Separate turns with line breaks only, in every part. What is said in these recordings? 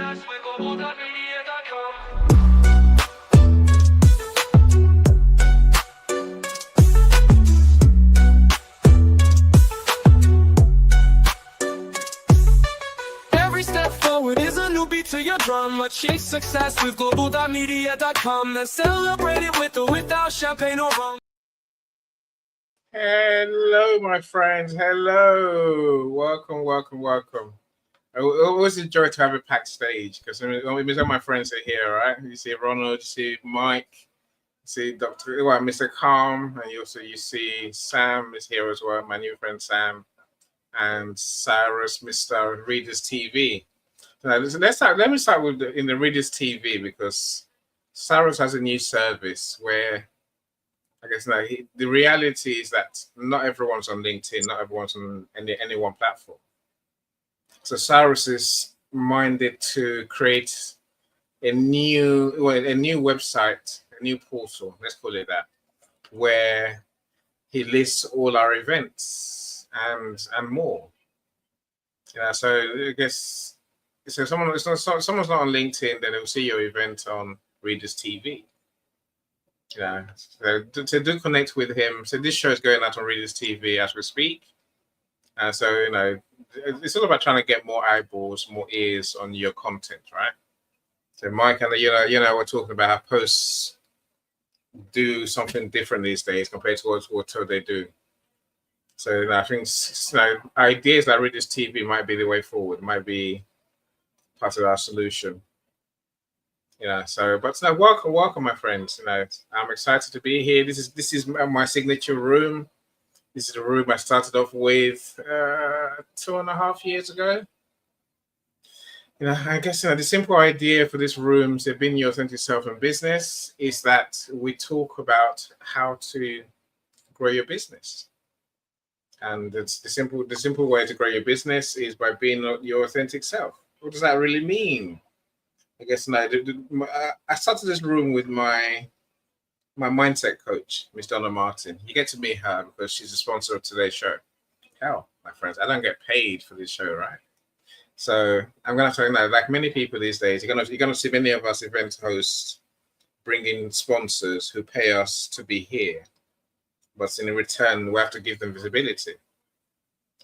success with Global.Media.com. Every step forward is a new beat to your drum. Achieve success with Global.Media.com. Then celebrate it with or without champagne or rum.
Hello, my friends. Hello. Welcome. I always enjoy to have a packed stage because all my friends are here, right? You see Ronald, you see Mike, you see Mr. Calm, and you see Sam is here as well, my new friend Sam, and Cyrus, Mr. Readers TV. Now, let me start with in the Readers TV because Cyrus has a new service where I guess the reality is that not everyone's on LinkedIn, not everyone's on any one platform. So Cyrus is minded to create a new website, a new portal, let's call it that, where he lists all our events and more. Yeah, so I guess so. Someone's not on LinkedIn, then they'll see your event on Readers TV. Yeah, so to do connect with him. So this show is going out on Readers TV as we speak. So it's all about trying to get more eyeballs, more ears on your content, right? So Mike and we're talking about how posts do something different these days compared to what they do. So I think ideas like Readers TV might be the way forward, might be part of our solution. Welcome, my friends. I'm excited to be here. This is my signature room. This is the room I started off with 2.5 years ago. I guess the simple idea for this room, to being your authentic self in business, is that we talk about how to grow your business. And it's the simple way to grow your business is by being your authentic self. What does that really mean? I guess I started this room with my mindset coach, Miss Donna Martin. You get to meet her because she's a sponsor of today's show. Hell, my friends, I don't get paid for this show, right? So I'm gonna tell you now, like many people these days, you're gonna see many of us event hosts bring in sponsors who pay us to be here, but in return we have to give them visibility.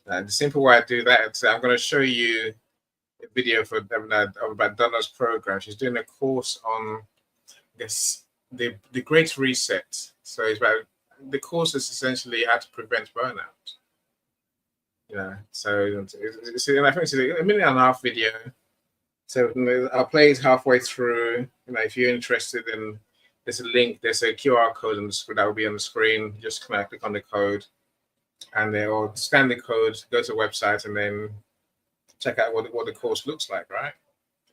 The simple way I do that, I'm gonna show you a video about Donna's program. She's doing a course on the Great Reset. So it's about the course is essentially how to prevent burnout. So I think it's a 1.5-minute video. So I'll play it halfway through. If you're interested, in there's a link, there's a QR code that will be on the screen. Just click on the code, and or scan the code, go to the website, and then check out what the course looks like, right?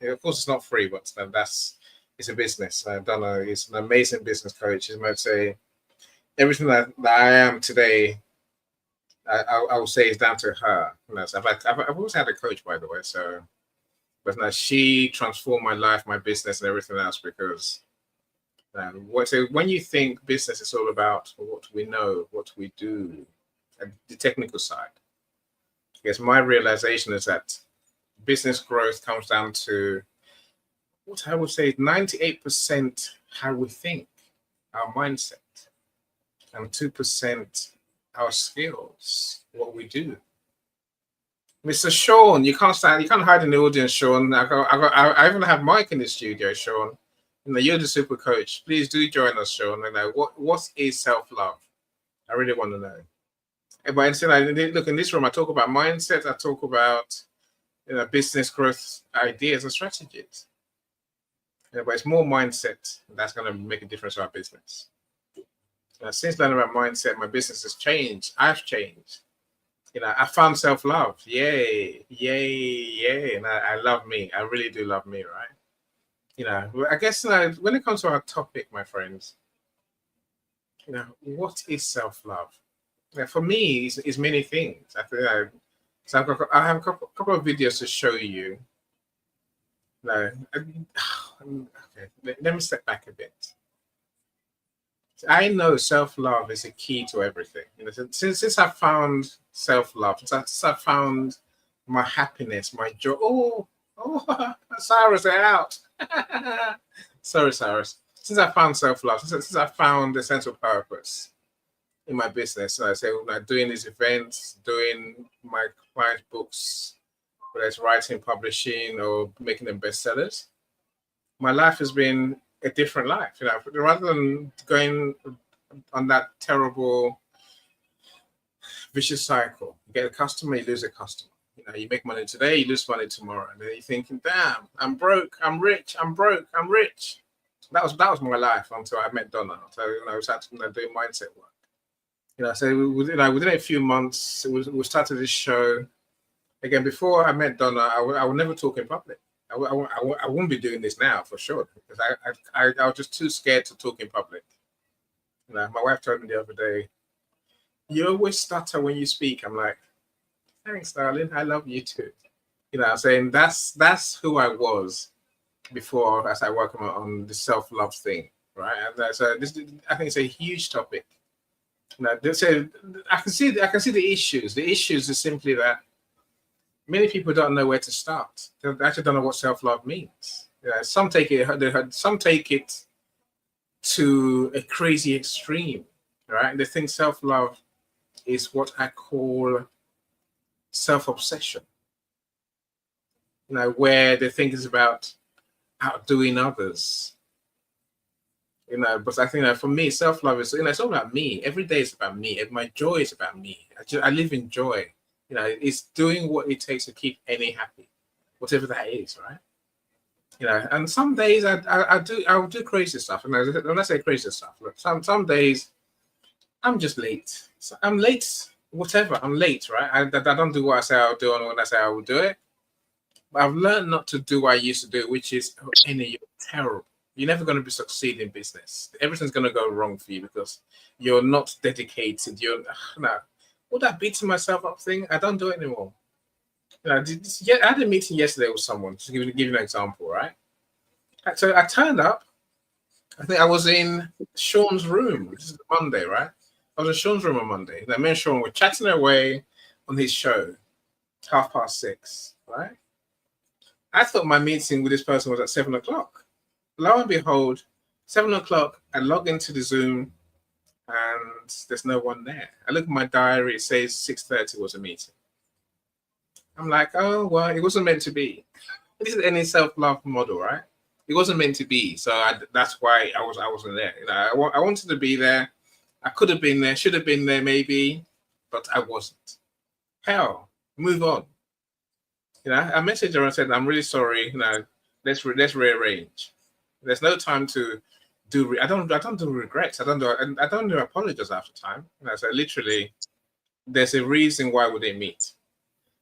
Of course, it's not free, but it's a business. Donna is an amazing business coach. She might say everything that I am today, I will say is down to her. So I've always had a coach, by the way. But now she transformed my life, my business, and everything else because when you think business is all about what we know, what we do, and the technical side. Yes, my realization is that business growth comes down to what I would say 98% how we think, our mindset, and 2% our skills, what we do. Mr. Sean, you can't hide in the audience, Sean. I even have Mike in the studio, Sean. You're the super coach. Please do join us, Sean. What is self-love? I really want to know. But instead, look, in this room, I talk about mindset. I talk about business growth ideas and strategies. But it's more mindset that's going to make a difference to our business. Since learning about mindset, my business has changed. I've changed. I found self-love. Yay. And I love me. I really do love me, right? I guess when it comes to our topic, my friends, what is self-love? For me, it's many things. I have a couple of videos to show you. Okay, let me step back a bit. I know self-love is a key to everything. Since I found self-love, since I found my happiness, my joy. Oh, Oh, Cyrus, they're out. Sorry, Cyrus. Since I found self-love, since I found the sense of purpose in my business, so I say, like, doing these events, doing my client books, whether it's writing, publishing, or making them bestsellers, my life has been a different life. You know, rather than going on that terrible vicious cycle. You get a customer, you lose a customer. You know, you make money today, you lose money tomorrow, and then you're thinking, "Damn, I'm broke, I'm rich, I'm broke, I'm rich." That was my life until I met Donna. So I was actually doing mindset work. You know, so within a few months, we started this show. Again, before I met Donna, I would never talk in public. I wouldn't be doing this now for sure because I was just too scared to talk in public. You know, my wife told me the other day, "You always stutter when you speak." I'm like, "Thanks, darling. I love you too." You know, I'm saying that's who I was before I started working on the self-love thing, right? And so this, I think, it's a huge topic. You know, so I can see the issues. The issues is simply that many people don't know where to start. They actually don't know what self-love means. You know, some take it to a crazy extreme, right? They think self-love is what I call self-obsession. You know, where they think it's about outdoing others. You know, but I think that for me, self-love is, you know, it's all about me. Every day is about me. My joy is about me. I live in joy. You know, it's doing what it takes to keep any happy, whatever that is, right? You know, and some days I will do crazy stuff. And when I say crazy stuff, look, some days I'm just late. So I'm late, whatever. I'm late, right? I don't do what I say I'll do and when I say I will do it. But I've learned not to do what I used to do, which is, you're terrible. You're never going to succeed in business. Everything's going to go wrong for you because you're not dedicated. You're no. All that beating myself up thing, I don't do it anymore. You know, I had a meeting yesterday with someone, just to give you an example, right? So I turned up. I think I was in Sean's room. This is Monday, right? I was in Sean's room on Monday. And me and Sean were chatting away on his show, 6:30, right? I thought my meeting with this person was at 7:00. Lo and behold, 7:00, I log into the Zoom and there's no one there. I look at my diary, it says 6:30 was a meeting. I'm like, oh, well, it wasn't meant to be. This is any self-love model, right? It wasn't meant to be. So that's why I wasn't there. You know, I wanted to be there. I could have been there, should have been there maybe, but I wasn't. Hell, move on. You know, I messaged her and said, "I'm really sorry. You know, let's rearrange." There's no time to do. I don't do regrets. I don't do apologies after time. You know, so literally, there's a reason why we didn't meet.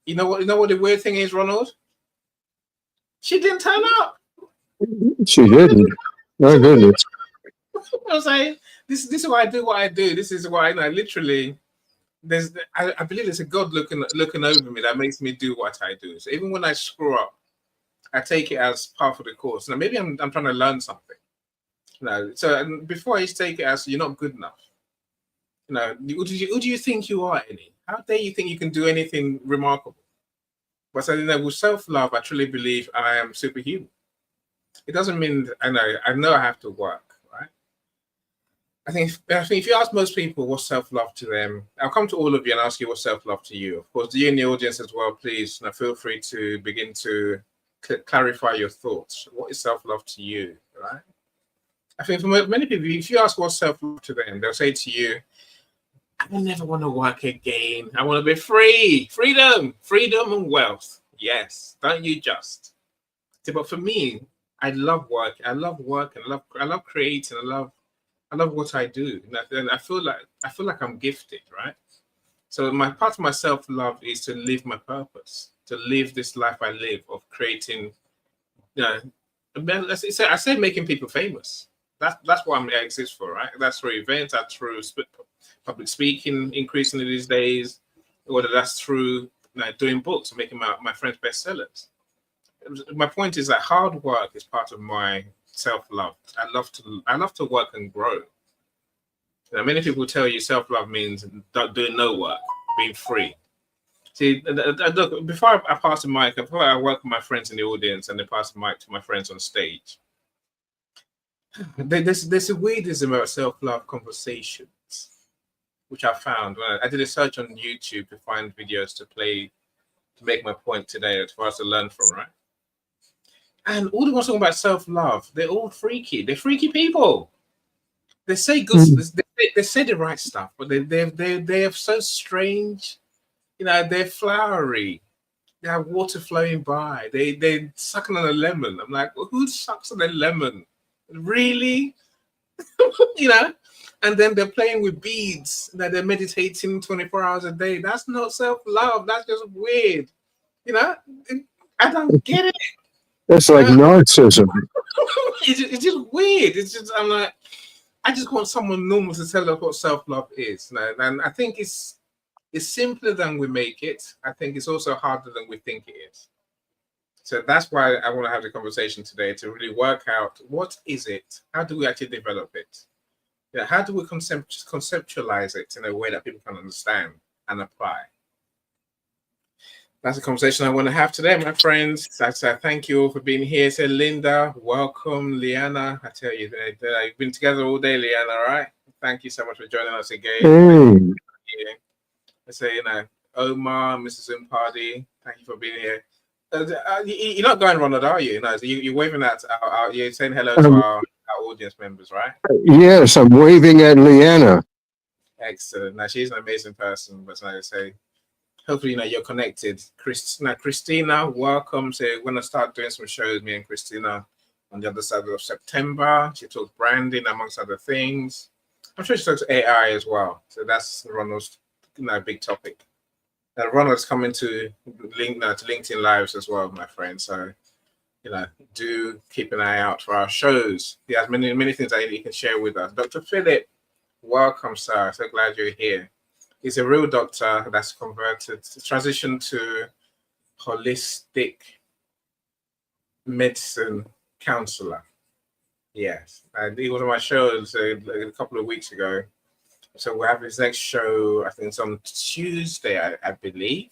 You know what? You know what the weird thing is, Ronald? She didn't turn up.
She didn't. My goodness.
I was like, this is why I do what I do. This is why, you know, literally, I believe there's a God looking over me that makes me do what I do. So even when I screw up, I take it as part of the course. Now maybe I'm trying to learn something. You know, so before I just take it as you're not good enough. You know, who do you think you are, Annie? How dare you think you can do anything remarkable? But so, you know, with self-love, I truly believe I am superhuman. It doesn't mean I know I have to work, right? I think if you ask most people what's self-love to them, I'll come to all of you and ask you what's self-love to you. Of course, you in the audience as well, please, you know, feel free to begin to clarify your thoughts. What is self-love to you, right? I think for many people, if you ask what's self-love to them, they'll say to you, "I will never want to work again. I want to be free. Freedom and wealth." Yes, don't you just? But for me, I love work. I love work and I love creating. I love what I do. And I feel like I'm gifted, right? So part of my self-love is to live my purpose, to live this life I live of creating, you know, I say making people famous. That's what I exist for, right? That's through events, that's through public speaking increasingly these days, whether that's through, you know, doing books and making my friends bestsellers. My point is that hard work is part of my self-love. I love to work and grow. You know, many people tell you self-love means doing no work, being free. See, look, before I pass the mic, before I welcome my friends in the audience and then pass the mic to my friends on stage, there's a weirdism about self-love conversations, which I found when I did a search on YouTube to find videos to play to make my point today for us to learn from, right? And all the ones talking about self-love, they're all freaky. They're freaky people. They say good, they say the right stuff, but they are so strange. You know, they're flowery. They have water flowing by. They're sucking on a lemon. I'm like, well, who sucks on a lemon? Really? You know? And then they're playing with beads. That they're meditating 24 hours a day. That's not self-love. That's just weird. You know? I don't get it.
That's like narcissism.
It's just weird. It's just I'm like, I just want someone normal to tell us what self-love is. And I think it's simpler than we make it. I think it's also harder than we think it is. So that's why I want to have the conversation today to really work out what is it? How do we actually develop it? Yeah, how do we conceptualize it in a way that people can understand and apply? That's a conversation I want to have today, my friends. So thank you all for being here. So Linda, welcome. Liana, I tell you, you've been together all day, Liana, all right? Thank you so much for joining us again. I say, you know, Omar, Mrs. Umpardi, thank you for being here. You're not going, Ronald, are you? No, you're waving at you're saying hello to our audience members, right?
Yes, I'm waving at Leanna.
Excellent. Now, she's an amazing person, but like I say, hopefully, you know, you're connected. Christina, welcome. So we're going to start doing some shows, me and Christina, on the other side of September. She talks branding, amongst other things. I'm sure she talks AI as well. So that's Ronald's big topic. Ronald's coming to LinkedIn Lives as well, my friend. So, you know, do keep an eye out for our shows. He has many things that he can share with us. Dr. Philip, welcome, sir. So glad you're here. He's a real doctor that's transitioned to holistic medicine counselor. Yes, and he was on my shows a couple of weeks ago. So we'll have his next show, I think it's on Tuesday, I believe.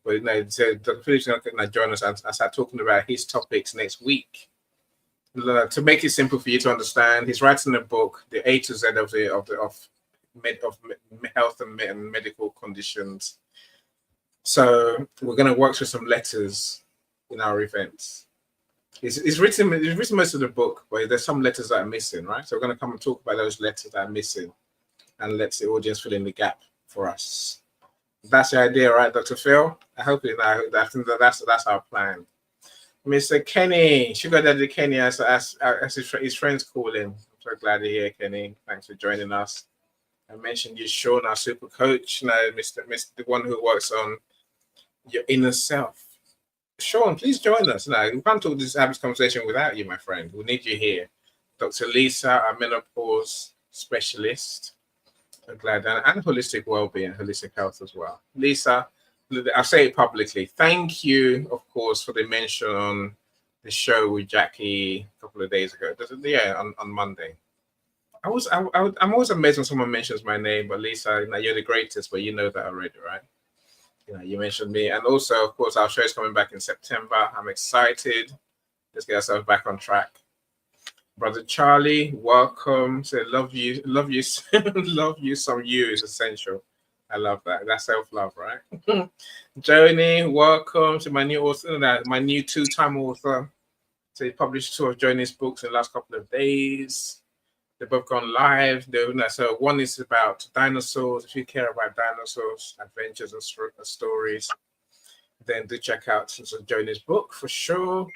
But so Dr. Philip's going to join us and start talking about his topics next week. To make it simple for you to understand, he's writing a book, the A to Z of health and medical conditions. So we're going to work through some letters in our events. He's written most of the book, but there's some letters that are missing, right? So we're going to come and talk about those letters that are missing and let the audience fill in the gap for us. That's the idea, right, Dr. Phil? I hope I think that's our plan. Mr. Kenny, Sugar Daddy Kenny, as his friends call him. I'm so glad to hear, Kenny. Thanks for joining us. I mentioned you, Sean, our super coach, Mr. the one who works on your inner self. Sean, please join us. We can't have this conversation without you, my friend. We need you here. Dr. Lisa, our menopause specialist. I'm glad, and holistic well-being, holistic health as well. Lisa, I'll say it publicly. Thank you, of course, for the mention on the show with Jackie a couple of days ago. Yeah, on Monday. I'm always amazed when someone mentions my name, but Lisa, you're the greatest, but you know that already, right? You mentioned me. And also, of course, our show is coming back in September. I'm excited. Let's get ourselves back on track. Brother Charlie, welcome. Say love you, love you some you is essential. I love that. That's self-love, right? Joni, welcome to my new author, my new two-time author. So he published two of Joni's books in the last couple of days. They've both gone live. So one is about dinosaurs. If you care about dinosaurs, adventures and stories, then do check out Joni's book for sure.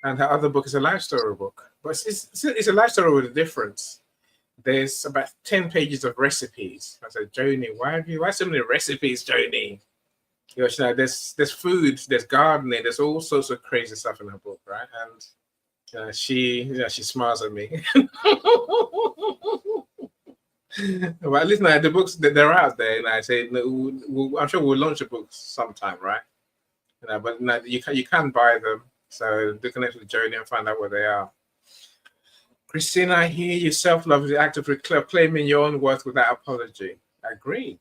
And her other book is a life story book. But it's a life story with a difference. There's about 10 pages of recipes. I said, Joni, why so many recipes, Joni? There's food, there's gardening, there's all sorts of crazy stuff in her book, right? And she smiles at me. Well, at least the books they're out there, and I say I'm sure we'll launch the books sometime, right? But you can buy them. So do connect with Joni and find out where they are. Christina, I hear you. Self-love is the act of claiming your own worth without apology. I agree.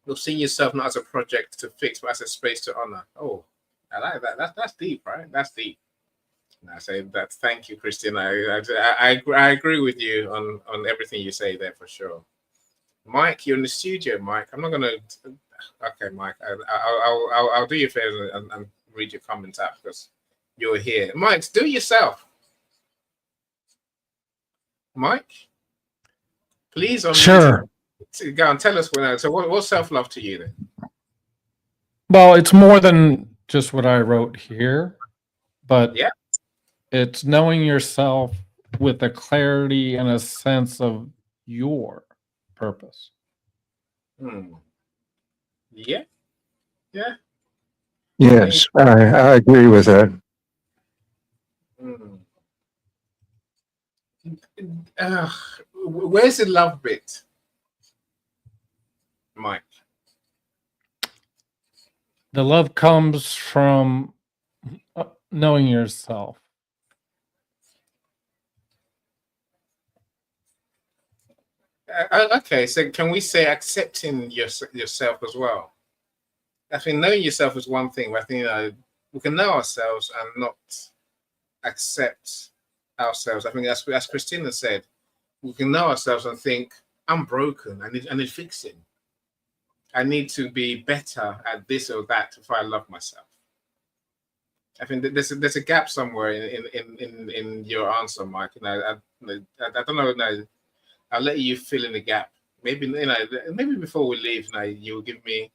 You're seeing yourself not as a project to fix, but as a space to honor. Oh, I like that. That's deep, right? That's deep. And I say that. Thank you, Christian. I agree with you on everything you say there for sure. Mike, you're in the studio, Mike. I'm not gonna. Okay, Mike. I'll do you a favor and read your comments out because you're here. Mike, do it yourself. Mike, please.
Sure.
Go and tell us what. So, what's self-love to you then?
Well, it's more than just what I wrote here, but
Yeah.
it's knowing yourself with a clarity and a sense of your purpose.
Yeah. Yeah.
Yes, I agree with that.
Where's the love bit, Mike?
The love comes from knowing yourself.
Okay, so can we say accepting yourself as well? I think knowing yourself is one thing, but I think we can know ourselves and not accept ourselves. I think as Christina said, we can know ourselves and think, I'm broken. I need fixing. I need to be better at this or that if I love myself. I think that there's a gap somewhere in your answer, Mike. And I don't know. No, I'll let you fill in the gap. Maybe maybe before we leave, you'll give me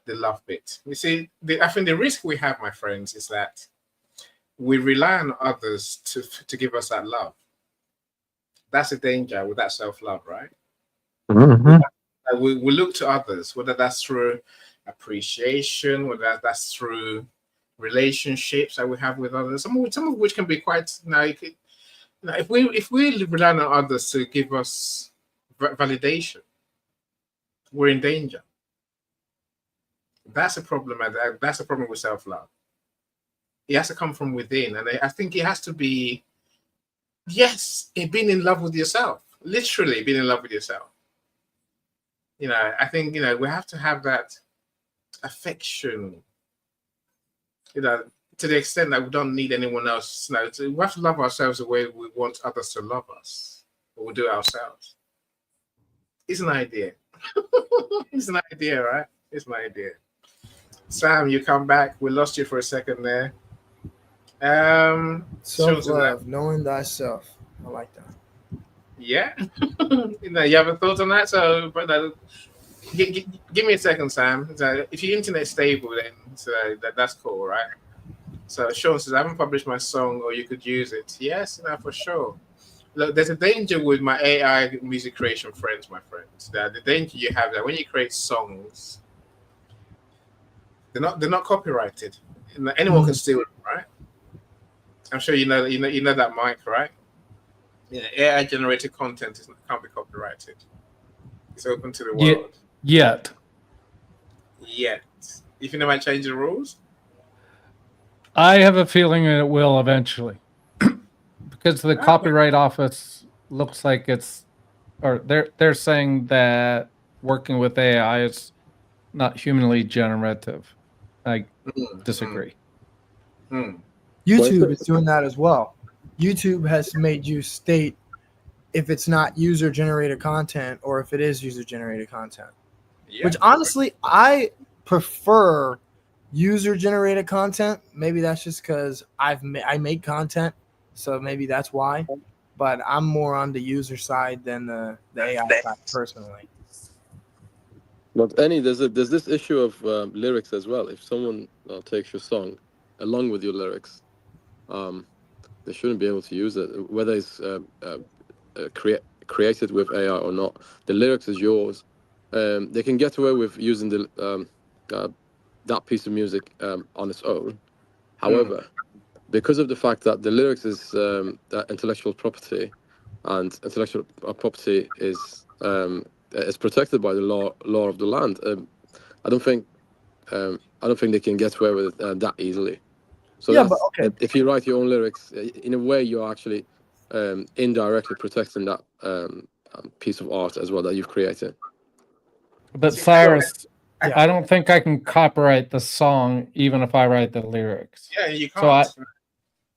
the love bit. You see, I think the risk we have, my friends, is that we rely on others to give us that love. That's a danger with that self-love, right?
Mhm.
We look to others, whether that's through appreciation, whether that's through relationships that we have with others, some of which can be quite if we rely on others to give us validation, we're in danger. That's a problem. That's a problem with self-love. It has to come from within, and I think it has to be, yes, being in love with yourself. Literally being in love with yourself. I think we have to have that affection. To the extent that we don't need anyone else. We have to love ourselves the way we want others to love us, or we do ourselves. It's an idea. It's an idea, right? It's my idea. Sam, you come back. We lost you for a second there.
Self-love, knowing thyself. I like that.
Yeah. You have a thought on that? So, but give me a second, Sam. So if your internet's stable, then that's cool, right? So Sean says, I haven't published my song, or you could use it. Yes, for sure. Look, there's a danger with my AI music creation friends, my friends. The danger you have that when you create songs, they're not copyrighted. Anyone can steal it, right? I'm sure you know that, Mike, right? Yeah, AI generated content can't be copyrighted. It's open to the world.
Yet.
You think they might change the rules?
I have a feeling that it will eventually. Because the Copyright Office looks like they're saying that working with AI is not humanly generative. I disagree.
YouTube is doing that as well. YouTube has made you state if it's not user-generated content or if it is user-generated content. Yeah. Which honestly, I prefer user-generated content. Maybe that's just because I make content, so maybe that's why. But I'm more on the user side than the AI side personally.
But there's this issue of lyrics as well. If someone takes your song along with your lyrics, they shouldn't be able to use it, whether it's created with AI or not. The lyrics is yours. They can get away with using that piece of music on its own. However, because of the fact that the lyrics is that intellectual property, and intellectual property is protected by the law of the land, I don't think they can get away with it that easily. So yeah, but okay. If you write your own lyrics, in a way, you're actually indirectly protecting that piece of art as well that you've created.
But Cyrus, I don't think I can copyright the song even if I write the lyrics.
Yeah, you
So
can't.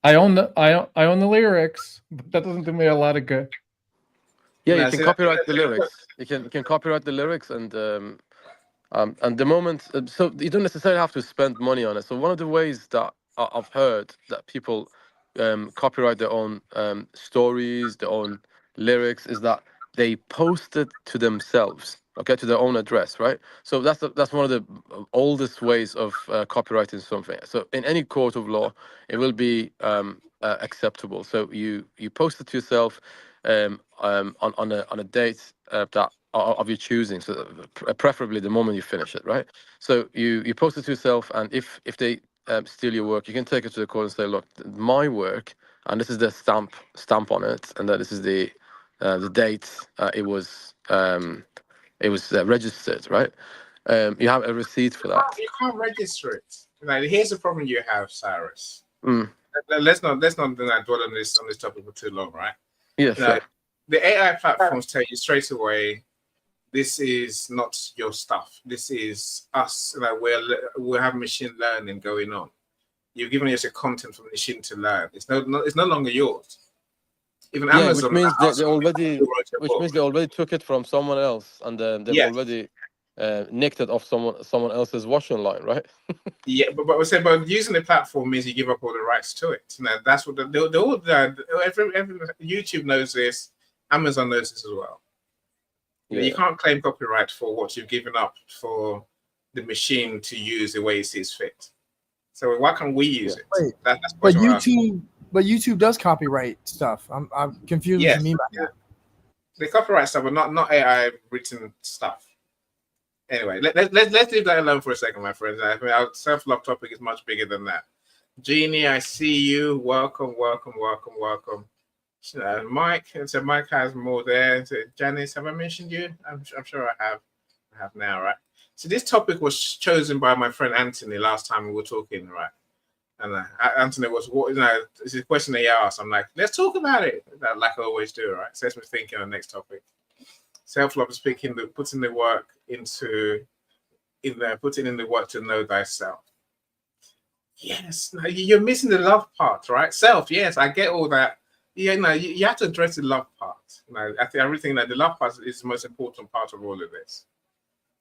I own the lyrics, but that doesn't do me a lot of good.
Yeah, you
No,
can
see,
copyright the lyrics. You can copyright the lyrics, and the moment, so you don't necessarily have to spend money on it. So one of the ways that I've heard that people copyright their own stories, their own lyrics, is that they post it to themselves, okay, to their own address, right? So that's one of the oldest ways of copyrighting something. So in any court of law, it will be acceptable. So you post it to yourself on a date that of your choosing, so preferably the moment you finish it, right? So you post it to yourself, and if they steal your work, you can take it to the court and say, look, my work, and this is the stamp on it, and that this is the date it was registered, right? You have a receipt for that.
you can't register it. Like, here's the problem you have, Cyrus.
Mm.
Let's not dwell on this topic for too long, right?
Yeah, sure.
The AI platforms tell you straight away, this is not your stuff. This is us. Like, we have machine learning going on. You're giving us a content for the machine to learn. It's no longer yours. Even
Yeah,
Amazon,
which means they
book.
already took it from someone else, and they've
Yes.
already nicked it off someone else's washing line, right?
Yeah, but we say, but using the platform means you give up all the rights to it. Now, that's what every YouTube knows this. Amazon knows this as well.
Yeah.
You can't claim copyright for what you've given up for the machine to use the way it sees fit. So why can't we use it?
Wait,
That's
but YouTube does copyright stuff. I'm confused what you mean by that.
The copyright stuff, but not AI written stuff. Anyway, let's leave that alone for a second, my friends. I mean, our self-love topic is much bigger than that. Jeannie, I see you. Welcome. Mike, so Mike has more there. So Janice, have I mentioned you? I'm sure I have. I have now, right? So this topic was chosen by my friend Anthony last time we were talking, right? And Anthony was, this is a question that he asked. I'm like, let's talk about it, like I always do, right? Sets me thinking on the next topic. Self-love is putting the work putting in the work to know thyself. Yes, you're missing the love part, right? Self, yes, I get all that. Yeah, you have to address the love part. I think everything that the love part is the most important part of all of this.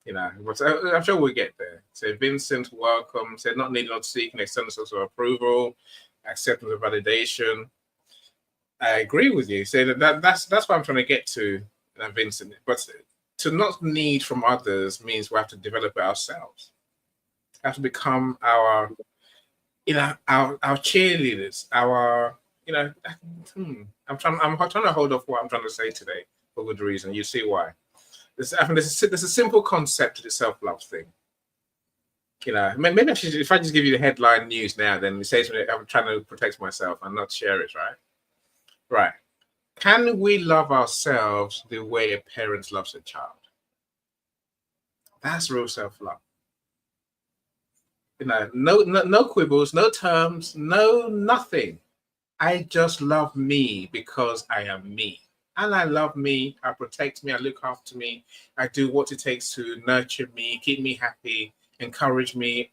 But I'm sure we'll get there. So Vincent, welcome. Said not needing or seeking external source of approval, acceptance of validation. I agree with you. So that's what I'm trying to get to, Vincent. But to not need from others means we have to develop it ourselves. We have to become our cheerleaders. I'm trying to hold off what I'm trying to say today for good reason. You see why? There's a simple concept to the self-love thing. Maybe if I just give you the headline news now, then you say to me, I'm trying to protect myself and not share it, right? Right. Can we love ourselves the way a parent loves a child? That's real self-love. No quibbles, no terms, no nothing. I just love me because I am me. And I love me, I protect me, I look after me, I do what it takes to nurture me, keep me happy, encourage me.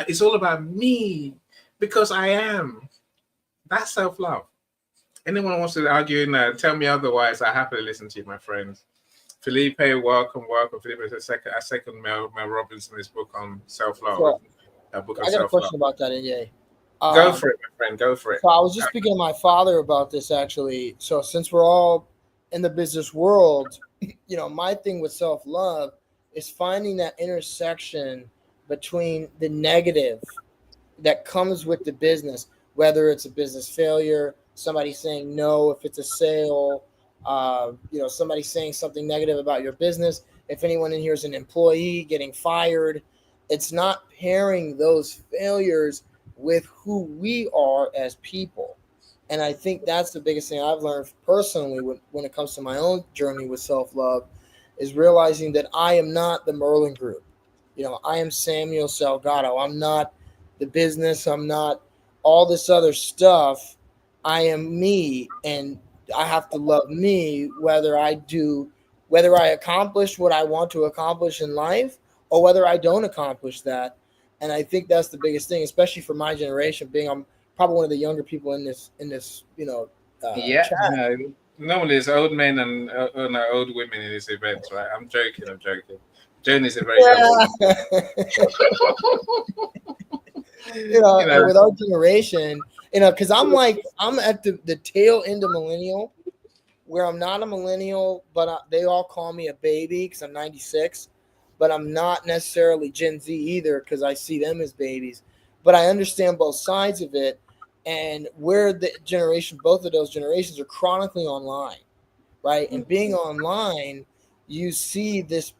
It's all about me because I am. That's self-love. Anyone wants to argue and tell me otherwise, I happily listen to you, my friends. Felipe, welcome. Felipe is a second Mel Robinson's book on self-love.
So,
I got
a question about that, NJ.
Go for it, my friend. Go for it.
So I was just speaking to my father about this, actually. So since we're all in the business world, my thing with self-love is finding that intersection between the negative that comes with the business, whether it's a business failure, somebody saying no if it's a sale, somebody saying something negative about your business. If anyone in here is an employee getting fired, it's not pairing those failures with who we are as people. And I think that's the biggest thing I've learned personally when it comes to my own journey with self-love, is realizing that I am not the Merlin Group. I am Samuel Salgado. I'm not the business. I'm not all this other stuff. I am me, and I have to love me whether I accomplish what I want to accomplish in life or whether I don't accomplish that. And I think that's the biggest thing, especially for my generation, being I'm probably one of the younger people in this
Yeah,
chat.
no, normally it's old men and no, old women in this event, right? I'm joking. Joan is a very young woman.
And with our generation, because I'm at the tail end of millennial, where I'm not a millennial, but they all call me a baby because I'm 96, but I'm not necessarily Gen Z either because I see them as babies. But I understand both sides of it, and where both of those generations are chronically online, right? And being online, you see this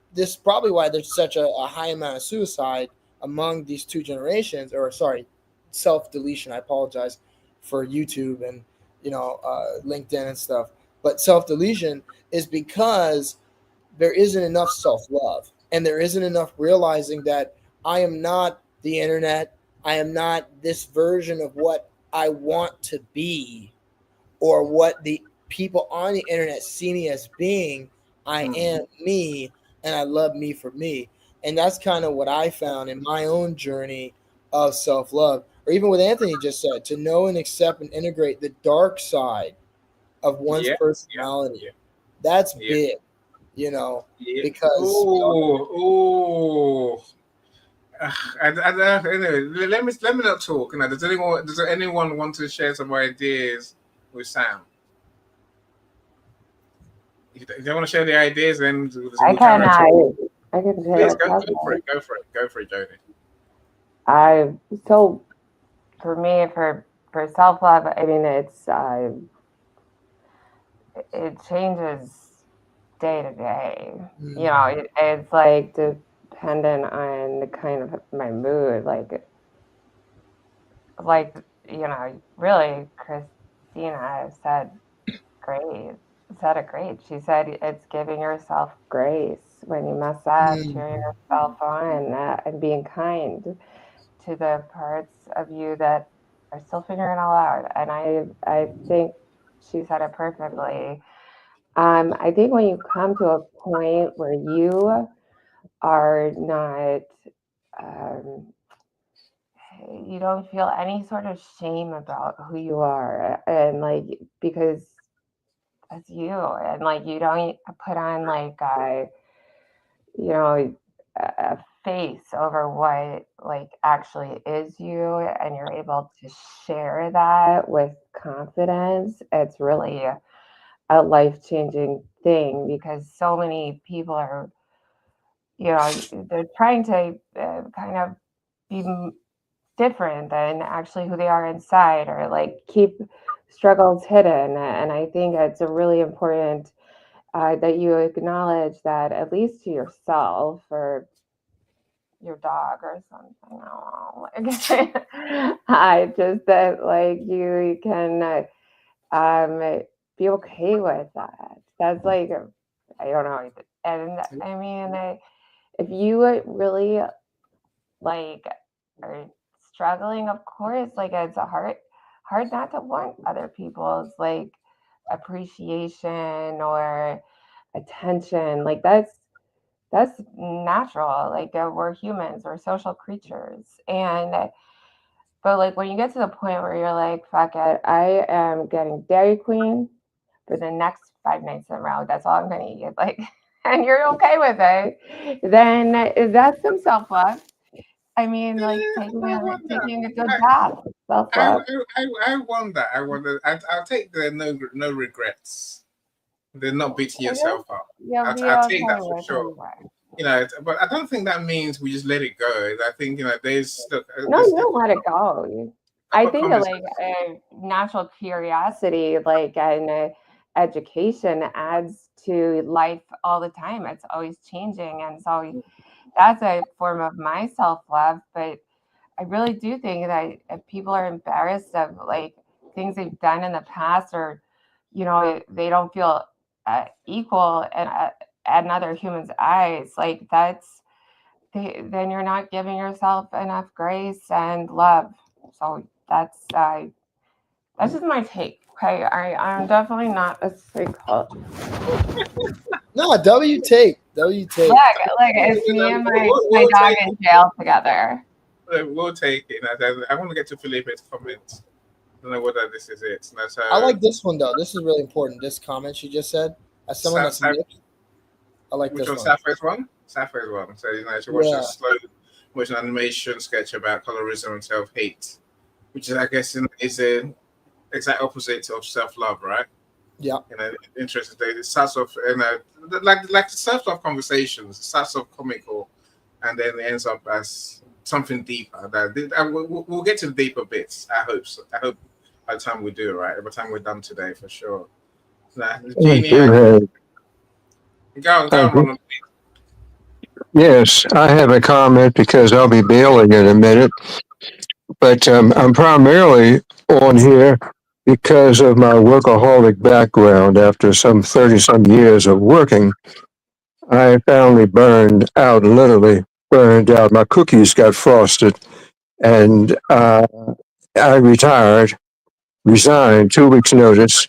probably why there's such a high amount of suicide among these two generations, or sorry, self-deletion. I apologize for YouTube and LinkedIn and stuff, but self-deletion is because there isn't enough self-love, and there isn't enough realizing that I am not the internet, I am not this version of what I want to be, or what the people on the internet see me as being. I am me, and I love me for me. And that's kind of what I found in my own journey of self-love, or even what Anthony just said, to know and accept and integrate the dark side of one's personality. That's big, because
Oh. Anyway, let me not talk. Does anyone want to share some ideas with Sam? If you don't want to share the ideas, then
I can
please
share.
go for it,
Jody. So for me, for self-love, I mean, it changes day to day. It's like dependent on the kind of my mood. Really, Christina said it great. She said it's giving yourself grace when you mess up, cheering yourself on, and being kind to the parts of you that are still figuring it all out. And I think she said it perfectly. I think when you come to a point where you are not, you don't feel any sort of shame about who you are, and because that's you, and you don't put on a face over what actually is you, and you're able to share that with confidence. It's really a life-changing thing, because so many people are, they're trying to kind of be different than actually who they are inside, or keep struggles hidden. And I think it's a really important that you acknowledge that, at least to yourself or your dog or something. I don't know. I just that you can be okay with that. That's I don't know. And I mean, if you really are struggling, of course, it's a hard not to want other people's appreciation or attention. That's natural. We're humans, we're social creatures. But when you get to the point where you're like, fuck it, I am getting Dairy Queen for the next 5 nights in a row, that's all I'm gonna eat, and you're okay with it, then that's some self-love. I mean, taking a good bath, self-love.
I wonder. I'll take the no regrets. They're not beating yourself up. I'll take that for sure. But I don't think that means we just let it go. I think there's
no, you don't let it go. I think a natural curiosity, and education adds to life all the time. It's always changing, and so that's a form of my self-love. But I really do think that if people are embarrassed of things they've done in the past, or they don't feel equal and another human's eyes, then you're not giving yourself enough grace and love. So that's just my take. Okay, I'm definitely not a psychologist.
No, W take.
Look, it's me and my dog in jail together.
We'll take it. I want to get to Felipe's comment. I don't know whether this is it. That's,
I like this one though. This is really important. This comment she just said. As someone that's mixed, I like
which
this
one.
one.
Sappho's one? Sappho's one. So she watched a slow motion animation sketch about colorism and self-hate, which is, I guess, is a exact opposite of self-love, right?
Yeah.
Interesting. It starts off, like the self-love conversations. It starts off comical, and then it ends up as something deeper. We'll get to the deeper bits. I hope so. I hope by the time we do it, right? By the time we're done today, for sure. Jeannie, go on, Ronald.
Yes, I have a comment because I'll be bailing in a minute, but I'm primarily on here because of my workaholic background. After some 30-some years of working, I finally burned out, literally burned out. My cookies got frosted, and I resigned 2 weeks' notice.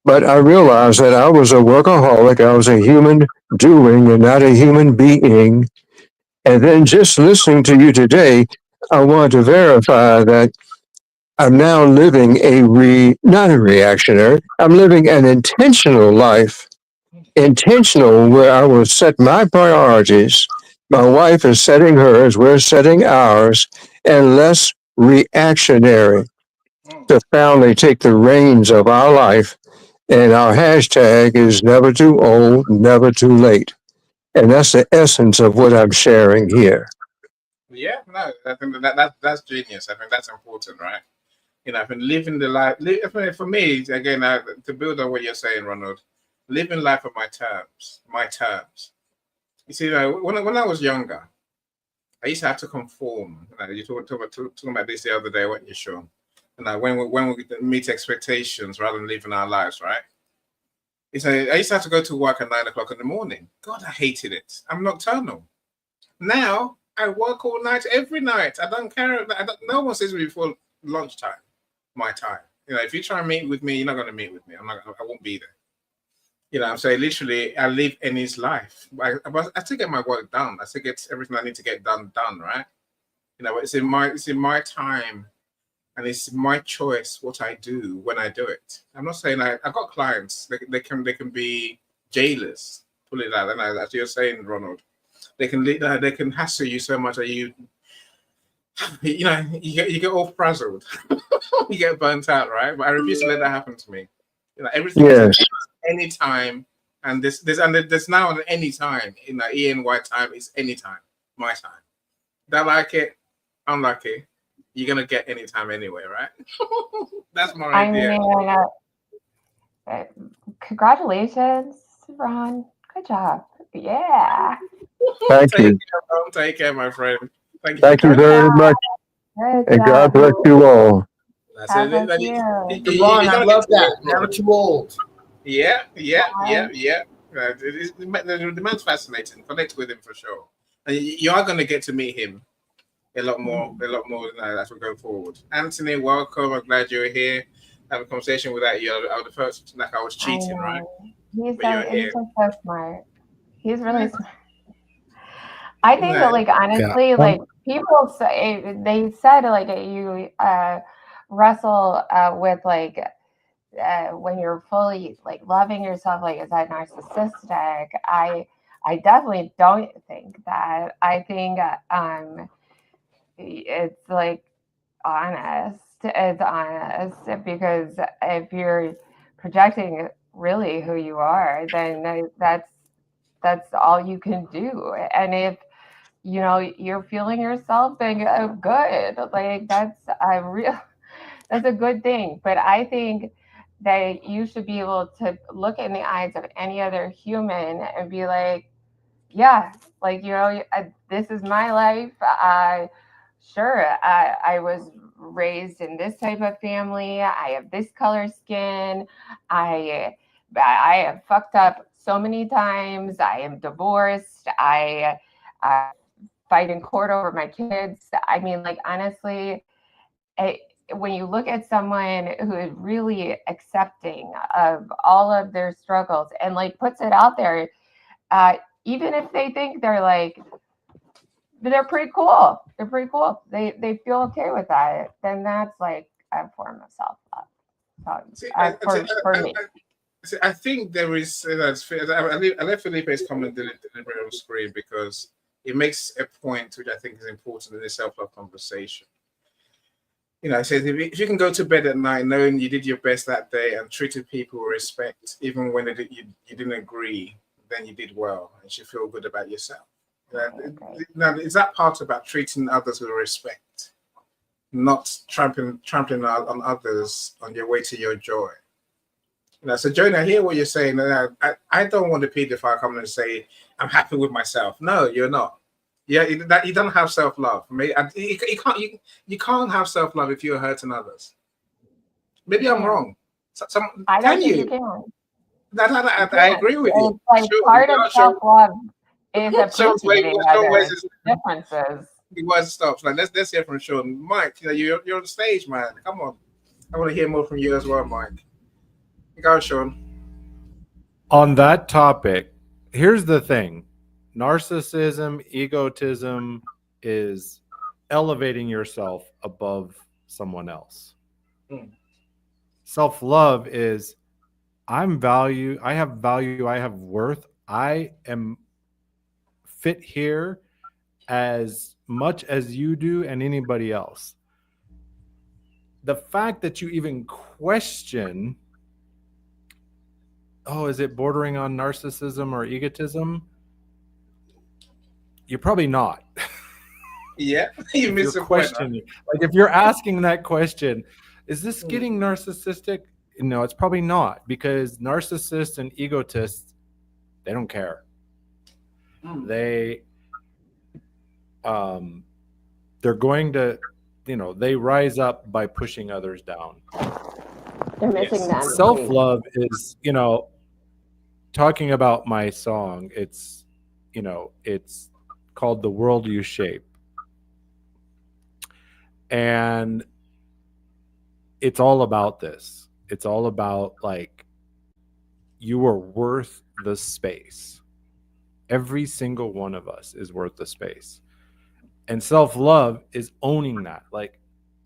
But I realized that I was a workaholic. I was a human doing and not a human being. And then just listening to you today, I want to verify that I'm now living not a reactionary, I'm living an intentional life, intentional where I will set my priorities. My wife is setting hers, we're setting ours, and less reactionary to finally take the reins of our life. And our hashtag is never too old, never too late. And that's the essence of what I'm sharing here.
Yeah, no, I think that's genius. I think that's important, right? I think living the life. For me, again, to build on what you're saying, Ronald, living life on my terms. My terms. You see, when I was younger, I used to have to conform. You talking about this the other day, weren't you, Sean? And when we meet expectations rather than living our lives, right? I used to have to go to work at 9 o'clock in the morning. God, I hated it. I'm nocturnal. Now I work all night, every night. I don't care. No one says me before lunchtime, my time. If you try and meet with me, you're not going to meet with me. I won't be there. I'm saying literally, I live Annie's life. I still get my work done. I still get everything I need to get done, right? It's in my time, and it's my choice what I do when I do it. I'm not saying I've got clients. They can be jailers. Put it like that. As you're saying, Ronald, they can hassle you so much that you get all frazzled. You get burnt out, right? But I refuse to let that happen to me. Everything is anytime, and there's now an anytime. ENY time is anytime, my time. Don't like it, unlucky. You're gonna get anytime anyway, right? That's my idea.
Congratulations, Ron. Good job. Yeah.
Thank you.
Take care, my friend.
Thank you very much. And God bless you all.
God
Ron,
I love that. Never too old.
Yeah. The man's fascinating. Connect with him for sure. And you are going to get to meet him a lot more as we go forward. Anthony, welcome. I'm glad you're here. Have a conversation without you. I would have felt like I was cheating, right?
He's just so smart. He's really smart. I think that, honestly, people say, they said, you wrestle with, when you're fully, loving yourself, is that narcissistic? I definitely don't think that. I think it's, honest. It's honest, because if you're projecting really who you are, then that's all you can do. And if you're feeling yourself, then good. That's a good thing. But I think that you should be able to look in the eyes of any other human and be like, yeah, this is my life. Sure, I was raised in this type of family. I have this color skin. I have fucked up so many times. I am divorced. I fight in court over my kids. I mean, honestly, when you look at someone who is really accepting of all of their struggles and like puts it out there, even if they think they're pretty cool, they feel okay with that, then that's like a form of self-love. So, for me.
See, I think there is. I let Felipe's comment deliberate on screen because it makes a point which I think is important in the self-love conversation. You know, I said if you can go to bed at night knowing you did your best that day and treated people with respect, even when you didn't agree, then you did well and you feel good about yourself. Now, is that part about treating others with respect, not trampling on others on your way to your joy? You know, so Jonah, I hear what you're saying. I don't want a pedophile come and say I'm happy with myself. No, you're not. Yeah, you don't have self-love. You can't have self-love if you're hurting others. Maybe I'm wrong.
I don't think you can.
I agree with you.
It's like part of self-love is appreciating other differences.
The word stops. Like let's hear from Sean. Mike, you know, you're on the stage, man. Come on. I want to hear more from you as well, Mike. Go, Sean.
On that topic, here's the thing. Narcissism, egotism is elevating yourself above someone else. Self-love is I have value, I have worth. I am fit here as much as you do and anybody else. The fact that you even question, is it bordering on narcissism or egotism? You're probably not.
Yeah, you missed a question.
Like if you're asking that question, is this getting narcissistic? No, it's probably not, because narcissists and egotists, they don't care. They're going to, they rise up by pushing others down.
They're missing that.
Self-love is, talking about my song. It's called The World You Shape. And it's all about this. It's all about like, you are worth the space. Every single one of us is worth the space. And self-love is owning that. Like,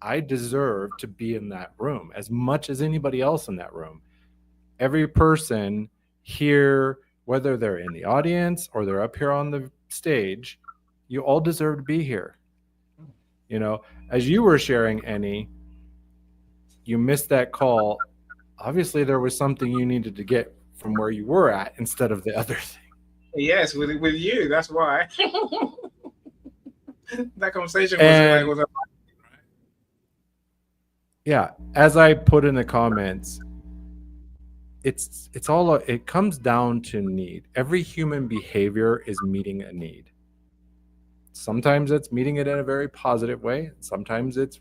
I deserve to be in that room as much as anybody else in that room. Every person here, whether they're in the audience or they're up here on the stage, you all deserve to be here. As you were sharing, Annie, you missed that call. Obviously, there was something you needed to get from where you were at instead of the other thing.
Yes, with you. That's why. That conversation was right?
Yeah, as I put in the comments, it comes down to need. Every human behavior is meeting a need. Sometimes it's meeting it in a very positive way. Sometimes it's,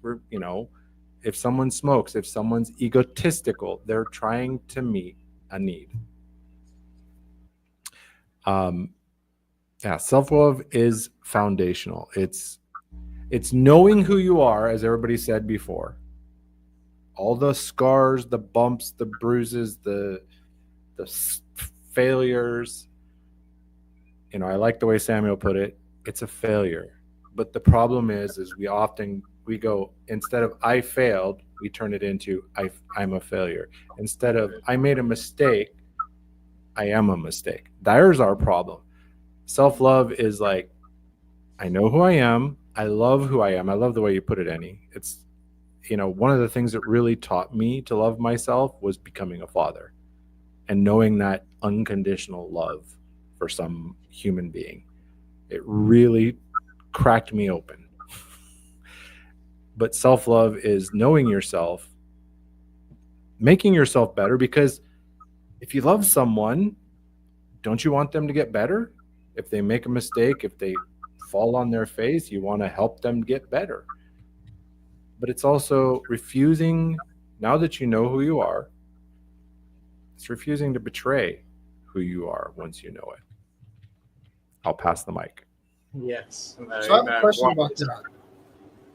if someone smokes, if someone's egotistical, they're trying to meet a need. Self-love is foundational. It's knowing who you are, as everybody said before. All the scars, the bumps, the bruises, the failures. I like the way Samuel put it. It's a failure. But the problem is we go, instead of I failed, we turn it into I'm a failure. Instead of I made a mistake, I am a mistake. There's our problem. Self-love is like, I know who I am. I love who I am. I love the way you put it, Annie. It's, one of the things that really taught me to love myself was becoming a father and knowing that unconditional love for some human being. It really cracked me open. But self-love is knowing yourself, making yourself better, because if you love someone, don't you want them to get better? If they make a mistake, if they fall on their face, you want to help them get better. But it's also refusing, now that you know who you are, it's refusing to betray who you are once you know it. I'll pass the mic.
Yes.
So I have a question about that.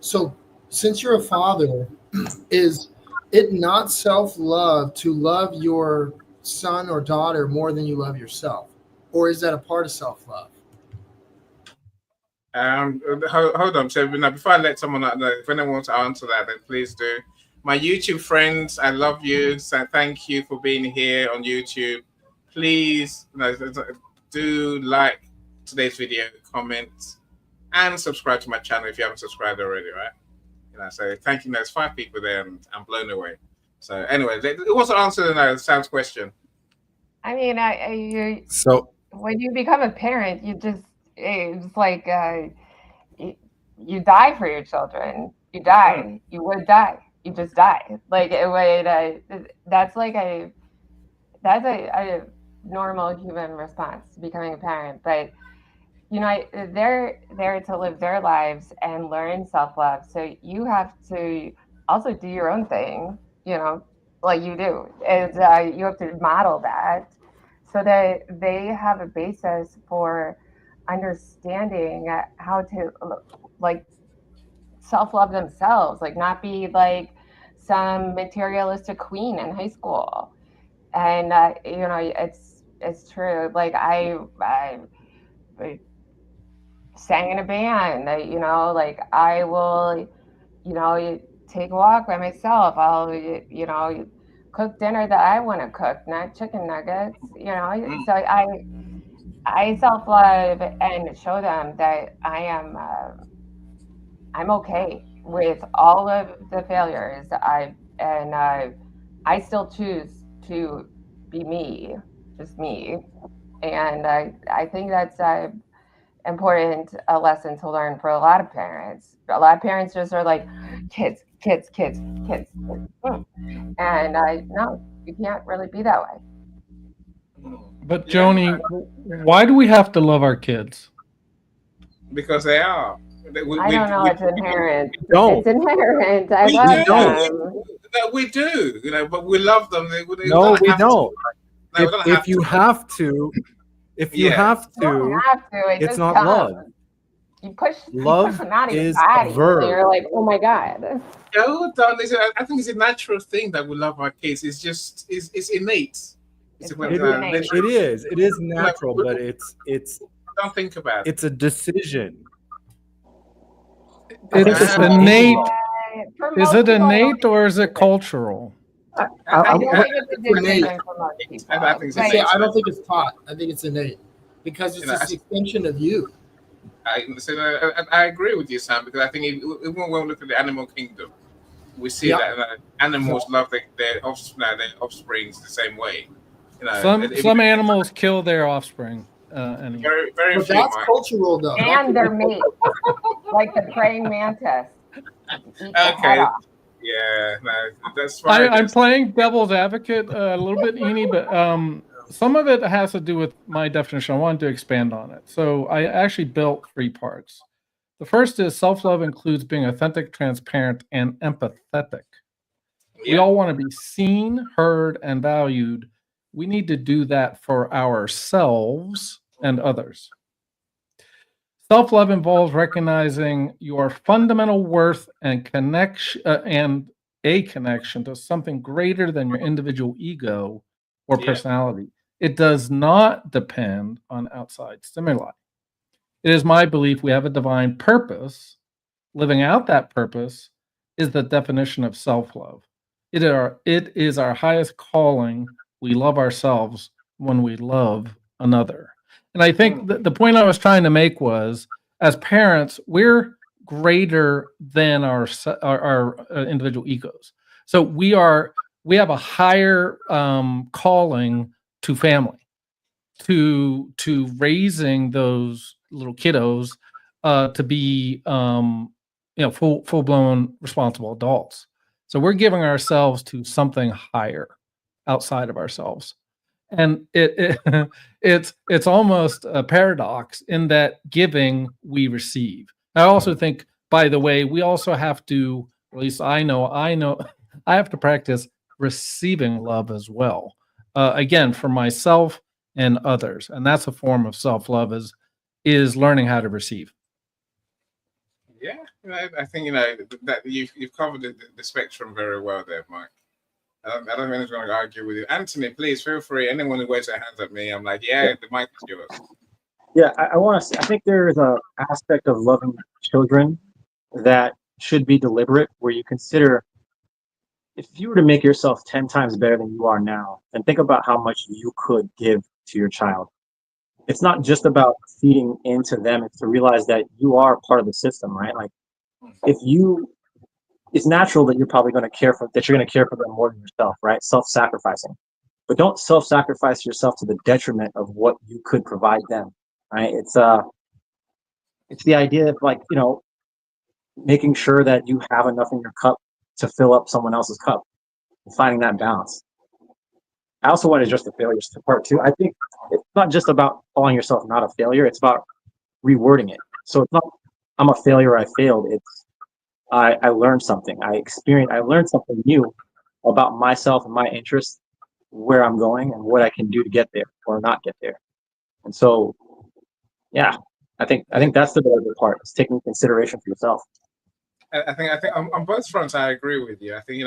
So since you're a father, is it not self-love to love your son or daughter more than you love yourself? Or is that a part of self-love?
Hold on. So now, before I let someone know, if anyone wants to answer that, then please do. My YouTube friends, I love you. So thank you for being here on YouTube. Please, do like today's video, comment, and subscribe to my channel if you haven't subscribed already, right? So thank you. There's 5 people there, and I'm blown away. So anyway, who wants to answer Sam's question?
I mean,
So
when you become a parent, it's like you die for your children. You die. You would die. You just die. Like it would. That's a normal human response to becoming a parent. But they're there to live their lives and learn self-love. So you have to also do your own thing. Like you do. And you have to model that so that they have a basis for understanding how to like self-love themselves, like not be like some materialistic queen in high school. And it's true. Like I sang in a band. Like I will take a walk by myself. I'll cook dinner that I want to cook, not chicken nuggets. So I self-love and show them that I'm okay with all of the failures. I still choose to be me, just me. And I think that's important, a lesson to learn for a lot of parents. A lot of parents just are like, kids, kids, kids, kids. And no, you can't really be that way.
But Joni, why do we have to love our kids?
Because they are.
I don't know. It's inherent.
don't.
It's inherent. I
We
love
don't.
them.
We do, but we love them.
No, we don't. If you
to.
have to, if you
Yeah.
have
You don't
to,
have to. It
it's
just
not
comes.
love.
You push
Love
them out of your
is
body.
a verb.
And you're like, oh my God.
I think it's a natural thing that we love our kids. It's just it's innate.
It's
It is natural, but it's
don't think about it.
it's a decision.
It's
Okay.
innate.
For
Is
most
it
people, I don't
innate
think
or
it's
is it cultural?
I don't think it's a
innate.
decision for most people.
I think it's
But
innate.
I don't think it's taught. I think it's innate because it's an extension of you.
I agree with you, Sam, because I think even when we look at the animal kingdom, we see that animals love their offsprings the same way.
Some animals kill their offspring. Anyway.
Very
But
few.
that's cultural, though.
and their mate, like the praying mantis. Eat the head
Okay.
off.
Yeah, no, that's fine.
I'm playing devil's advocate a little bit, Eni, but some of it has to do with my definition. I wanted to expand on it. So I actually built 3 parts. The first is self-love includes being authentic, transparent, and empathetic. We all want to be seen, heard, and valued. We need to do that for ourselves and others. Self-love involves recognizing your fundamental worth and connection, and a connection to something greater than your individual ego or personality. It does not depend on outside stimuli. It is my belief we have a divine purpose. Living out that purpose is the definition of self-love. It is our highest calling. We love ourselves when we love another. And I think the point I was trying to make was, as parents, we're greater than our individual egos. So we have a higher calling to family, to raising those little kiddos to be full blown responsible adults. So we're giving ourselves to something higher outside of ourselves. And it's almost a paradox in that giving we receive. I also think, by the way, we also have to, at least I know I have to practice receiving love as well. Again, for myself and others. And that's a form of self-love, is learning how to receive.
Yeah, I think that you've covered the spectrum very well there, Mike. I don't think anyone's going to argue with you. Anthony, please feel free. Anyone who waves their hands at me, I'm like, yeah, the mic is yours.
Yeah, I want to. I think there is a aspect of loving children that should be deliberate, where you consider if you were to make yourself 10 times better than you are now, and think about how much you could give to your child. It's not just about feeding into them; it's to realize that you are part of the system, right? Like if you, it's natural that you're probably going to care for that you're going to care for them more than yourself, right? Self-sacrificing, but don't self-sacrifice yourself to the detriment of what you could provide them, right? It's the idea of like, making sure that you have enough in your cup to fill up someone else's cup and finding that balance. I also want to address the failures part too. I think it's not just about calling yourself not a failure, it's about rewording it. So it's not I'm a failure, I failed. It's I learned something. I learned something new about myself and my interests, where I'm going and what I can do to get there or not get there. And so yeah, I think that's the better part. It's taking consideration for yourself.
I think on both fronts I agree with you. I think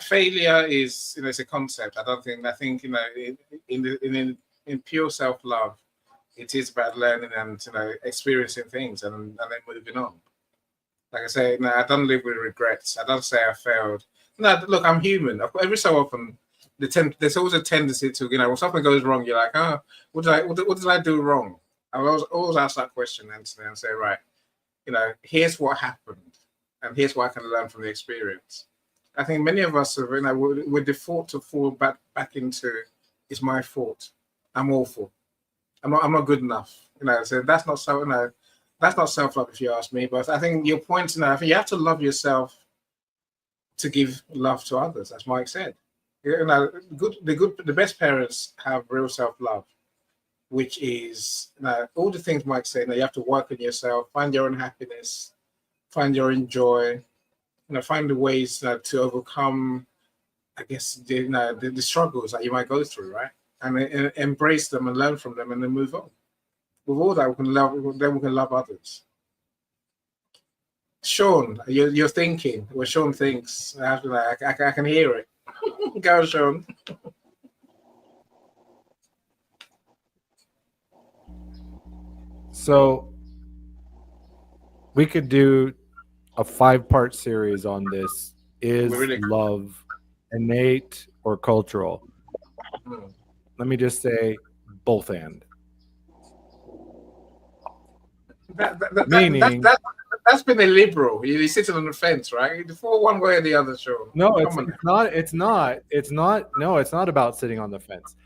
failure is it's a concept. I think in pure self love, it is about learning and experiencing things and then moving on. Like I say, I don't live with regrets. I don't say I failed. No, look, I'm human. Every so often, there's always a tendency to when something goes wrong, you're like, oh, what did I do wrong? I always ask that question, Anthony, and say, right, here's what happened, and here's what I can learn from the experience. I think many of us, we default to fall back into, it's my fault. I'm awful. I'm not good enough. So that's not so. That's not self-love, if you ask me. But I think your point, I think you have to love yourself to give love to others, as Mike said. The best parents have real self-love, which is all the things Mike said. You have to work on yourself, find your own happiness, find your own joy, find the ways to overcome, I guess, the struggles that you might go through, right? And embrace them and learn from them, and then move on. With all that, we can love others. Sean, you're thinking. Well, Sean thinks. I can hear it. Go, Sean.
So we could do a 5-part series on this. Is love innate or cultural? Let me just say both and. Meaning
that's been a liberal. He's sitting on the fence, right? For one way or the other, Sean.
No, it's not. No, it's not about sitting on the fence.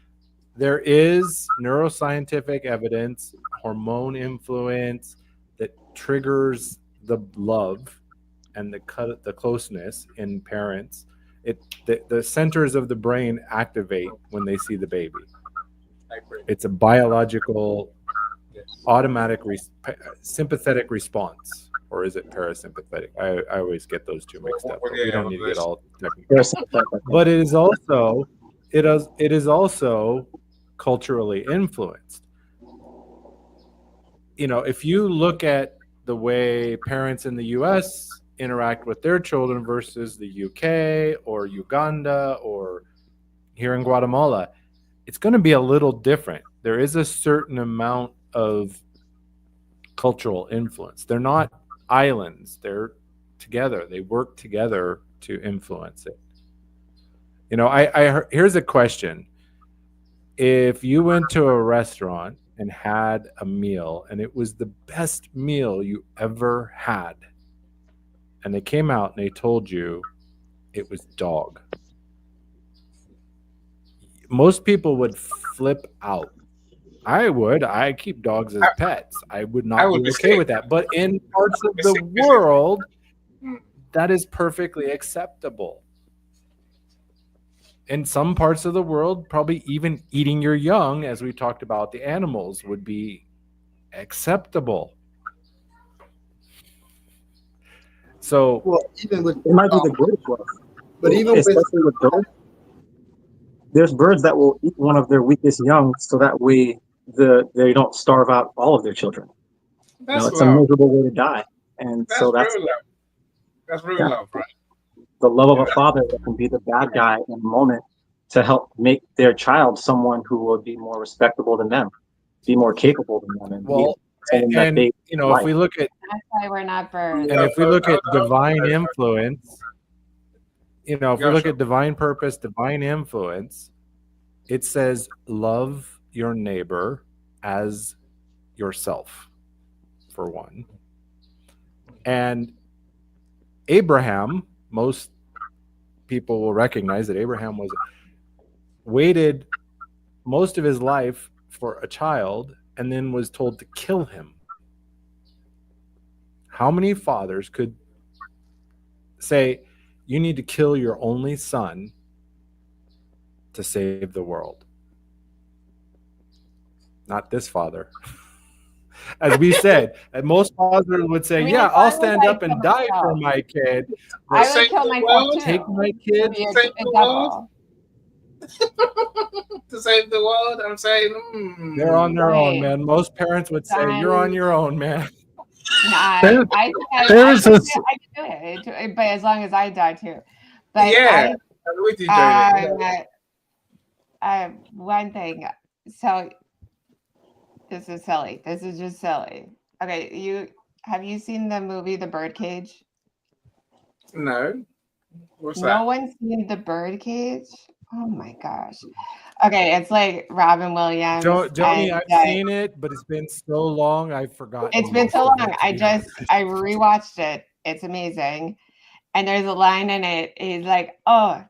There is neuroscientific evidence, hormone influence that triggers the love and the closeness in parents. The centers of the brain activate when they see the baby. It's a biological, automatic sympathetic response, or is it parasympathetic? I always get those two mixed up. But we don't need to get all technical. But it is also culturally influenced. If you look at the way parents in the U.S. interact with their children versus the UK or Uganda or here in Guatemala, it's going to be a little different. There is a certain amount of cultural influence. They're not islands. They're together. They work together to influence it. Here's a question. If you went to a restaurant and had a meal and it was the best meal you ever had, and they came out and they told you it was dog, most people would flip out. I would. I keep dogs as pets. I would not be okay with that. But in parts of the world, that is perfectly acceptable. In some parts of the world, probably even eating your young, as we talked about the animals, would be acceptable. So,
even with
it might be the good love,
but even
especially with birds, there's birds that will eat one of their weakest young, so that way they don't starve out all of their children.
That's
it's a miserable way to die. And
That's
so that's
real love. That's real
yeah,
love, right?
the love of
Yeah,
a father that can be the bad guy in a moment to help make their child someone who will be more respectable than them, be more capable than them, and be
Well,
someone that
and
they
you know, if
like.
we look at
That's why we're not birds.
and if we look at divine
hold
influence, you know, if we
Go,
look
Sean.
at divine purpose, divine influence, it says love your neighbor as yourself, for one. And Abraham, most people will recognize that Abraham was waited most of his life for a child and then was told to kill him. How many fathers could say, you need to kill your only son to save the world? Not this father. As we said, and most fathers would say,
I mean,
yeah,
if
I'll
I was,
stand
I'd
up
kill
and die for
myself.
my kid,
To
but
I would
save
kill
the
myself
world,
too.
take my
It'd
kid.
be
save
a
the world,
double.
to save the world. I'm saying,
They're on their own,
Right.
man. Most parents would say, you're on your own, man.
Nah,
There-
I think I
There's
could
a
do it, but as long as I die too. But
yeah, I'm with you, Jody.
one thing. So this is silly. This is just silly. Okay, have you seen the movie The Birdcage?
No, what's
No
that?
one's seen The Birdcage? Oh my gosh. Okay, it's like Robin Williams
Joni,
and
I've seen it, but it's been so long, I've forgotten
it's been
most
so
of
long.
it, to be honest.
I rewatched it. It's amazing. And there's a line in it. He's like, "Oh,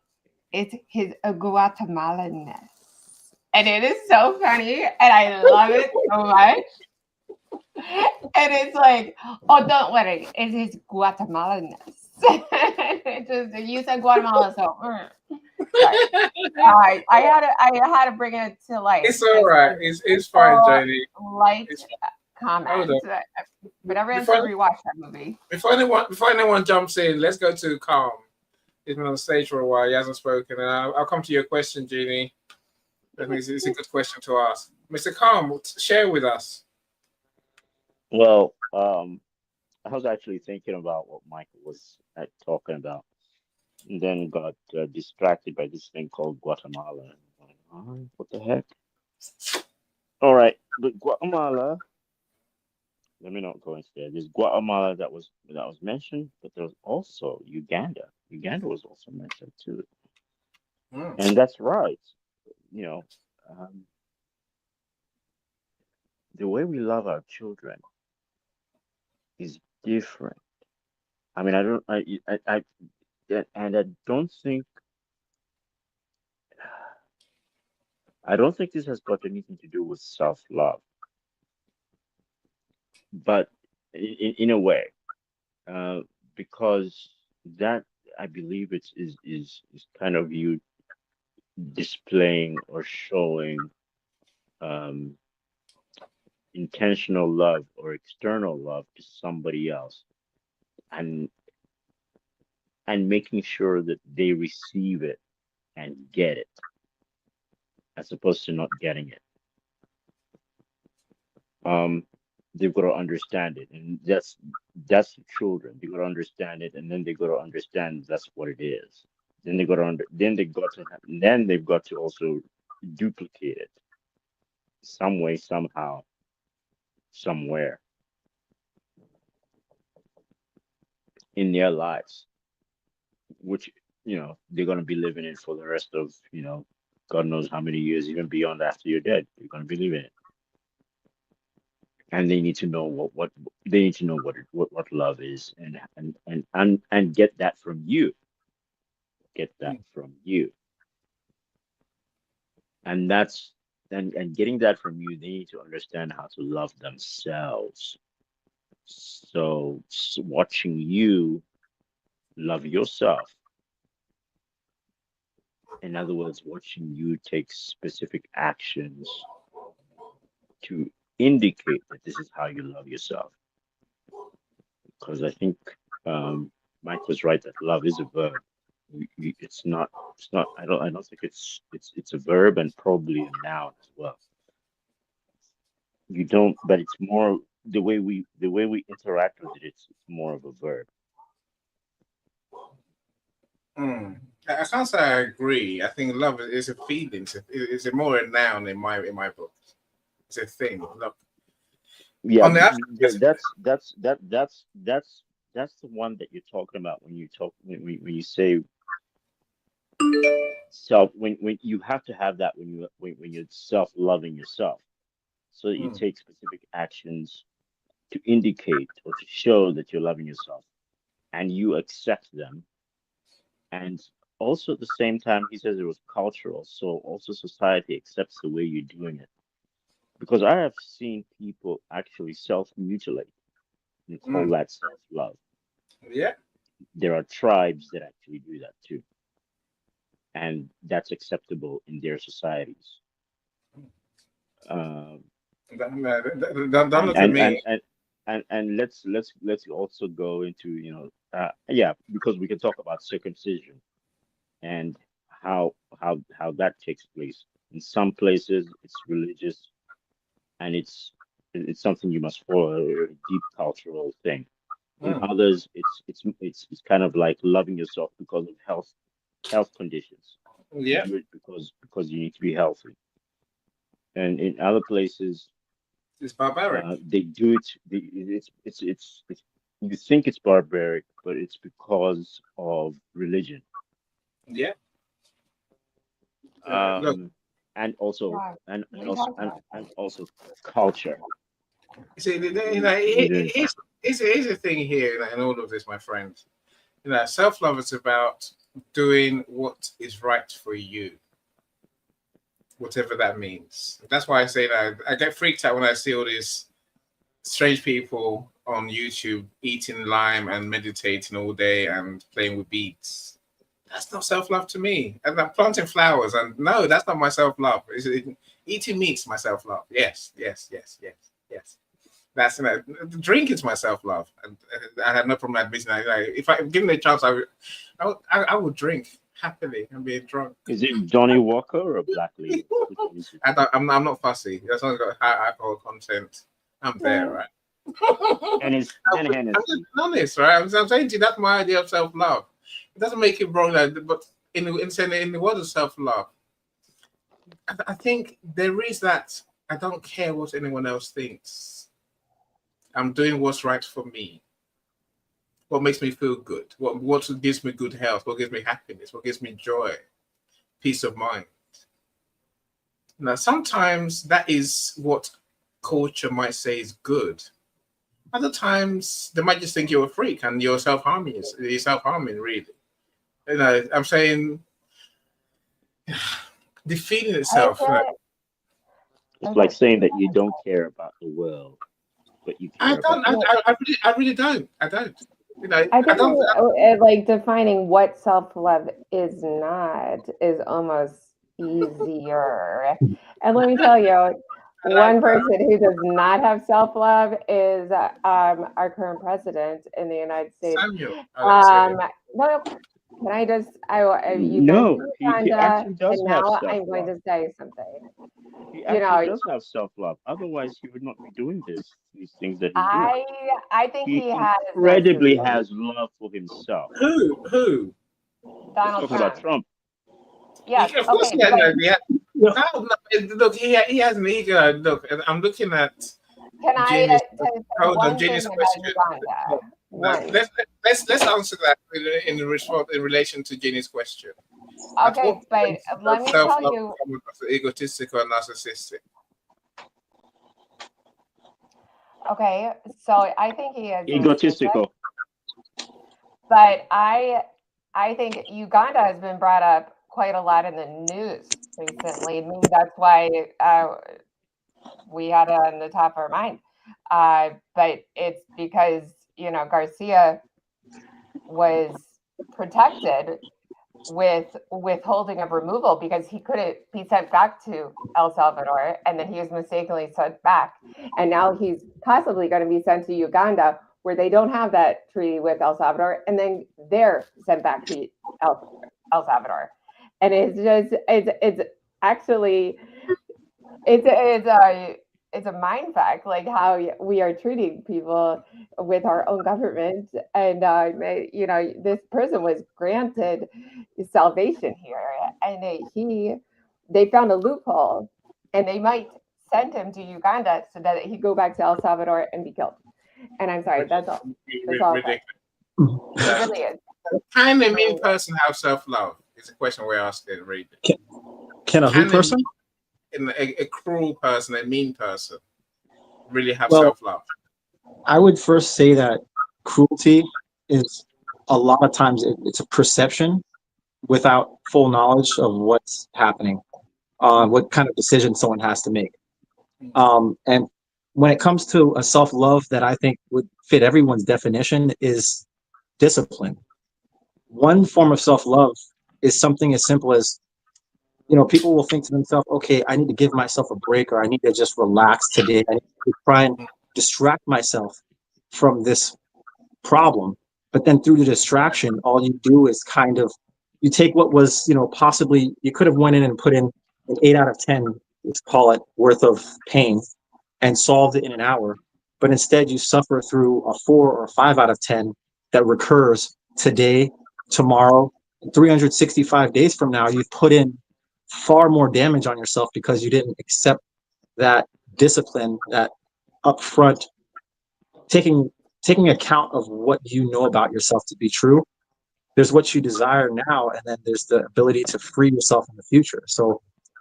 it's his Guatemalanness," and it is so funny, and I love it so much. And it's like, "Oh, don't worry, it's his Guatemalanness." It just you said Guatemala, so sorry. I had to bring it to life.
It's all right. It's fine, Jody.
Light
It's hold
comments.
on.
But everyone should
Before
rewatch that movie.
before anyone jumps in, let's go to Calm. He's been on the stage for a while. He hasn't spoken, and I'll come to your question, Jeannie. I think it's a good question to ask. Mr. Calm, share with us.
Well, I was actually thinking about what Michael was talking about, and then got distracted by this thing called Guatemala. And I'm like, "Oh, what the heck? All right, but Guatemala. Let me not go into there. There's Guatemala that was mentioned, but there was also Uganda. Uganda was also mentioned too, and that's right. You know, um, the way we love our children is different. I mean, I don't, and I don't think this has got anything to do with self-love, but in a way, uh, because that I believe is kind of you displaying or showing um, intentional love or external love to somebody else, and making sure that they receive it and get it, as opposed to not getting it. um they've got to understand it, and that's the children. They got to understand it, and then they got to understand that's what it is. Then they got to then they got to then they've got to also duplicate it some way, somehow, somewhere in their lives, which they're going to be living it for the rest of God knows how many years, even beyond after you're dead. You're going to be living it, and they need to know what they need to know what love is, and get that from you. Get that from you, and that's and getting that from you. They need to understand how to love themselves. So watching you love yourself, in other words, watching you take specific actions to indicate that this is how you love yourself. Because I think Mike was right that love is a verb. It's not. It's not. I don't. I don't think it's a verb, and probably a noun as well. You don't. But it's more the way we interact with it, it's more of a verb.
I can't say I agree. I think love is a feeling. It's a more a noun in my book. It's a thing. Love.
Yeah,
On the
that's the one that you're talking about when you talk when you say self, when you have to have that when you're self-loving yourself, so that you take specific actions to indicate or to show that you're loving yourself, and you accept them. And also at the same time, he says it was cultural, so also society accepts the way you're doing it. Because I have seen people actually self-mutilate and call that self-love.
yeah.
There are tribes that actually do that too, and that's acceptable in their societies. Um,
Don't
and
look at
and
me.
and and and let's also go into, yeah, because we can talk about circumcision and how that takes place. In some places it's religious, and it's something you must follow, a deep cultural thing. In others, it's kind of like loving yourself because of health conditions. You
Yeah.
do it because you need to be healthy. And in other places,
It's barbaric.
they do it. It's you think it's barbaric, but it's because of religion.
Yeah. Look,
Um, and also
Yeah,
and
we
and
can
also
talk
and,
about that.
and also culture.
see,
Religion.
here's the thing here in all of this, my friend. Self-love is about doing what is right for you, whatever that means. That's why I say that I get freaked out when I see all these strange people on YouTube eating lime and meditating all day and playing with beads. That's not self-love to me. And I'm planting flowers, and no, that's not my self-love. Eating meat's my self-love. Yes, yes, yes, yes, yes. That's the drink is my self-love, and I have no problem admitting that. If I given a chance, I would drink happily and be drunk.
Is it Johnny Walker or Black Label? Which one is it?
I'm not fussy. That's not got high alcohol content. I'm there, right?
And it's
I'm just
Hennessy.
honest, right? I'm saying to you, that's my idea of self-love. It doesn't make it wrong, but in the world of self-love, I think there is that I don't care what anyone else thinks. I'm doing what's right for me. What makes me feel good? What gives me good health? What gives me happiness? What gives me joy? Peace of mind. Now, sometimes that is what culture might say is good. Other times they might just think you're a freak and you're self-harming. You're self-harming, really. I'm saying the feeling
I
itself.
get
It's like
okay.
saying that you don't care about the world, but you
I
care about
don't.
yourself.
I really don't. I don't.
I
I
think
don't.
like defining what self-love is not is almost easier. And let me tell you,
I like
one person who does not have self-love is our current president in the United States.
Samuel. Let's say.
No, can I just, you
No,
mentioned
he
Uganda,
actually does
and
have
now I'm going
self-love.
to say something.
He
You
actually
know,
does have self-love. Otherwise, he would not be doing these things that he's doing.
I I think
He
he has
incredibly
narcissism.
has love for himself.
Who?
He's
Donald
talking about
Trump.
Trump.
Of course,
Okay,
he had
but
an idea. No, no, look, he has an ego. Look, I'm looking at
can I
Jenny's.
tell you
Hold on,
one thing
Jenny's
about
question.
Uganda?
No,
One.
let's answer that in response in relation to Jenny's question. At what
Okay, but
point
let
does
me tell
self-love
you.
become egotistical or narcissistic?
Okay, so I think he is narcissistic,
Egotistical.
but I think Uganda has been brought up quite a lot in the news recently. Maybe that's why we had it on the top of our mind. But it's because Garcia was protected with withholding of removal because he couldn't be sent back to El Salvador, and then he was mistakenly sent back, and now he's possibly going to be sent to Uganda, where they don't have that treaty with El Salvador, and then they're sent back to El Salvador, and it's actually it's it's a mind fact, like how we are treating people with our own government. And this person was granted salvation here, and they found a loophole, and they might send him to Uganda so that he go back to El Salvador and be killed. And I'm sorry, that's all. That's all.
Ridiculous.
It really is.
Can a mean person have self-love? It's a question we're asking. Read.
Can a who person?
A cruel person, a mean person, really have
Well,
self-love?
I would first say that cruelty is a lot of times it's a perception without full knowledge of what's happening, what kind of decision someone has to make. And when it comes to a self-love that I think would fit everyone's definition is discipline. One form of self-love is something as simple as, people will think to themselves, okay, I need to give myself a break, or I need to just relax today. I need to try and distract myself from this problem. But then through the distraction, all you do is kind of, you take what was, possibly, you could have went in and put in an 8 out of 10, let's call it, worth of pain and solved it in an hour. But instead you suffer through a 4 or 5 out of 10 that recurs today, tomorrow, 365 days from now. You've put in far more damage on yourself because you didn't accept that discipline, that upfront taking account of what you know about yourself to be true. There's what you desire now, and then there's the ability to free yourself in the future. So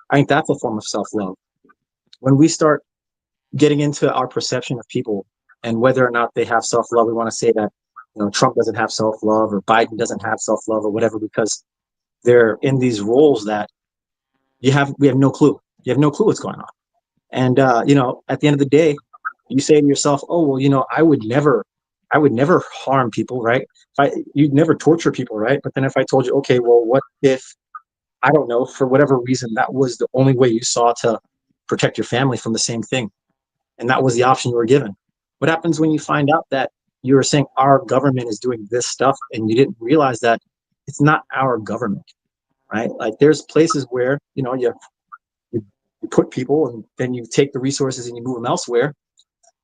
I think that's a form of self-love. When we start getting into our perception of people and whether or not they have self-love, we want to say that Trump doesn't have self-love or Biden doesn't have self-love or whatever, because they're in these roles that we have no clue. You have no clue what's going on. And at the end of the day, you say to yourself, oh, well, I would never harm people, right? You'd never torture people, right? But then if I told you, okay, well, what if, I don't know, for whatever reason, that was the only way you saw to protect your family from the same thing, and that was the option you were given? What happens when you find out that you were saying our government is doing this stuff and you didn't realize that it's not our government, right? Like there's places where, you put people and then you take the resources and you move them elsewhere.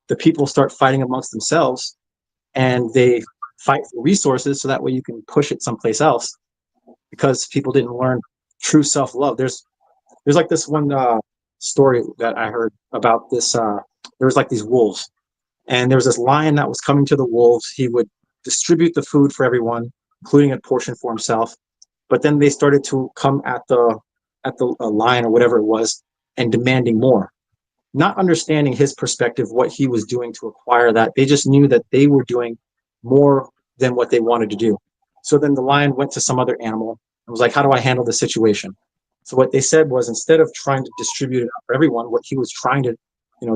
The people start fighting amongst themselves and they fight for resources so that way you can push it someplace else, because people didn't learn true self-love. There's like this one story that I heard about this. There was like these wolves, and there was this lion that was coming to the wolves. He would distribute the food for everyone, including a portion for himself. But then they started to come at the lion or whatever it was and demanding more, not understanding his perspective, what he was doing to acquire that. They just knew that they were doing more than what they wanted to do. So then the lion went to some other animal and was like, how do I handle the situation? So what they said was, instead of trying to distribute it for everyone, what he was trying to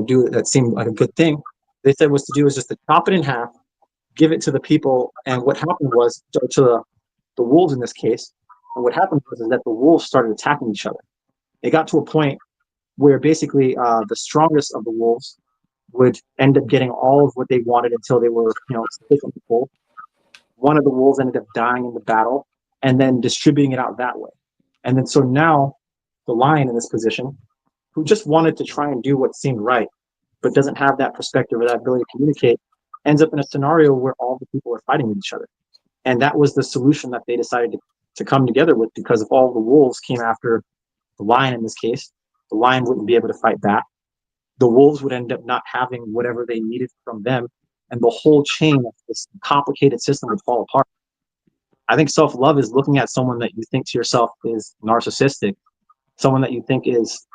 do that seemed like a good thing, they said was just to chop it in half, give it to the people. And what happened was, to the wolves in this case, and what happened was is that the wolves started attacking each other. It got to a point where basically the strongest of the wolves would end up getting all of what they wanted until they were, sufficiently full. One of the wolves ended up dying in the battle and then distributing it out that way. And then so now the lion in this position, who just wanted to try and do what seemed right, but doesn't have that perspective or that ability to communicate, ends up in a scenario where all the people are fighting with each other. And that was the solution that they decided to come together with, because if all the wolves came after the lion in this case, the lion wouldn't be able to fight back. The wolves would end up not having whatever they needed from them, and the whole chain of this complicated system would fall apart. I think self-love is looking at someone that you think to yourself is narcissistic, someone that you think is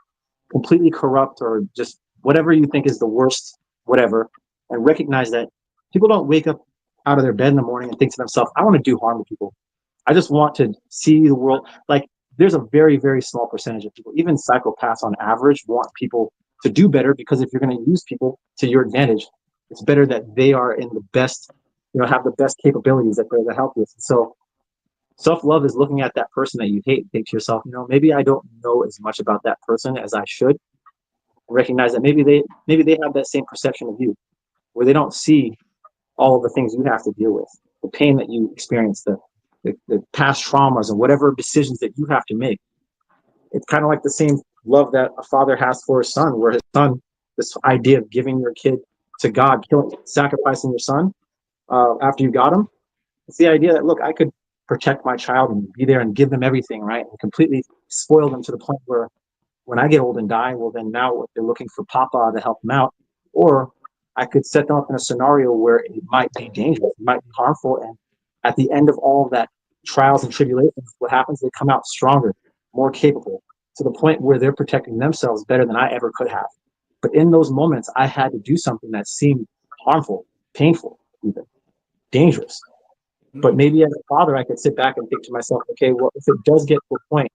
completely corrupt, or just whatever you think is the worst, whatever, and recognize that people don't wake up out of their bed in the morning and think to themselves, I want to do harm to people. I just want to see the world. Like, there's a very, very small percentage of people, even psychopaths on average, want people to do better, because if you're going to use people to your advantage, it's better that they are in the best, have the best capabilities that they're the healthiest. So self-love is looking at that person that you hate and think to yourself, maybe I don't know as much about that person as I should. Recognize that maybe they have that same perception of you, where they don't see all of the things you have to deal with, the pain that you experience, the past traumas, and whatever decisions that you have to make. It's kind of like the same love that a father has for his son, where his son this idea of giving your kid to God, sacrificing your son after you got him. It's the idea that, look, I could protect my child and be there and give them everything, right? And completely spoil them to the point where when I get old and die, well, then now they're looking for Papa to help them out. Or I could set them up in a scenario where it might be dangerous, it might be harmful. And at the end of all of that trials and tribulations, what happens? They come out stronger, more capable, to the point where they're protecting themselves better than I ever could have. But in those moments, I had to do something that seemed harmful, painful, even dangerous. But maybe as a father, I could sit back and think to myself, okay, well, if it does get to a point,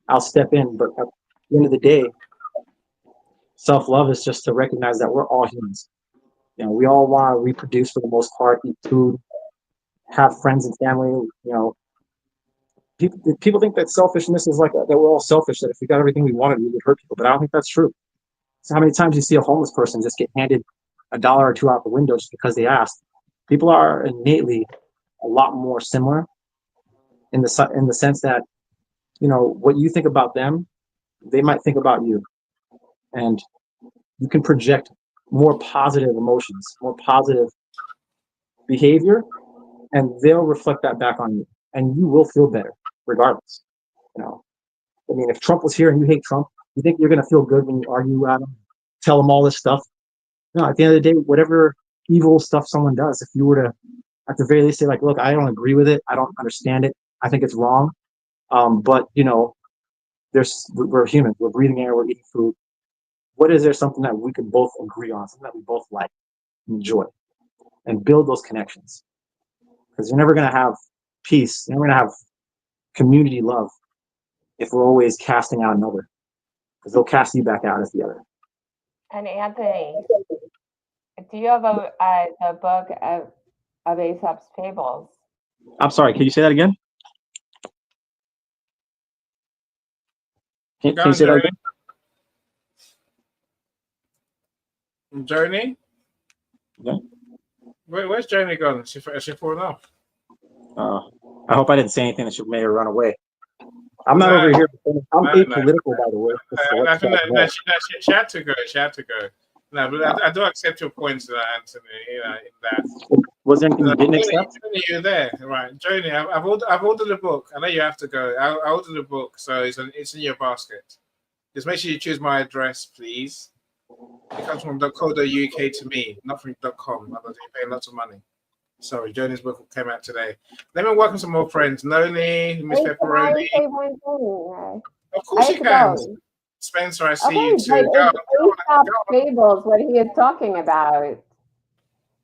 I'll step in. But at the end of the day, self-love is just to recognize that we're all humans. You know, we all want to reproduce for the most part, eat food, have friends and family. You know, people think that selfishness is like that we're all selfish, that if we got everything we wanted, we would hurt people. But I don't think that's true. So how many times you see a homeless person just get handed $1 or $2 out the window just because they asked? People are innately a lot more similar in the sense that, you know, what you think about them, they might think about you, and you can project more positive emotions, more positive behavior, and they'll reflect that back on you, and you will feel better regardless. You know, I mean, if Trump was here and you hate Trump, you think you're going to feel good when you argue at him, tell him all this stuff? No, at the end of the day, whatever evil stuff someone does, if you were to, at the very least, say like, look, I don't agree with it, I don't understand it, I think it's wrong, but you know, we're humans, we're breathing air, we're eating food. What is there something that we could both agree on, something that we both like, enjoy, and build those connections? Because you're never going to have peace, you're never going to have community love if we're always casting out another, because they'll cast you back out as the other.
And Anthony, do you have the book of Aesop's Fables?
I'm sorry, can you say that again? Can you say that again?
Joni?
Yeah.
Where's Joni gone? Has she fallen off?
I hope I didn't say anything that should make her run away. I'm not over here. I'm apolitical, by the way.
I think that she had to go. She had to go. No, but I do accept your points, Anthony. You know, in that.
Was there anything you didn't accept?
Joni, you're there, right? Joni, I've ordered the book. I know you have to go. I ordered the book, so it's in your basket. Just make sure you choose my address, please. It comes from .co.uk to me, not from .com. Otherwise, you're paying lots of money. Sorry, Joni's book came out today. Let me welcome some more friends. Noni, Miss Pepperoni. Of course you can. Spencer, I see you too.
Aesop's Fables, what he is talking about.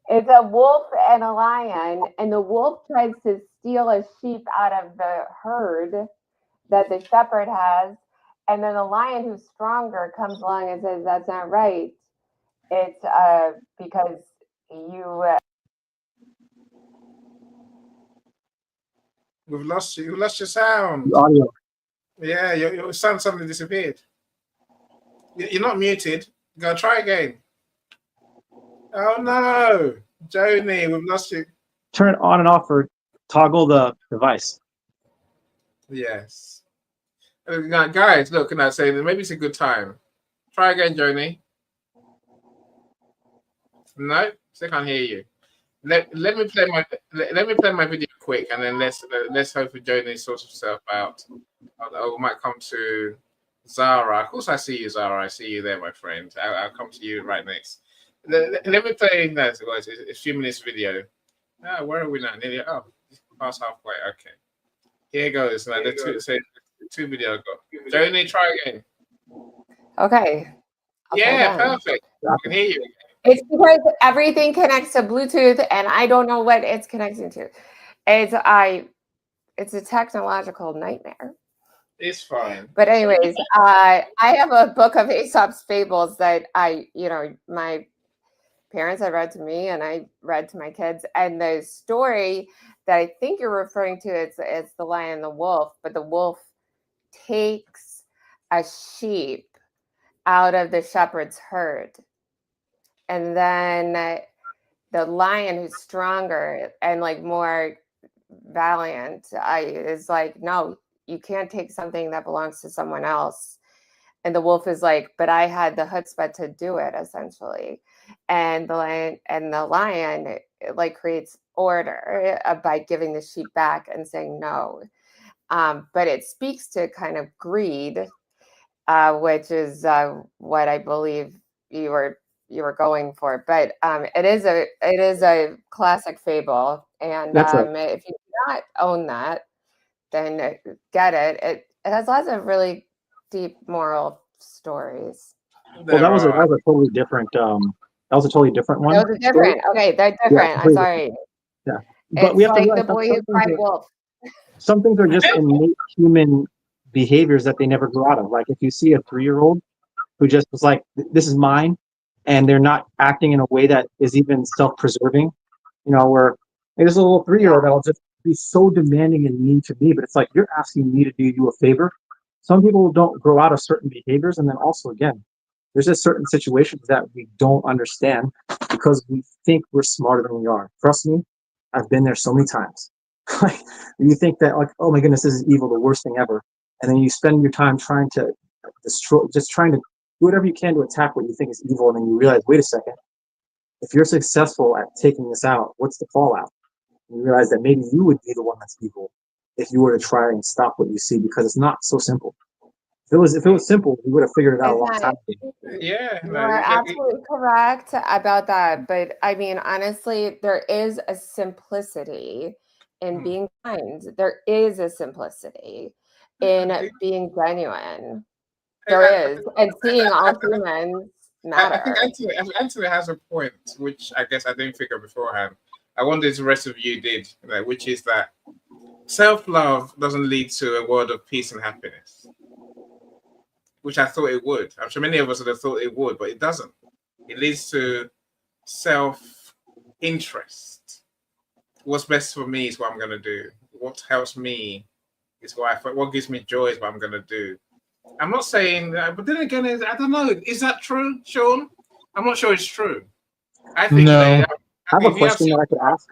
It's a wolf and a lion, and the wolf tries to steal a sheep out of the herd that the shepherd has, and then the lion, who's stronger, comes along and says, "That's not right. It's because you."
We've lost you. You lost your sound.
The audio.
Yeah, your sound suddenly disappeared. You're not muted. Go try again. Oh no, Joni, we've lost you.
Turn it on and off or toggle the device.
Yes. Now, guys, look, can I say that maybe it's a good time? Try again, Joni. No, still can't hear you. Let me play my video quick, and then let's hope for Joni sorts herself out. I might come to Zara. Of course, I see you, Zara. I see you there, my friend. I'll come to you right next. Let me play. No, it's a few minutes video. Ah, where are we now? Nearly past halfway. Okay, here goes. Now the two video go. Joni, try again.
Okay.
Yeah, perfect. I can hear you.
It's because everything connects to Bluetooth, and I don't know what it's connecting to. It's a technological nightmare.
It's fine.
But anyways, I have a book of Aesop's Fables that my parents have read to me, and I read to my kids. And the story that I think you're referring to, it's the lion and the wolf, but the wolf takes a sheep out of the shepherd's herd. And then the lion, who's stronger and like more valiant, is like, no, you can't take something that belongs to someone else. And the wolf is like, but I had the chutzpah to do it, essentially. And the lion like creates order by giving the sheep back and saying no. But it speaks to kind of greed, which is what I believe you were going for. But it is a classic fable, and
That's right.
if you do not own that, then get it. It has lots of really deep moral stories.
Well,
There
that
are.
was a totally different one.
Those are
Story.
different. Okay, they're
Yeah,
different. I'm
completely different.
sorry.
Yeah, but we
It's
have to
like the
realize that
boy who cried wolf.
some things are just innate human behaviors that they never grow out of. Like if you see a 3-year-old who just was like, "This is mine," and they're not acting in a way that is even self-preserving, where there's a little 3-year-old that'll just be so demanding and mean to me, but it's like you're asking me to do you a favor. Some people don't grow out of certain behaviors, and then also again, there's just certain situations that we don't understand because we think we're smarter than we are. Trust me, I've been there so many times. Like you think that like, oh my goodness, this is evil, the worst thing ever, and then you spend your time trying to destroy, just trying to do whatever you can to attack what you think is evil, and then you realize, wait a second, if you're successful at taking this out, what's the fallout? And you realize that maybe you would be the one that's evil if you were to try and stop what you see, because it's not so simple. If it was simple, we would have figured it out a
It's
long
not.
time ago.
Yeah,
You
no,
are absolutely correct about that. But I mean, honestly, there is a simplicity in being kind. There is a simplicity in being genuine. There is. And seeing all humans
I think
matter.
Anthony has a point, which I guess I didn't figure beforehand. I wonder if the rest of you did, which is that self-love doesn't lead to a world of peace and happiness, which I thought it would. I'm sure many of us would have thought it would, but it doesn't. It leads to self-interest. What's best for me is what I'm going to do. What helps me is what gives me joy is what I'm going to do. I'm not saying that, but then again, I don't know. Is that true, Sean? I'm not sure it's true. I think
No.
I have a question that I could ask.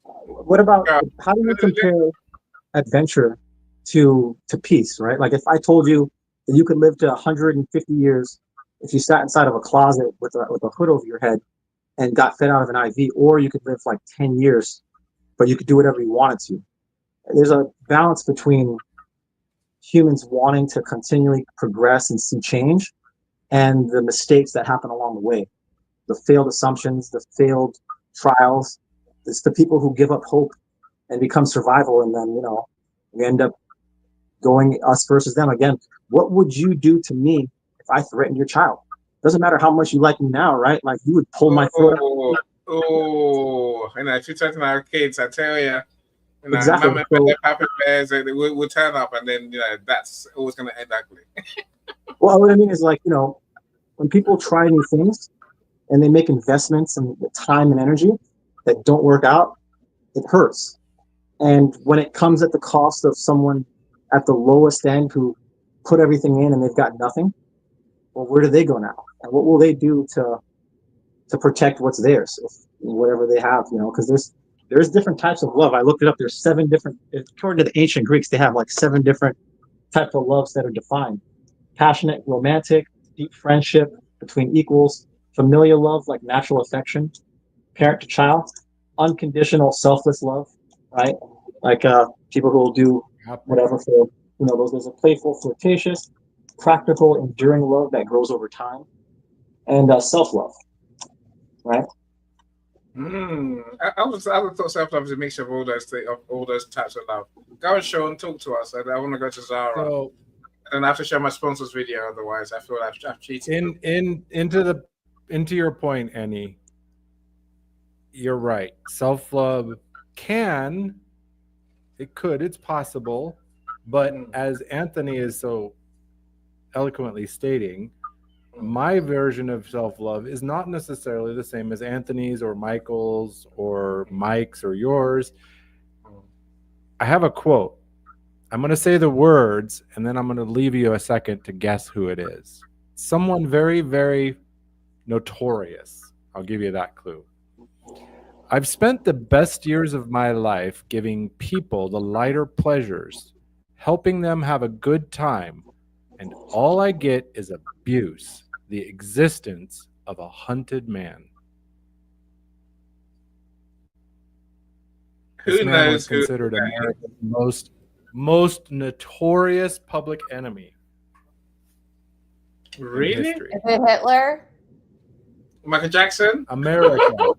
What about how do you compare adventure to peace, right? Like if I told you that you could live to 150 years if you sat inside of a closet with a hood over your head and got fed out of an IV, or you could live like 10 years, but you could do whatever you wanted to. There's a balance between humans wanting to continually progress and see change and the mistakes that happen along the way, the failed assumptions, the failed trials. It's the people who give up hope and become survival, and then we end up going us versus them again. What would you do to me if I threatened your child? Doesn't matter how much you like me now, right? Like you would pull my throat out.
If you're talking to our kids, I tell you,
Exactly.
Mama and Papa Bears, they will turn up, and then that's always going to end ugly.
Well, what I mean is like when people try new things and they make investments and time and energy that don't work out, it hurts. And when it comes at the cost of someone at the lowest end who put everything in and they've got nothing, well, where do they go now? And what will they do to protect what's theirs, whatever they have? Because there's different types of love. I looked it up. There's 7 different, according to the ancient Greeks, they have like 7 different types of loves that are defined: passionate, romantic, deep friendship between equals, familial love, like natural affection, parent to child, unconditional, selfless love, right? Like people who will do whatever for those are playful, flirtatious, practical, enduring love that grows over time, and self-love, right?
I would thought self-love is a mixture of all those types of love. Go and Sean, talk to us. I want to go to Zara.
So,
and I have to show my sponsors video, otherwise I feel I've cheated.
Into your point, Annie, you're right. Self-love it's possible, but as Anthony is so eloquently stating, my version of self-love is not necessarily the same as Anthony's or Michael's or Mike's or yours. I have a quote. I'm going to say the words, and then I'm going to leave you a second to guess who it is. Someone very, very notorious. I'll give you that clue. I've spent the best years of my life giving people the lighter pleasures, helping them have a good time, and all I get is abuse, the existence of a hunted man. This
Who
man was
knows who?
considered America's most notorious public enemy in
Really?
history.
Is it Hitler?
Michael Jackson?
America's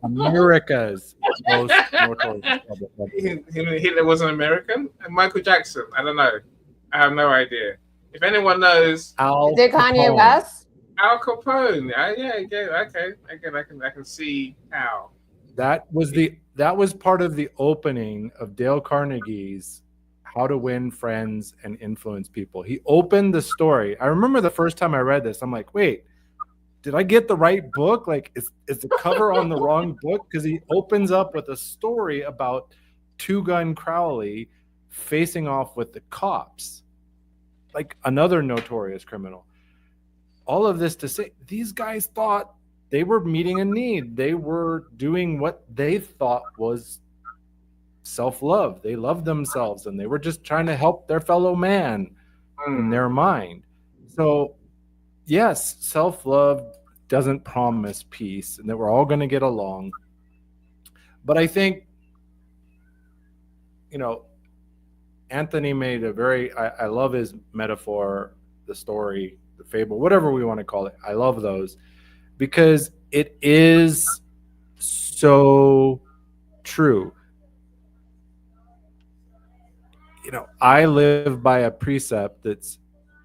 most notorious public enemy.
Hitler was an American? And Michael Jackson? I don't know. I have no idea. If anyone knows,
Al
Is it Kanye
Capone.
West?
Al Capone. Okay. I can see how.
That was part of the opening of Dale Carnegie's How to Win Friends and Influence People. He opened the story. I remember the first time I read this, I'm like, wait, did I get the right book? Like, is the cover on the wrong book? Because he opens up with a story about Two Gun Crowley facing off with the cops, like another notorious criminal. All of this to say, these guys thought they were meeting a need. They were doing what they thought was self-love. They loved themselves, and they were just trying to help their fellow man in their mind. So, yes, self-love doesn't promise peace and that we're all going to get along. But I think, Anthony made a I love his metaphor, the story, the fable, whatever we want to call it. I love those because it is so true. I live by a precept that's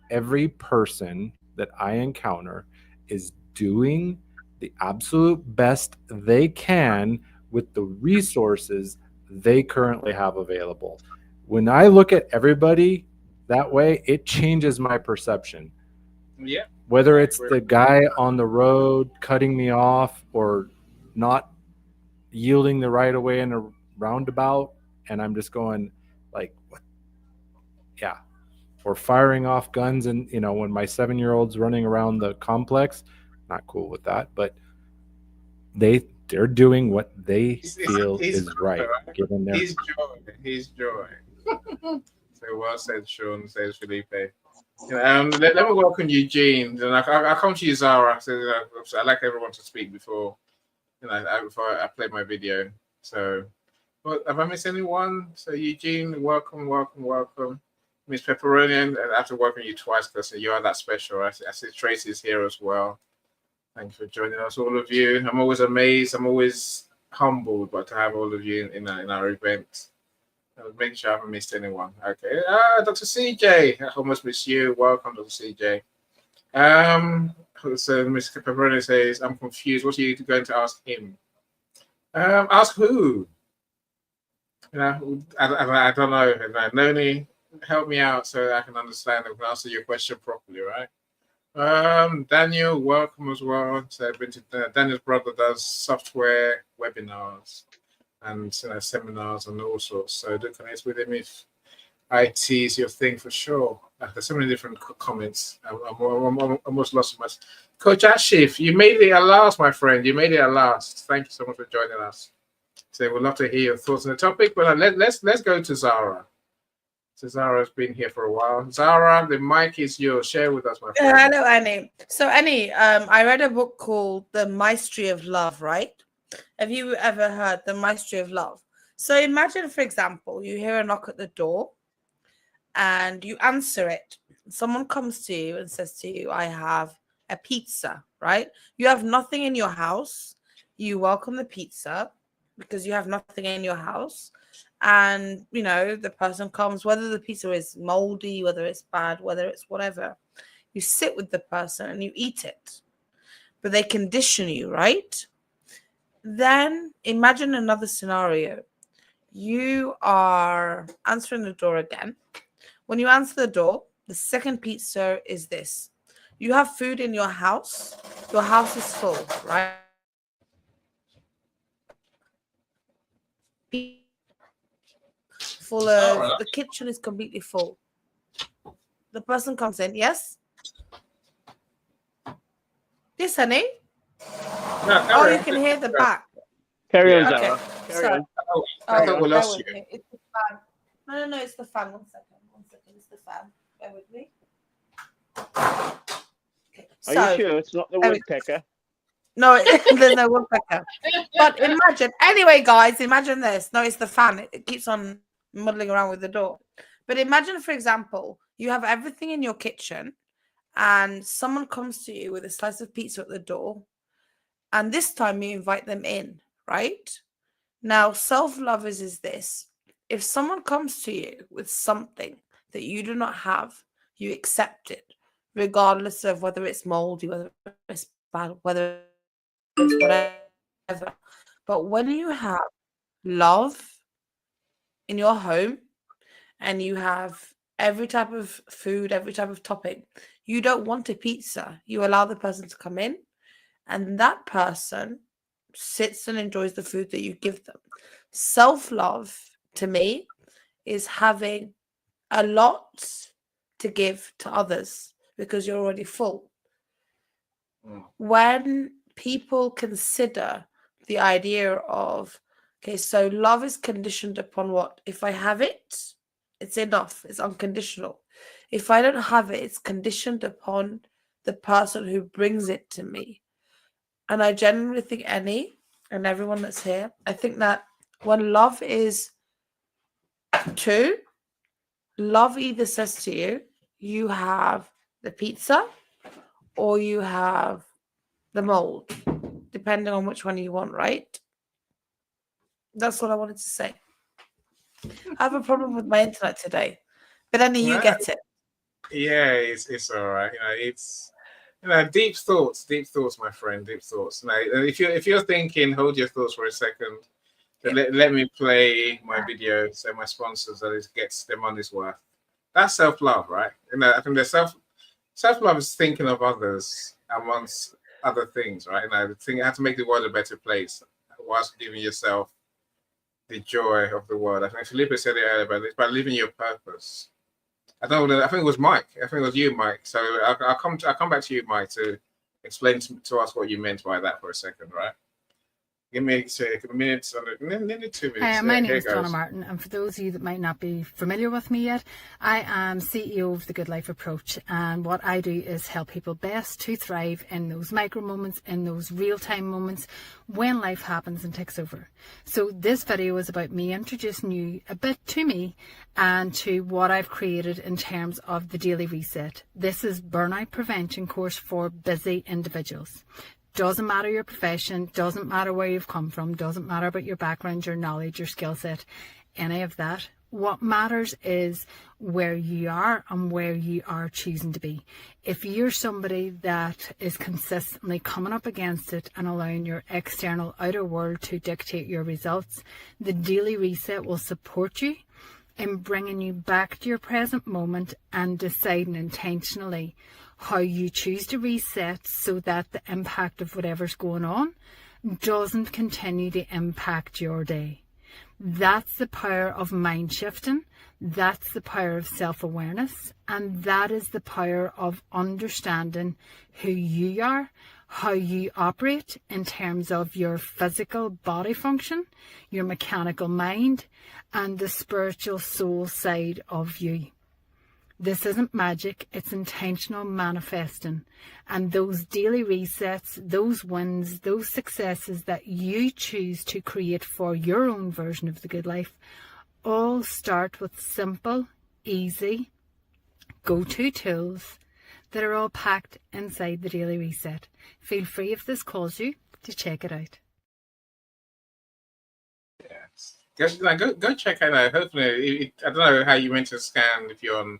every person that I encounter is doing the absolute best they can with the resources they currently have available. When I look at everybody that way, it changes my perception.
Yeah.
Whether it's the guy on the road cutting me off or not yielding the right of way in a roundabout, and I'm just going like, what? Yeah. Or firing off guns, and when my 7-year-old's running around the complex, not cool with that, but they're doing what they feel is right, given their
He's joy. So well said, Sean, says Felipe. Let me welcome Eugene. And I'll come to you, Zara. So I like everyone to speak before I play my video. So, have I missed anyone? So Eugene, welcome. Miss Pepperoni, I have to welcome you twice because you are that special. I see Tracy's here as well. Thanks for joining us, all of you. I'm always amazed. I'm always humbled, but to have all of you in our event. I'll make sure I haven't missed anyone. Okay. Dr. CJ. I almost missed you. Welcome, Dr. CJ. So Miss Pepperoni says, I'm confused. What are you going to ask him? Ask who? I don't know. Noni, help me out so I can understand and answer your question properly, right? Daniel, welcome as well. So Daniel's brother does software webinars and seminars and all sorts. So do connect with him if IT is your thing for sure. There's so many different comments. I'm almost lost my Coach Ashif. You made it at last, my friend. You made it at last. Thank you so much for joining us. So we'd love to hear your thoughts on the topic. But let's go to Zara. So Zara's been here for a while. Zara, the mic is yours. Share with us, my friend.
Hello, Annie. So, Annie, I read a book called The Mastery of Love, right? Have you ever heard The Mastery of Love? So imagine, for example, you hear a knock at the door and you answer it. Someone comes to you and says to you, I have a pizza, right? You have nothing in your house. You welcome the pizza because you have nothing in your house. And, the person comes, whether the pizza is moldy, whether it's bad, whether it's whatever, you sit with the person and you eat it. But they condition you, right? Then imagine another scenario. You are answering the door again. When you answer the door, the second pizza is this. You have food in your house. Your house is full, right? Full of, the kitchen is completely full. The person comes in, yes? Yes, honey? No, you can hear the back.
Carry on,
Okay.
Zara. Carry on.
We lost you.
It's the fan. No, it's the fan. One second. It's the fan. Bear with me.
Are you sure it's not the woodpecker?
No, there's no woodpecker. But imagine, anyway, guys, imagine this. No, it's the fan. It keeps on muddling around with the door. But imagine, for example, you have everything in your kitchen and someone comes to you with a slice of pizza at the door. And this time you invite them in, right? Now, self-love is this. If someone comes to you with something that you do not have, you accept it, regardless of whether it's moldy, whether it's bad, whether it's whatever. But when you have love in your home and you have every type of food, every type of topping, you don't want a pizza. You allow the person to come in and that person sits and enjoys the food that you give them. Self-love to me is having a lot to give to others because you're already full. When people consider the idea of, okay, so love is conditioned upon what? If I have it, it's enough, it's unconditional. If I don't have it, it's conditioned upon the person who brings it to me. And I genuinely think Annie and everyone that's here, I think that when love is two, love either says to you, you have the pizza or you have the mold, depending on which one you want, right? That's what I wanted to say. I have a problem with my internet today, but Annie, you get it.
Yeah, it's all right. It's deep thoughts, my friend, deep thoughts. If you're thinking, hold your thoughts for a second. Let me play my video so my sponsors that it gets their money's worth. That's self-love, right? I think the self-love is thinking of others amongst other things, right? I think you have to make the world a better place whilst giving yourself the joy of the world. I think Felipe said it earlier, but it's by living your purpose. I don't know. I think it was Mike. I think it was you, Mike. So I'll come back to you, Mike, to explain to us what you meant by that for a second, right? Give me a minute, nearly 2 minutes.
Hi, my name is Donna Martin, and for those of you that might not be familiar with me yet, I am CEO of the Good Life Approach, and what I do is help people best to thrive in those micro moments, in those real-time moments when life happens and takes over. So this video is about me introducing you a bit to me and to what I've created in terms of the Daily Reset. This is burnout prevention course for busy individuals. Doesn't matter your profession, doesn't matter where you've come from, doesn't matter about your background, your knowledge, your skill set, any of that. What matters is where you are and where you are choosing to be. If you're somebody that is consistently coming up against it and allowing your external outer world to dictate your results, the Daily Reset will support you in bringing you back to your present moment and deciding intentionally how you choose to reset so that the impact of whatever's going on doesn't continue to impact your day. That's the power of mind shifting. That's the power of self-awareness. And that is the power of understanding who you are, how you operate in terms of your physical body function, your mechanical mind, and the spiritual soul side of you. This isn't magic, it's intentional manifesting. And those daily resets, those wins, those successes that you choose to create for your own version of the good life all start with simple, easy, go-to tools that are all packed inside the Daily Reset. Feel free, if this calls you, to check it out.
Go check it out. Hopefully, I don't know how you went to scan if you're on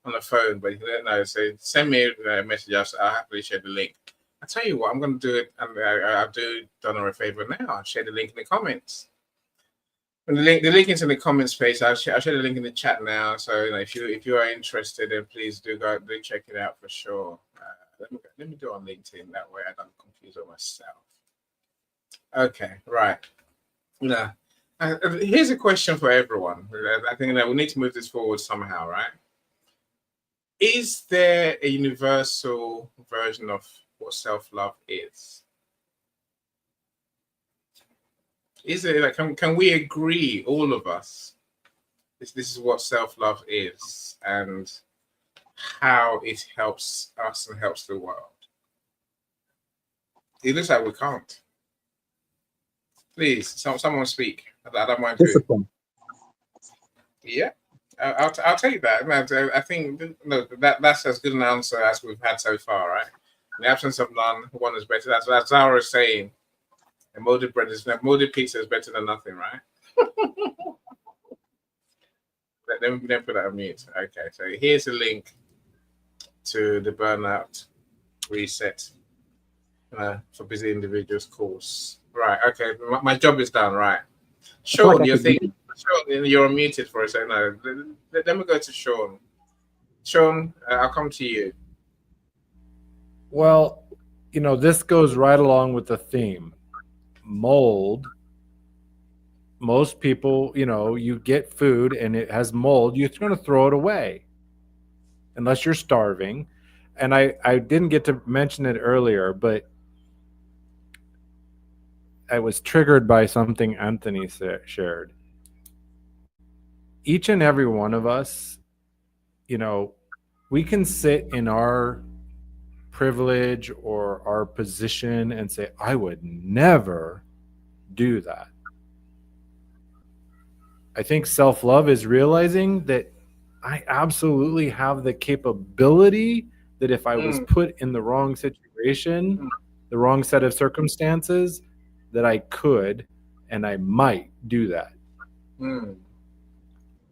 the phone, but you don't know. So send me a message. I'll happily share the link. I tell you what, I'm going to do it. I'll do Donna a favor now. I'll share the link in the comments. And the link is in the comments page. I'll share the link in the chat now. So if you are interested, then please do check it out for sure. Let me do it on LinkedIn. That way I don't confuse it myself. Okay, right. Now, here's a question for everyone. I think we need to move this forward somehow, right? Is there a universal version of what self-love is? Is it like can we agree, all of us, this is what self-love is? And how it helps us and helps the world. It looks like we can't. Please, someone speak. I don't mind who.
Discipline.
Yeah, I'll take that. I think that's as good an answer as we've had so far, right? In the absence of none, one is better. That's Zara is saying. A molded pizza is better than nothing, right? Then put that on mute. Okay, so here's a link to the Burnout Reset for Busy Individuals course. Right. Okay, my job is done. Right. Sean, you're thinking. Sean, you're unmuted for a second. No, let me go to Sean. Sean, I'll come to you.
Well, this goes right along with the theme. Mold. Most people, you get food and it has mold, you're going to throw it away unless you're starving. And I didn't get to mention it earlier, but I was triggered by something Anthony shared. Each and every one of us, we can sit in our privilege or our position and say, I would never do that. I think self-love is realizing that I absolutely have the capability that if I was put in the wrong situation, the wrong set of circumstances, that I could and I might do that.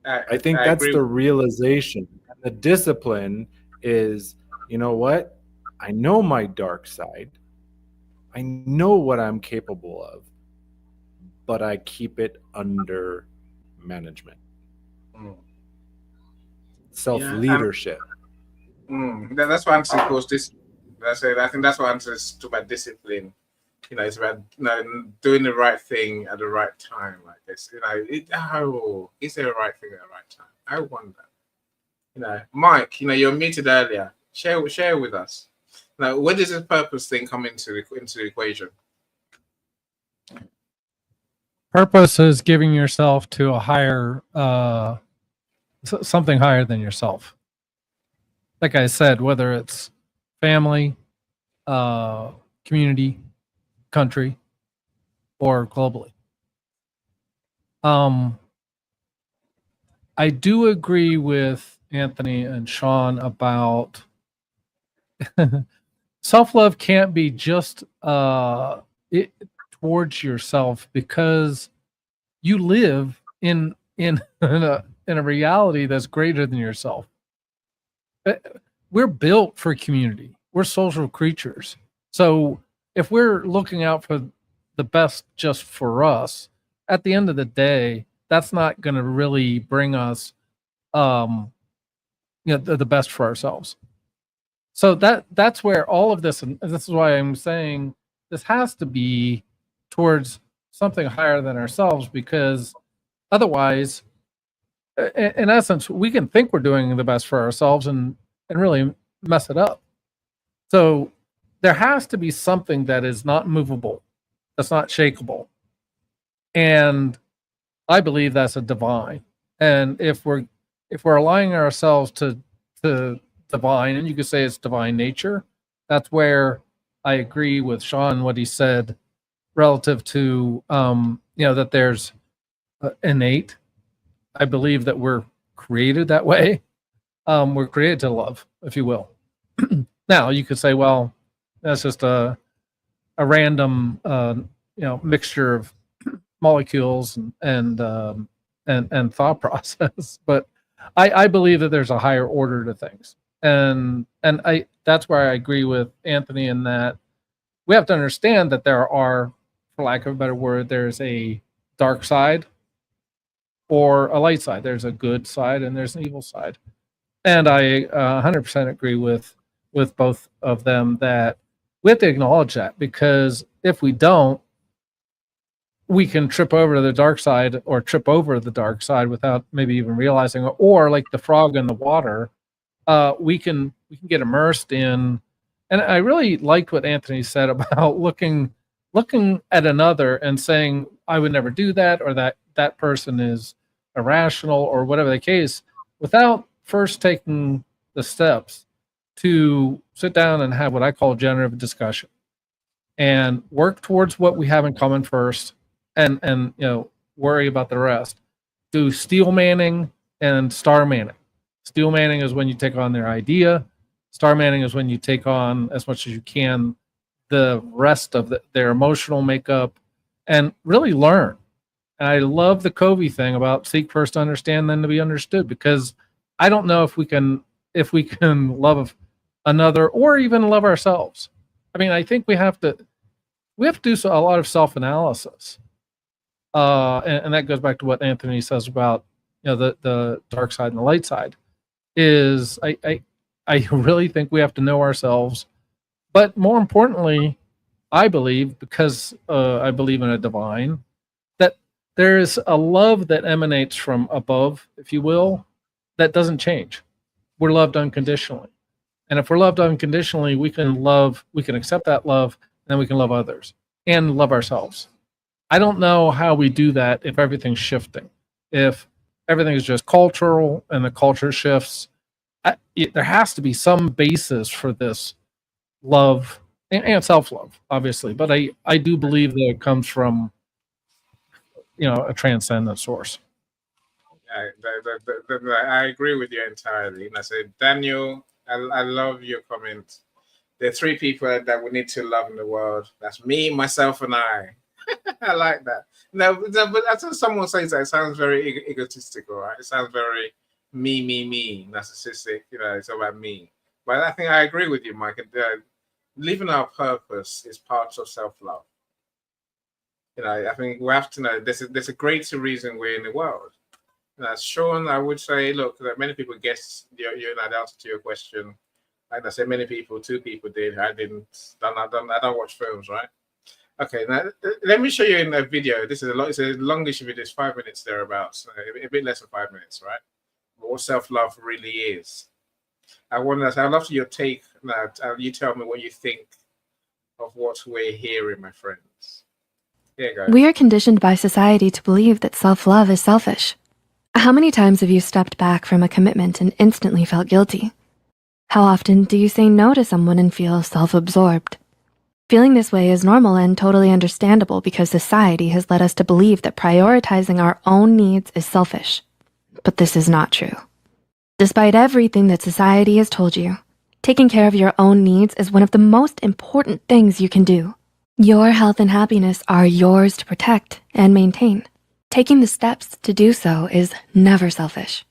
I think that's the realization. The discipline is, you know what? I know my dark side. I know what I'm capable of, but I keep it under management. Self-leadership.
That's why Anthony calls this. I think that's what Anthony is talking about discipline. It's about doing the right thing at the right time, like this. Is there a right thing at the right time? I wonder. Mike, you're muted earlier. Share with us. Now, where does this purpose thing come into the equation?
Purpose is giving yourself to a higher, something higher than yourself. Like I said, whether it's family, community, country, or globally. I do agree with Anthony and Sean about self-love can't be just towards yourself, because you live in a reality that's greater than yourself. We're built for community. We're social creatures. So if we're looking out for the best just for us, at the end of the day, that's not going to really bring us the best for ourselves. So that's where all of this, and this is why I'm saying this has to be towards something higher than ourselves, because otherwise, in essence, we can think we're doing the best for ourselves and really mess it up. So there has to be something that is not movable, that's not shakable. And I believe that's a divine. And if we're aligning ourselves to divine, and you could say it's divine nature, that's where I agree with Sean, what he said relative to that there's innate. I believe that we're created that way. We're created to love, if you will. Now you could say, well, that's just a random mixture of molecules and thought process, but I believe that there's a higher order to things, and that's where I agree with Anthony in that we have to understand that there are, for lack of a better word, there's a dark side or a light side. There's a good side and there's an evil side, and I 100% agree with both of them that we have to acknowledge that, because if we don't, we can trip over to the dark side or trip over the dark side without maybe even realizing it. Or like the frog in the water, we can get immersed in. And I really liked what Anthony said about looking at another and saying, I would never do that, or that person is irrational, or whatever the case, without first taking the steps to sit down and have what I call generative discussion and work towards what we have in common first, and worry about the rest. Do steel manning and star manning. Steel manning is when you take on their idea. Star manning is when you take on as much as you can the rest of their emotional makeup and really learn. And I love the Covey thing about seek first to understand, then to be understood, because I don't know if we can love another or even love ourselves. I mean, I think we have to do a lot of self-analysis. And that goes back to what Anthony says about the dark side and the light side. Is I really think we have to know ourselves, but more importantly, I believe, because I believe in a divine, that there is a love that emanates from above, if you will, that doesn't change. We're loved unconditionally, and if we're loved unconditionally, we can accept that love, and then we can love others and love ourselves. I don't know how we do that if everything's shifting. If everything is just cultural and the culture shifts, there has to be some basis for this love and self-love, obviously. But I do believe that it comes from a transcendent source.
I agree with you entirely. And I said, Daniel, I love your comment. There are three people that we need to love in the world. That's me, myself, and I. I like that. No, but that's someone says that, it sounds very egotistical, right? It sounds very me, narcissistic. It's about me. But I think I agree with you, Mike. Living our purpose is part of self-love. I think we have to know there's a greater reason we're in the world. Sean, I would say, look, many people guessed the answer to your question. Like I said, two people did. I didn't. I don't watch films, right? Okay, now let me show you in a video. It's a longish video. It's 5 minutes thereabouts, a bit less than 5 minutes, right? What self-love really is. I'd love your take. You tell me what you think of what we're hearing, my friends. Here you go.
We are conditioned by society to believe that self-love is selfish. How many times have you stepped back from a commitment and instantly felt guilty? How often do you say no to someone and feel self-absorbed? Feeling this way is normal and totally understandable because society has led us to believe that prioritizing our own needs is selfish. But this is not true. Despite everything that society has told you, taking care of your own needs is one of the most important things you can do. Your health and happiness are yours to protect and maintain. Taking the steps to do so is never selfish.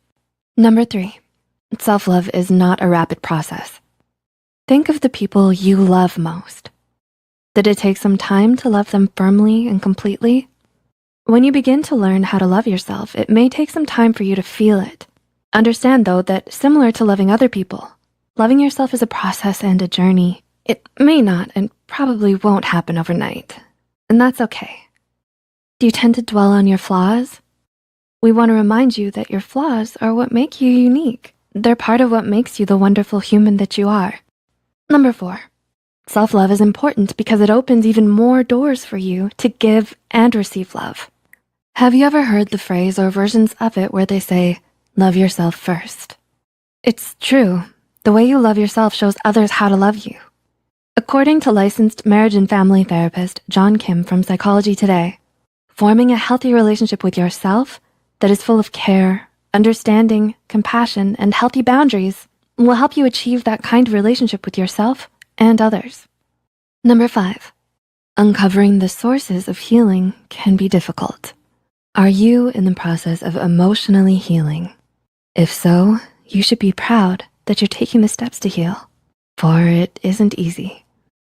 Number 3, self-love is not a rapid process. Think of the people you love most. Did it take some time to love them firmly and completely? When you begin to learn how to love yourself, it may take some time for you to feel it. Understand, though, that similar to loving other people, loving yourself is a process and a journey. It may not and probably won't happen overnight, and that's okay. Do you tend to dwell on your flaws? We want to remind you that your flaws are what make you unique. They're part of what makes you the wonderful human that you are. Number 4, self-love is important because it opens even more doors for you to give and receive love. Have you ever heard the phrase or versions of it where they say, love yourself first? It's true. The way you love yourself shows others how to love you. According to licensed marriage and family therapist John Kim from Psychology Today, forming a healthy relationship with yourself that is full of care, understanding, compassion, and healthy boundaries will help you achieve that kind of relationship with yourself and others. Number 5, uncovering the sources of healing can be difficult. Are you in the process of emotionally healing? If so, you should be proud that you're taking the steps to heal, for it isn't easy.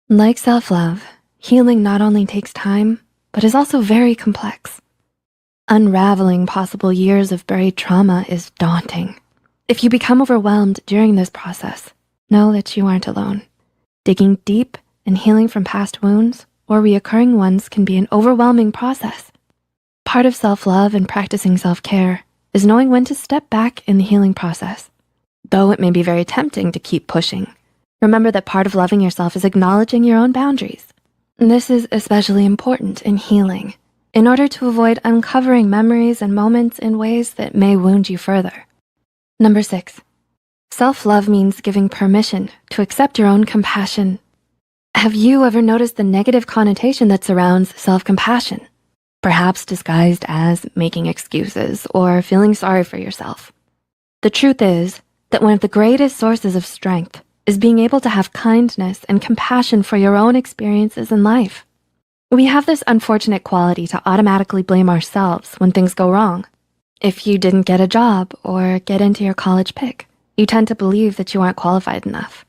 Like self-love, healing not only takes time, but is also very complex. Unraveling possible years of buried trauma is daunting. If you become overwhelmed during this process, know that you aren't alone. Digging deep and healing from past wounds or reoccurring ones can be an overwhelming process. Part of self-love and practicing self-care is knowing when to step back in the healing process. Though it may be very tempting to keep pushing, remember that part of loving yourself is acknowledging your own boundaries. This is especially important in healing, in order to avoid uncovering memories and moments in ways that may wound you further. Number 6, Self-love means giving permission to accept your own compassion. Have you ever noticed the negative connotation that surrounds self-compassion? Perhaps disguised as making excuses or feeling sorry for yourself. The truth is that one of the greatest sources of strength is being able to have kindness and compassion for your own experiences in life. We have this unfortunate quality to automatically blame ourselves when things go wrong. If you didn't get a job or get into your college pick, you tend to believe that you aren't qualified enough.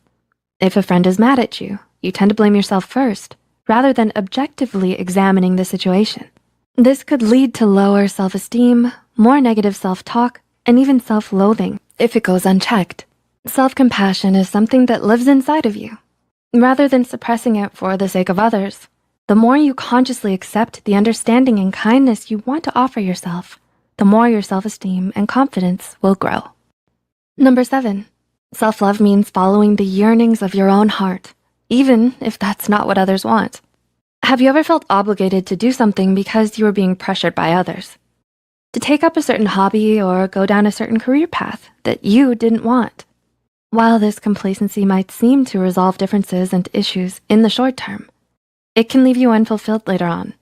If a friend is mad at you, you tend to blame yourself first, rather than objectively examining the situation. This could lead to lower self-esteem, more negative self-talk, and even self-loathing if it goes unchecked. Self-compassion is something that lives inside of you. Rather than suppressing it for the sake of others, the more you consciously accept the understanding and kindness you want to offer yourself, the more your self-esteem and confidence will grow. Number 7, self-love means following the yearnings of your own heart, even if that's not what others want. Have you ever felt obligated to do something because you were being pressured by others? To take up a certain hobby or go down a certain career path that you didn't want? While this complacency might seem to resolve differences and issues in the short term, it can leave you unfulfilled later on.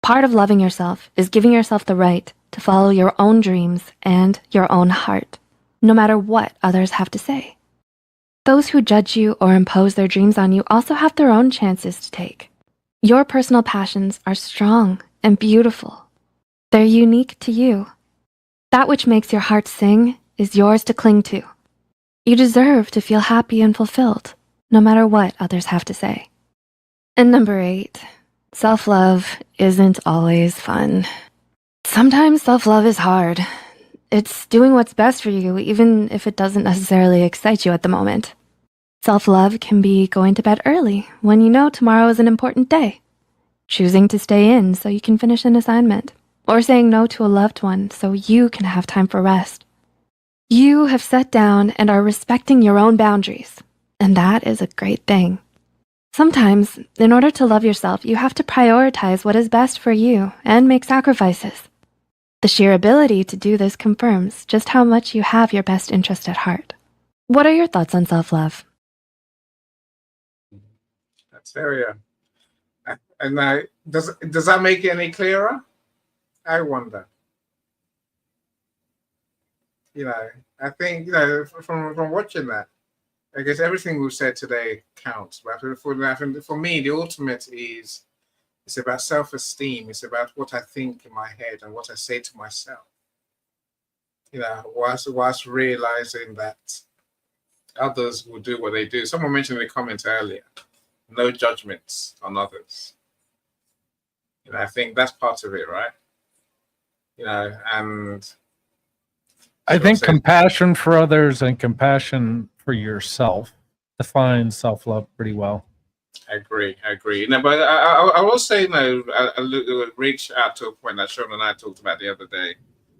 Part of loving yourself is giving yourself the right to follow your own dreams and your own heart, no matter what others have to say. Those who judge you or impose their dreams on you also have their own chances to take. Your personal passions are strong and beautiful. They're unique to you. That which makes your heart sing is yours to cling to. You deserve to feel happy and fulfilled, no matter what others have to say. And number 8, self-love isn't always fun. Sometimes self-love is hard. It's doing what's best for you, even if it doesn't necessarily excite you at the moment. Self-love can be going to bed early when you know tomorrow is an important day, choosing to stay in so you can finish an assignment, or saying no to a loved one so you can have time for rest. You have sat down and are respecting your own boundaries, and that is a great thing. Sometimes, in order to love yourself, you have to prioritize what is best for you and make sacrifices. The sheer ability to do this confirms just how much you have your best interest at heart. What are your thoughts on self-love?
That's area. And does that make it any clearer? I wonder. I think from watching that, I guess everything we've said today counts. But for me, the ultimate is it's about self-esteem. It's about what I think in my head and what I say to myself. Whilst realizing that others will do what they do. Someone mentioned in the comments earlier, no judgments on others. I think that's part of it, right? And
I think compassion for others and compassion for yourself defines self-love pretty well.
I agree. But I will say, I reach out to a point that Sean and I talked about the other day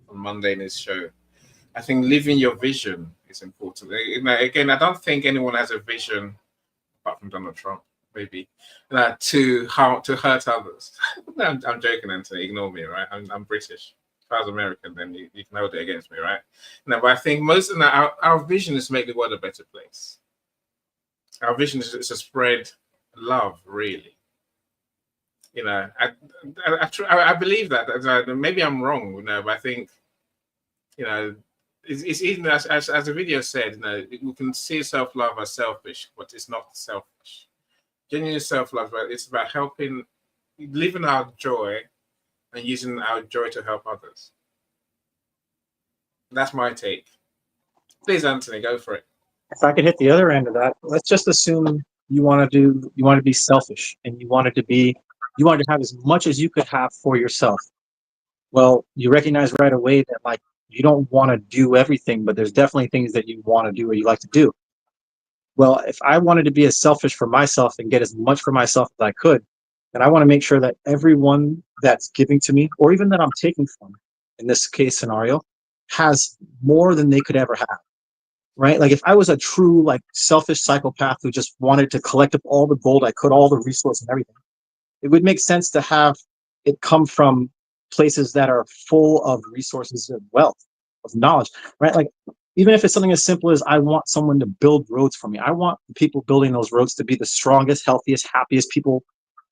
on Monday in his show. I think living your vision is important. Again, I don't think anyone has a vision, apart from Donald Trump, maybe, to hurt others. I'm joking, Anthony. Ignore me, right? I'm British. If I was American, then you can hold it against me, right? But I think most of our vision is to make the world a better place. Our vision is to spread love, really. I believe that. Maybe I'm wrong, but I think, it's even as the video said, we can see self-love as selfish, but it's not selfish. Genuine self-love, it's about helping, living our joy and using our joy to help others. That's my take. Please, Anthony, go for it.
If I could hit the other end of that, let's just assume you want to be selfish and you wanted to have as much as you could have for yourself. Well, you recognize right away that you don't want to do everything, but there's definitely things that you want to do or you like to do. Well, if I wanted to be as selfish for myself and get as much for myself as I could, then I want to make sure that everyone that's giving to me, or even that I'm taking from, in this case scenario, has more than they could ever have. Right? If I was a true selfish psychopath who just wanted to collect up all the gold I could, all the resources and everything, it would make sense to have it come from places that are full of resources of wealth, of knowledge, right? Even if it's something as simple as I want someone to build roads for me. I want the people building those roads to be the strongest, healthiest, happiest people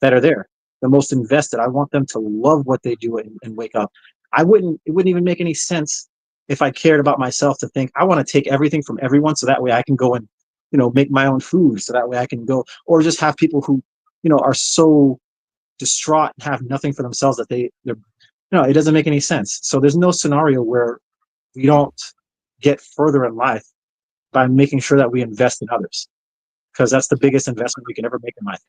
that are there, the most invested. I want them to love what they do and wake up. It wouldn't even make any sense if I cared about myself to think I want to take everything from everyone so that way I can go and, make my own food, so that way I can go, or just have people who, are so distraught and have nothing for themselves that they're, it doesn't make any sense. So there's no scenario where we don't get further in life by making sure that we invest in others, because that's the biggest investment we can ever make in life.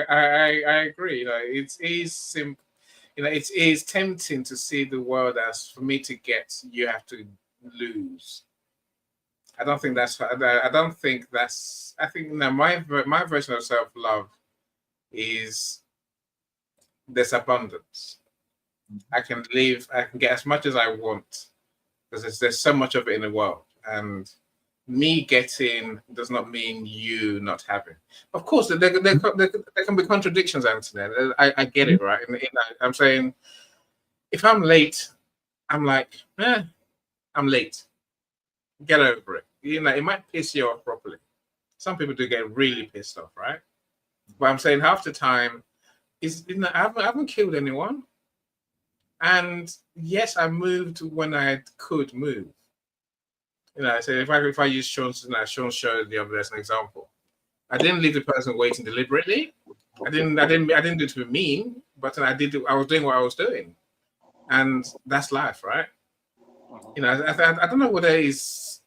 I agree. It is it is tempting to see the world as, for me to get, you have to lose. I don't think that's. I don't think that's. I think my version of self-love is there's abundance. I can live. I can get as much as I want because there's so much of it in the world, and me getting does not mean you not having. Of course, there can be contradictions, Anthony. I get it, right? I'm saying, if I'm late, I'm like, I'm late. Get over it. It might piss you off properly. Some people do get really pissed off, right? But I'm saying half the time I haven't killed anyone. And yes, I moved when I could move. So if I use Sean's show the other day as an example, I didn't leave the person waiting deliberately. I didn't do it to be mean, but I was doing what I was doing, and that's life, right? I don't know whether it's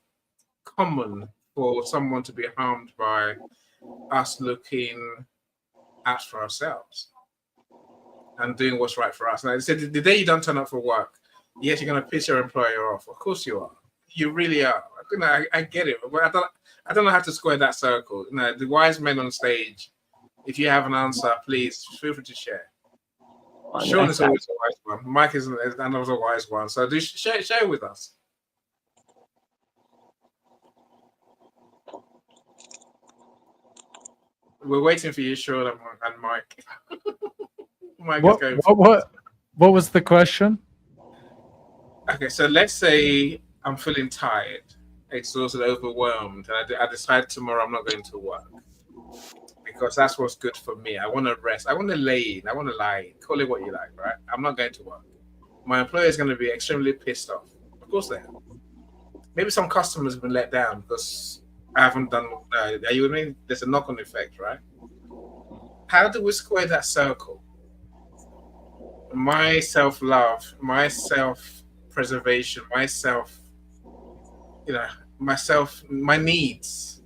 common for someone to be harmed by us looking out for ourselves and doing what's right for us. And I said, the day you don't turn up for work, yes, you're going to piss your employer off. Of course you are. You really are. I get it, but I don't know how to square that circle. The wise men on stage, if you have an answer, please feel free to share. Sean is always a wise one. Mike is another wise one. So do share with us. We're waiting for you, Sean and Mike. Mike is going.
What was the question?
Okay, so let's say I'm feeling tired, exhausted, overwhelmed, and I decide tomorrow I'm not going to work because that's what's good for me. I want to rest. I want to lay in. I want to lie. Call it what you like, right? I'm not going to work. My employer is going to be extremely pissed off. Of course they are. Maybe some customers have been let down because I haven't done. Are you with me? There's a knock-on effect, right? How do we square that circle? My self-love, my self-preservation, my needs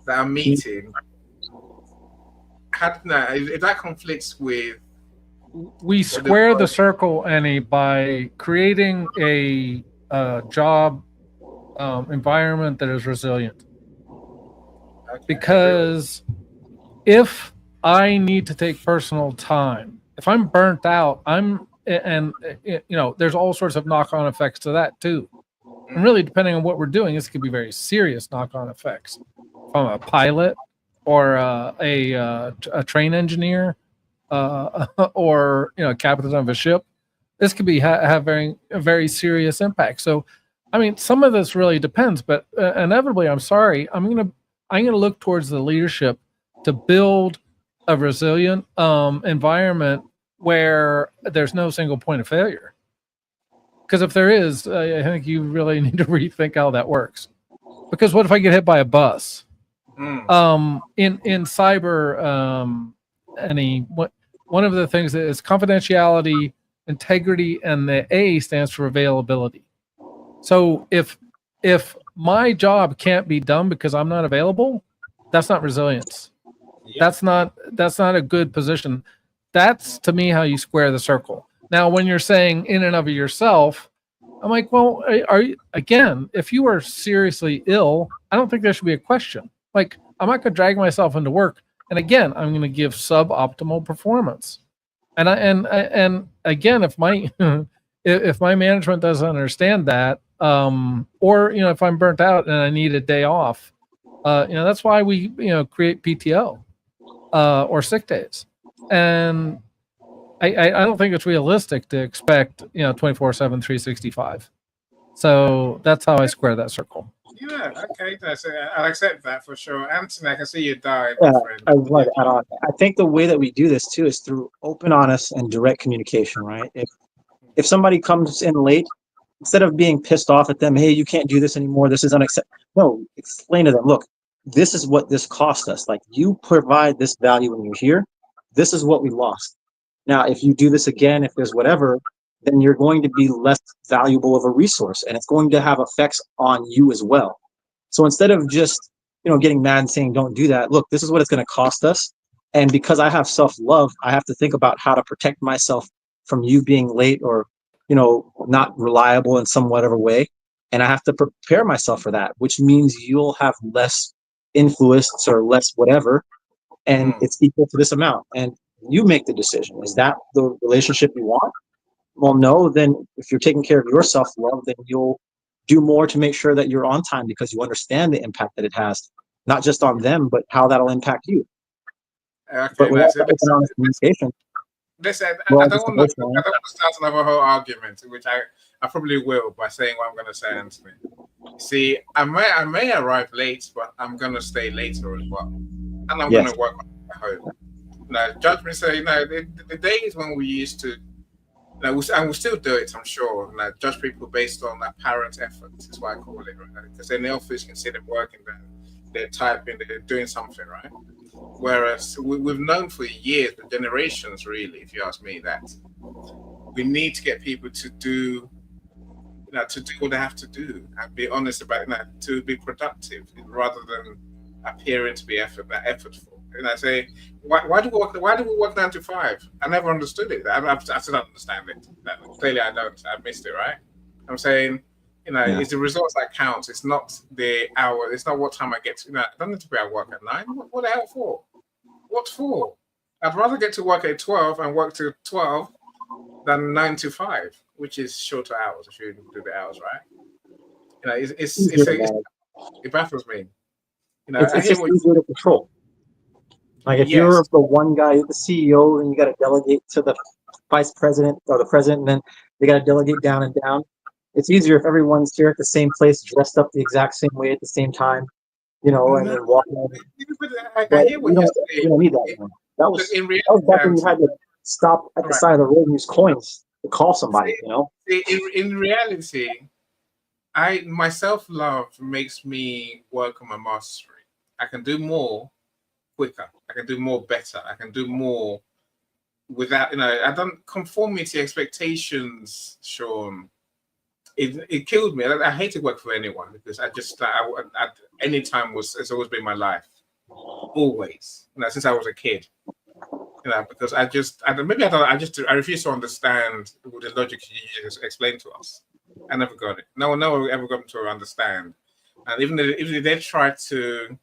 that I'm meeting. If that conflicts with,
we square the circle, Annie, by creating a job environment that is resilient.
Okay,
because if I need to take personal time, if I'm burnt out, there's all sorts of knock-on effects to that too. And really, depending on what we're doing, this could be very serious knock-on effects. From a pilot or a train engineer or captain of a ship, this could be have a very serious impact. So, I mean, some of this really depends, but inevitably, I'm sorry, I'm gonna look towards the leadership to build a resilient environment where there's no single point of failure. Because if there is, I think you really need to rethink how that works. Because what if I get hit by a bus? In cyber, one of the things that is confidentiality, integrity, and the A stands for availability. So if my job can't be done because I'm not available, that's not resilience. Yeah. That's not a good position. That's, to me, how you square the circle. Now, when you're saying in and of yourself, I'm like, well, are you, again, if you are seriously ill, I don't think there should be a question. Like, I'm not going to drag myself into work, and again, I'm going to give suboptimal performance. And again, if my if my management doesn't understand that, or if I'm burnt out and I need a day off, that's why we create PTO or sick days. And I don't think it's realistic to expect 24/7, 365. So that's how I square that circle.
Yeah, okay. I'll accept that for sure. Anthony, I can see you died,
Yeah,
my friend.
I would add on. I think the way that we do this too is through open, honest, and direct communication, right? If somebody comes in late, instead of being pissed off at them, hey, you can't do this anymore, this is unacceptable. No, explain to them, look, this is what this cost us. Like, you provide this value when you're here. This is what we lost. Now, if you do this again, if there's whatever, then you're going to be less valuable of a resource, and it's going to have effects on you as well. So instead of just, getting mad and saying, don't do that, look, this is what it's going to cost us. And because I have self-love, I have to think about how to protect myself from you being late or, not reliable in some whatever way. And I have to prepare myself for that, which means you'll have less influence or less whatever. And it's equal to this amount. And you make the decision. Is that the relationship you want? Well, no, then if you're taking care of your self-love, then you'll do more to make sure that you're on time because you understand the impact that it has, not just on them, but how that'll impact you.
Okay,
But without
nice.
that open, honest communication,
Listen,
we're
I
all
don't
just
want to.
emotional.
I don't want to start another whole argument, which I probably will by saying what I'm going to say, Anthony. See, I may arrive late, but I'm going to stay later as well, and I'm going to work on my home. Now, judgment say, the days when we used to, and we'll still do it, I'm sure. Judge people based on apparent effort is what I call it, right? Because in the office, you can see them working, they're typing, they're doing something, right? Whereas we've known for years, for generations, really, if you ask me, that we need to get people to do, to do what they have to do and be honest about it, to be productive rather than appearing to be effortful. And I say, why do we work 9 to 5? I never understood it. I still don't understand it. Clearly, I don't. I missed it, right? I'm saying, it's the results that counts. It's not the hour. It's not what time I get to. I don't need to be at work at 9. What the hell for? What for? I'd rather get to work at 12 and work till 12 than 9 to 5, which is shorter hours if you do the hours, right? It baffles me.
It's just easier to control. Like if you're the one guy, the CEO, and you got to delegate to the vice president or the president, and then they got to delegate down and down. It's easier if everyone's here at the same place, dressed up the exact same way at the same time, and then walking.
I hear what you're saying.
You don't need that anymore. That was back when you had to stop at the side of the road and use coins to call somebody.
In reality, my self-love makes me work on my mastery. I can do more quicker. I can do more better. I can do more without, I don't conformity expectations, Sean. It killed me. I hate to work for anyone because I at any time it's always been my life, always. Since I was a kid. Because I refuse to understand the logic you just explained to us. I never got it. No one ever got to understand. And even if they tried to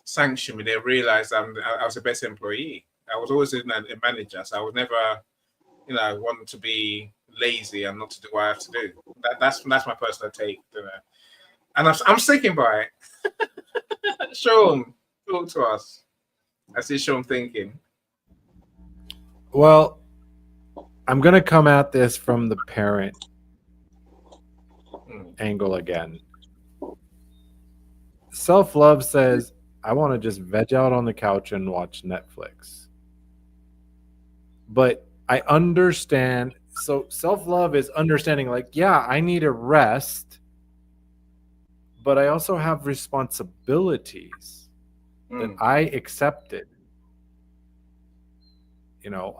sanction me, they realized I was the best employee. I was always a manager, so I was never, wanting to be lazy and not to do what I have to do. That's my personal take, and I'm sticking by it. Sean, talk to us. I see Sean thinking.
Well, I'm going to come at this from the parent angle again. Self-love says, I want to just veg out on the couch and watch Netflix. But I understand. So self-love is understanding I need a rest, but I also have responsibilities that I accepted.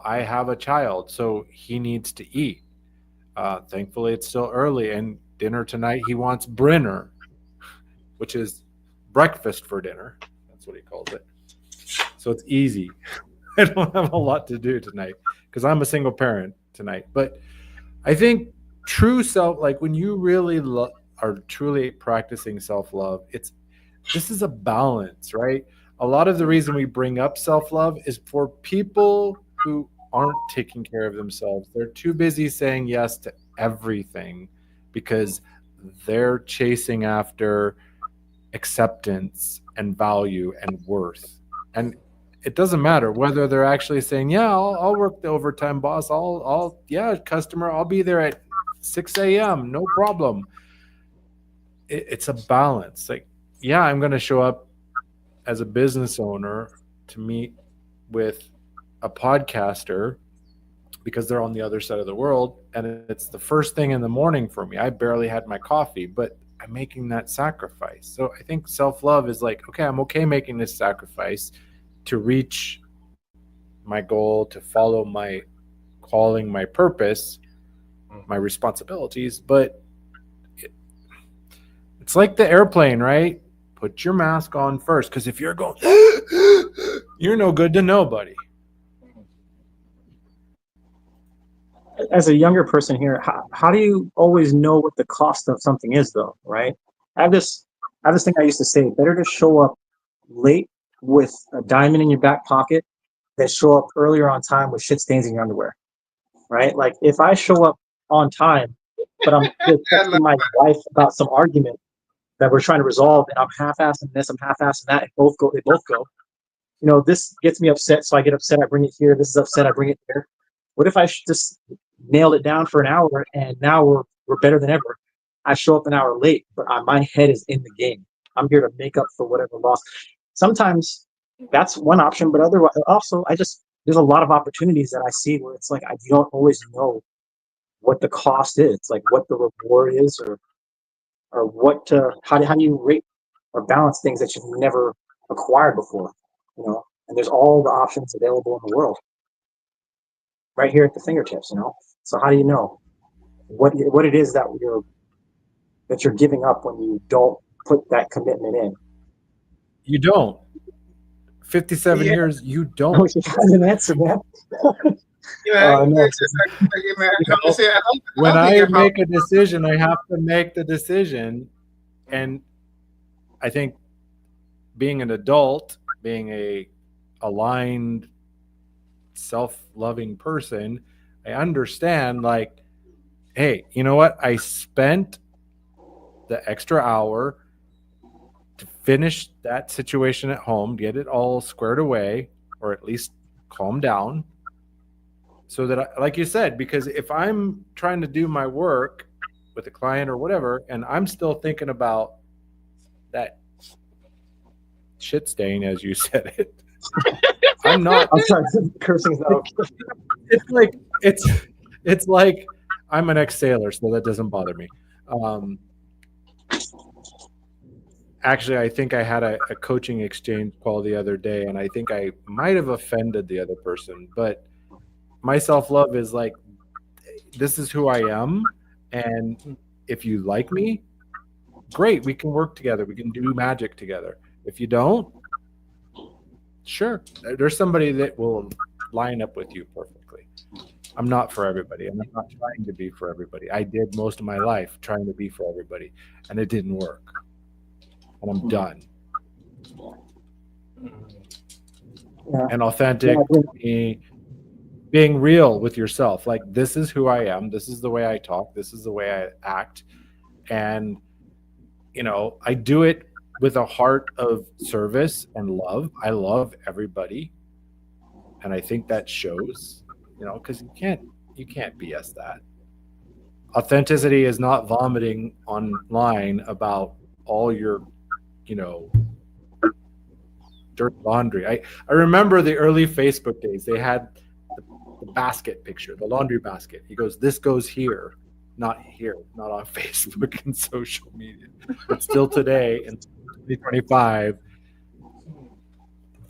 I have a child, so he needs to eat. Thankfully, it's still early, and dinner tonight, he wants Brinner, which is breakfast for dinner. That's what he calls it. So it's easy. I don't have a lot to do tonight because I'm a single parent tonight. But I think true when you really are truly practicing self-love, this is a balance, right? A lot of the reason we bring up self-love is for people who aren't taking care of themselves. They're too busy saying yes to everything because they're chasing after acceptance and value and worth. And it doesn't matter whether they're actually saying, I'll work the overtime, boss. Customer, I'll be there at 6 a.m. No problem. it's a balance. Like, yeah, I'm going to show up as a business owner to meet with a podcaster because they're on the other side of the world, and it's the first thing in the morning for me. I barely had my coffee, but I'm making that sacrifice. So I think self-love is like, okay, I'm okay making this sacrifice to reach my goal, to follow my calling, my purpose, my responsibilities. But it's like the airplane, right? Put your mask on first, because if you're going, you're no good to nobody.
As a younger person here, how do you always know what the cost of something is, though? Right? I have this thing I used to say: better to show up late with a diamond in your back pocket than show up earlier on time with shit stains in your underwear. Right? Like, if I show up on time, but I'm texting my wife about some argument that we're trying to resolve, and I'm half-assing this, I'm half-assing that, and they both go. You know, this gets me upset, so I get upset, I bring it here. This is upset, I bring it here. What if I just nailed it down for an hour, and now we're better than ever? I show up an hour late, but my head is in the game. I'm here to make up for whatever loss. Sometimes that's one option, but otherwise, also, there's a lot of opportunities that I see where it's like you don't always know what the cost is, like what the reward is, or what how do you rate or balance things that you've never acquired before, you know? And there's all the options available in the world right here at the fingertips, you know? So how do you know what it is that you're giving up when you don't put that commitment in?
You don't. 57 years, you don't.
Oh, you got an answer, man.
No.
When I make a decision, I have to make the decision. And I think being an adult, being a aligned, self-loving person, I understand, like, hey, you know what? I spent the extra hour to finish that situation at home, get it all squared away, or at least calm down. So that, like you said, because if I'm trying to do my work with a client or whatever, and I'm still thinking about that shit stain, as you said it, I'm not.
I'm sorry, cursing is not okay.
It's like I'm an ex-sailor, so that doesn't bother me. Actually, I think I had a coaching exchange call the other day, and I think I might have offended the other person, but my self-love is like, this is who I am, and if you like me, great, we can work together, we can do magic together. If you don't, sure, there's somebody that will line up with you perfectly. I'm not for everybody, and I'm not trying to be for everybody. I did most of my life trying to be for everybody, and it didn't work, and I'm done.
Yeah.
And authentic, being real with yourself, like, this is who I am, this is the way I talk, this is the way I act, and you know, I do it with a heart of service and love. I love everybody, and I think that shows, you know, because you can't BS that. Authenticity is not vomiting online about all your, you know, dirty laundry. I remember the early Facebook days. They had the basket picture, the laundry basket. He goes, this goes here, not here, not on Facebook and social media. But still today in 2025,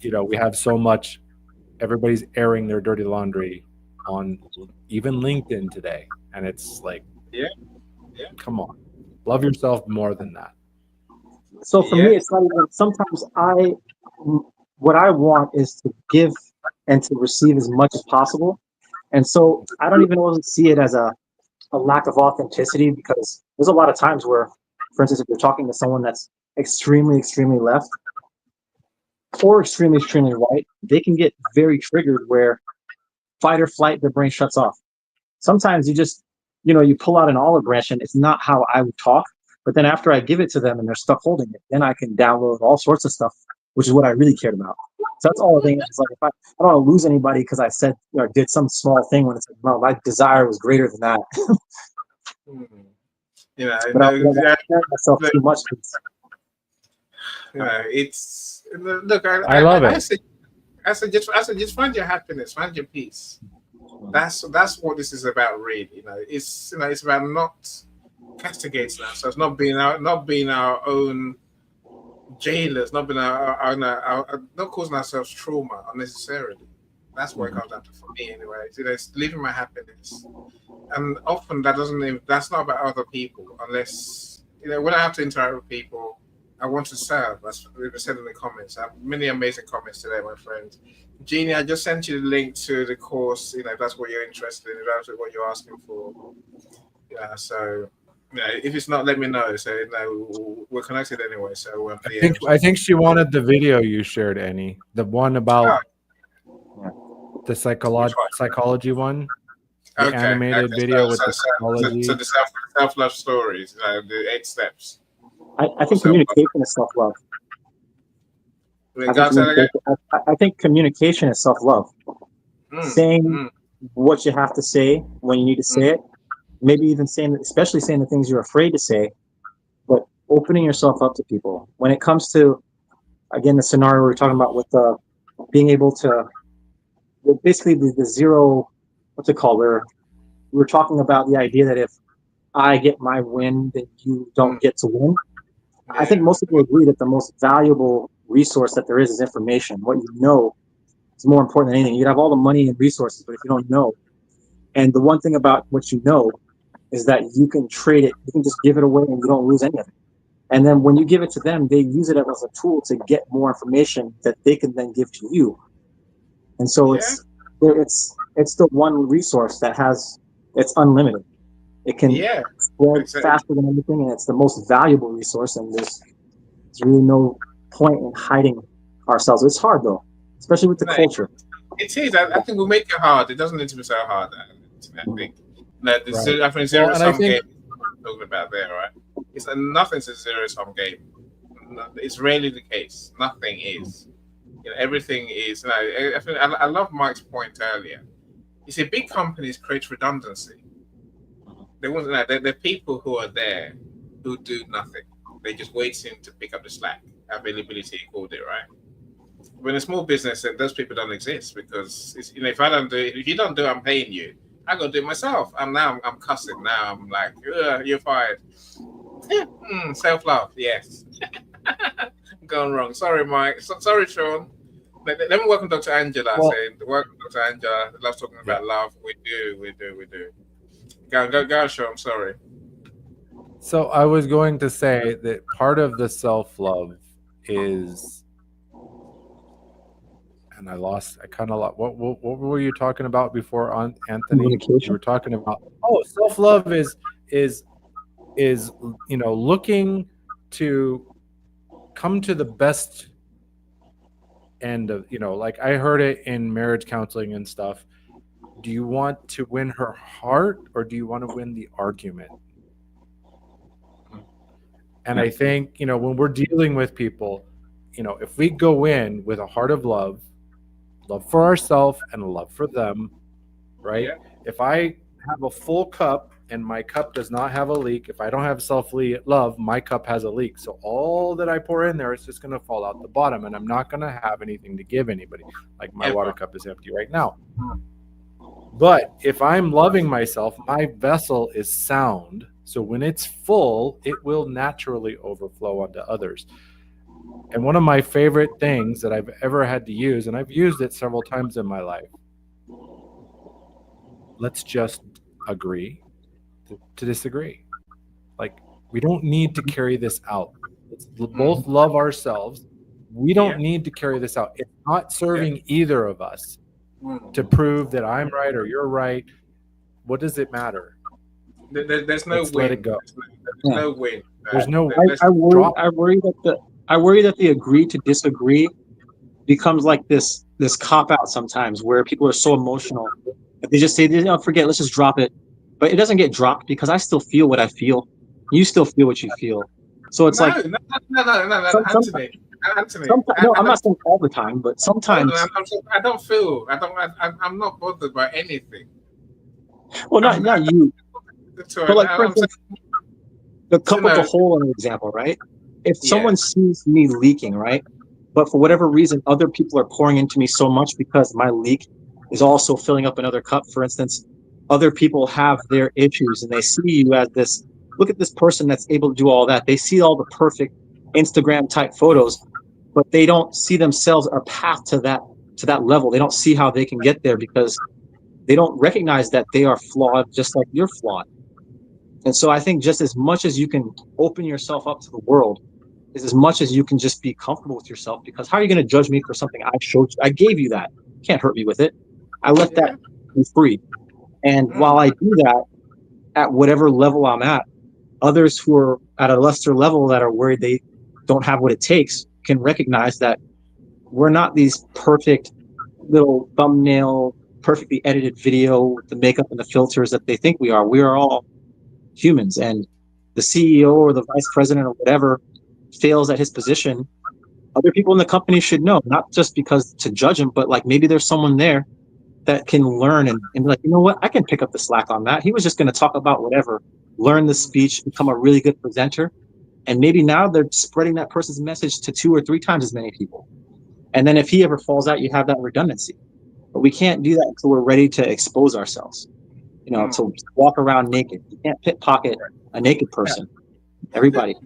you know, we have so much, everybody's airing their dirty laundry on even LinkedIn today. And it's like, come on, love yourself more than that.
So for me, it's not even, sometimes what I want is to give and to receive as much as possible. And so I don't even really see it as a lack of authenticity, because there's a lot of times where, for instance, if you're talking to someone that's extremely, extremely left or extremely, extremely right, they can get very triggered where fight or flight, their brain shuts off. Sometimes you just, you know, you pull out an olive branch and it's not how I would talk. But then after I give it to them and they're stuck holding it, then I can download all sorts of stuff, which is what I really cared about. So that's all the thing is, like, if I don't want to lose anybody because I said or did some small thing when it's like, no, my desire was greater than that.
You know,
But I
yeah,
compare myself too much.
you know, it's look.
I love it.
I said, just find your happiness, find your peace. That's what this is about, really. You know, it's about not castigating ourselves, not being our own jailers, not not causing ourselves trauma unnecessarily. That's what it comes down to for me, anyway. You know, it's living my happiness, and often that's not about other people, unless when I have to interact with people, I want to serve. That's what we said in the comments. I have many amazing comments today, my friends. Jeannie, I just sent you the link to the course. If that's what you're interested in, if that's what you're asking for. Yeah, so if it's not, let me know. So we're connected anyway. So
I think she wanted the video you shared, Annie, the one about the psychology one, the animated video with the psychology.
So the self-love stories, the 8 steps.
I think communication is self-love. I think communication is self-love. Saying what you have to say when you need to say it, maybe even especially saying the things you're afraid to say, but opening yourself up to people. When it comes to, again, the scenario we're talking about with being able to, basically the zero, what's it called? We're talking about the idea that if I get my win, then you don't get to win. I think most people agree that the most valuable resource that there is information. What you know is more important than anything. You can have all the money and resources, but if you don't know, and the one thing about what you know is that you can trade it, you can just give it away and you don't lose any of it. And then when you give it to them, they use it as a tool to get more information that they can then give to you. And so it's the one resource that it's unlimited. It can spread faster than anything, and it's the most valuable resource. And there's really no point in hiding ourselves. It's hard though, especially with the culture.
It is. I think we'll make it hard. It doesn't need to be so hard. I think. I think zero-sum game we're talking about there, right? Nothing's a zero-sum game. It's rarely the case. Nothing is. Everything is. I love Mike's point earlier. You see, big companies create redundancy. They want they're people who are there who do nothing. They just waiting to pick up the slack. Availability called it, right? When a small business, those people don't exist because if I don't do it, if you don't do it, I'm paying you. I gotta do it myself. I'm cussing now. I'm like, you're fired. Self-love, yes. Gone wrong. Sorry, Mike. Sorry, Sean. Let me welcome Dr. Angela. Welcome, Dr. Angela. Love talking about love. We do. Go, Sean. Sorry.
So I was going to say that part of the self-love is, and I kind of lost. What were you talking about before, Anthony? You were talking about self-love is looking to come to the best end of like I heard it in marriage counseling and stuff. Do you want to win her heart or do you want to win the argument? And I think when we're dealing with people, if we go in with a heart of love for ourselves and love for them, right? If I have a full cup and my cup does not have a leak, if I don't have self-love, my cup has a leak. So all that I pour in there is just going to fall out the bottom, and I'm not going to have anything to give anybody. Like my water cup is empty right now. But if I'm loving myself, my vessel is sound. So when it's full, it will naturally overflow onto others. And one of my favorite things that I've ever had to use, and I've used it several times in my life, let's just agree to disagree. Like, we don't need to carry this out. Let's both love ourselves. We don't need to carry this out. It's not serving either of us to prove that I'm right or you're right. What does it matter?
There's no
Let's
win.
let it go.
There's no win.
There's no.
I worry that the agree to disagree becomes like this cop out sometimes, where people are so emotional that they just say, forget, let's just drop it. But it doesn't get dropped because I still feel what I feel. You still feel what you feel. So it's
no,
Anthony.
No,
I'm not saying all the time, but sometimes.
I don't feel. I'm not bothered by anything.
Well, not you.
But like, for instance,
the cup with the hole in the example, right? If someone sees me leaking, right, but for whatever reason, other people are pouring into me so much because my leak is also filling up another cup. For instance, other people have their issues and they see you as this, look at this person that's able to do all that. They see all the perfect Instagram type photos, but they don't see themselves or path to that level. They don't see how they can get there because they don't recognize that they are flawed just like you're flawed. And so I think just as much as you can open yourself up to the world is as much as you can just be comfortable with yourself, because how are you going to judge me for something I showed you? I gave you that. You can't hurt me with it. I let that be free. And while I do that at whatever level I'm at, others who are at a lesser level that are worried they don't have what it takes can recognize that we're not these perfect little thumbnail, perfectly edited video with the makeup and the filters that they think we are. We are all humans, and the CEO or the vice president or whatever fails at his position, other people in the company should know, not just because to judge him, but like maybe there's someone there that can learn and be like, you know what, I can pick up the slack on that. He was just going to talk about whatever, learn the speech, become a really good presenter. And maybe now they're spreading that person's message to 2 or 3 times as many people. And then if he ever falls out, you have that redundancy. But we can't do that until we're ready to expose ourselves, to walk around naked. You can't pickpocket a naked person. Everybody.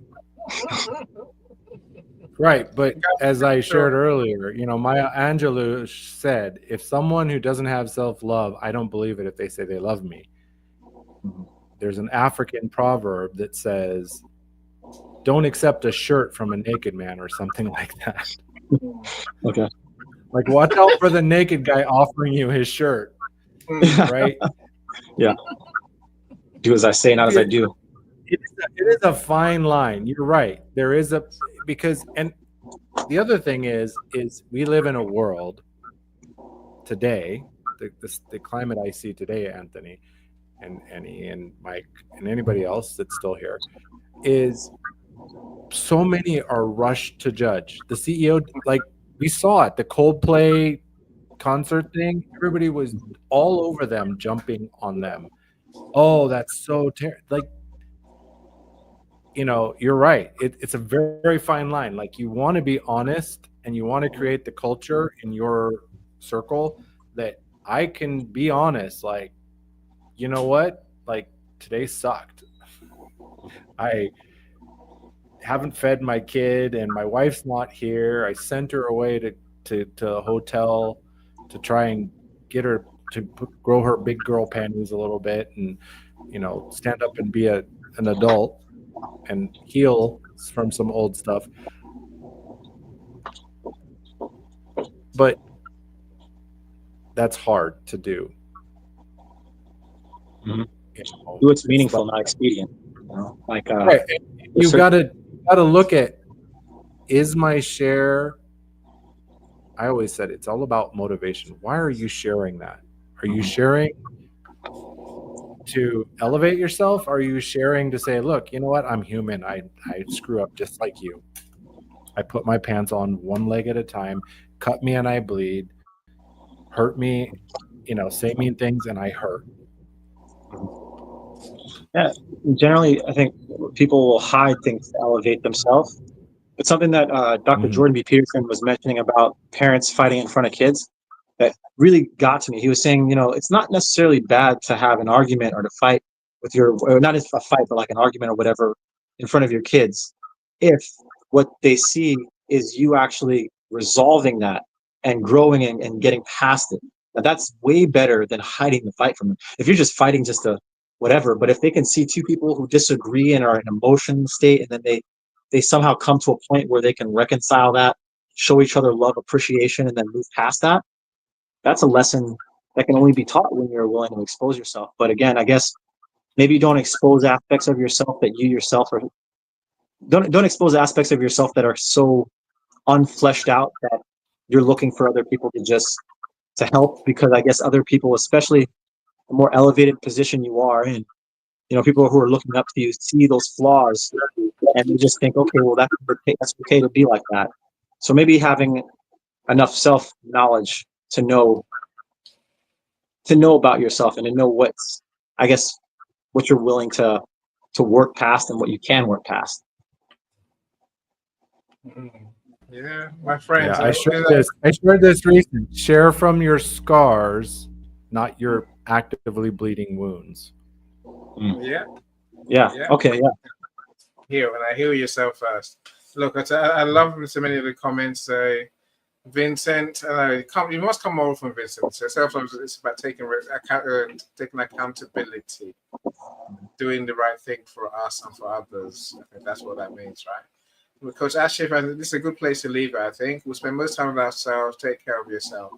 Right, but as I shared earlier, Maya Angelou said, if someone who doesn't have self-love, I don't believe it if they say they love me. There's an African proverb that says, don't accept a shirt from a naked man or something like that.
Okay.
Like, watch out for the naked guy offering you his shirt, right?
Yeah. Do as I say, not as I do.
It is a fine line. You're right. There is and the other thing is we live in a world today, the climate I see today, Anthony and Annie and Mike and anybody else that's still here, is so many are rushed to judge. The CEO, like we saw it, the Coldplay concert thing, everybody was all over them, jumping on them. Oh, that's so terrible. You're right. It's a very, very fine line. Like, you want to be honest and you want to create the culture in your circle that I can be honest. Like, you know what? Like, today sucked. I haven't fed my kid and my wife's not here. I sent her away to a hotel to try and get her to grow her big girl panties a little bit and, stand up and be an adult and heal from some old stuff. But that's hard to do.
Mm-hmm. Do what's meaningful, not expedient.
Right. You gotta look at, is my share, I always said it's all about motivation. Why are you sharing that? Are you sharing to elevate yourself? Are you sharing to say, look, you know what? I'm human. I screw up just like you. I put my pants on one leg at a time, cut me and I bleed, hurt me, say mean things and I hurt.
Yeah, generally, I think people will hide things to elevate themselves. It's something that Dr. Jordan B. Peterson was mentioning about parents fighting in front of kids that really got to me. He was saying, it's not necessarily bad to have an argument or to fight with or not a fight, but like an argument or whatever in front of your kids, if what they see is you actually resolving that and growing and getting past it. Now, that's way better than hiding the fight from them. If you're just fighting just to whatever, but if they can see 2 people who disagree and are in an emotion state, and then they somehow come to a point where they can reconcile that, show each other love, appreciation, and then move past that, that's a lesson that can only be taught when you're willing to expose yourself. But again, I guess maybe you don't expose aspects of yourself that you yourself are, don't expose aspects of yourself that are so unfleshed out that you're looking for other people to help, because I guess other people, especially the more elevated position you are in, people who are looking up to you see those flaws and they just think, okay, well, that's okay to be like that. So maybe having enough self-knowledge to know about yourself and to know what you're willing to to work past and what you can work past.
Yeah, my friends.
Yeah, I shared this recent. Share from your scars, not your actively bleeding wounds.
Yeah.
Yeah. Okay. Yeah.
Heal yourself first. Look, I love so many of the comments. Vincent, you must come over from Vincent. So self-love is about taking accountability, doing the right thing for us and for others. I think that's what that means, right? With Coach Ashif, this is a good place to leave it, I think. We'll spend most time with ourselves. Take care of yourself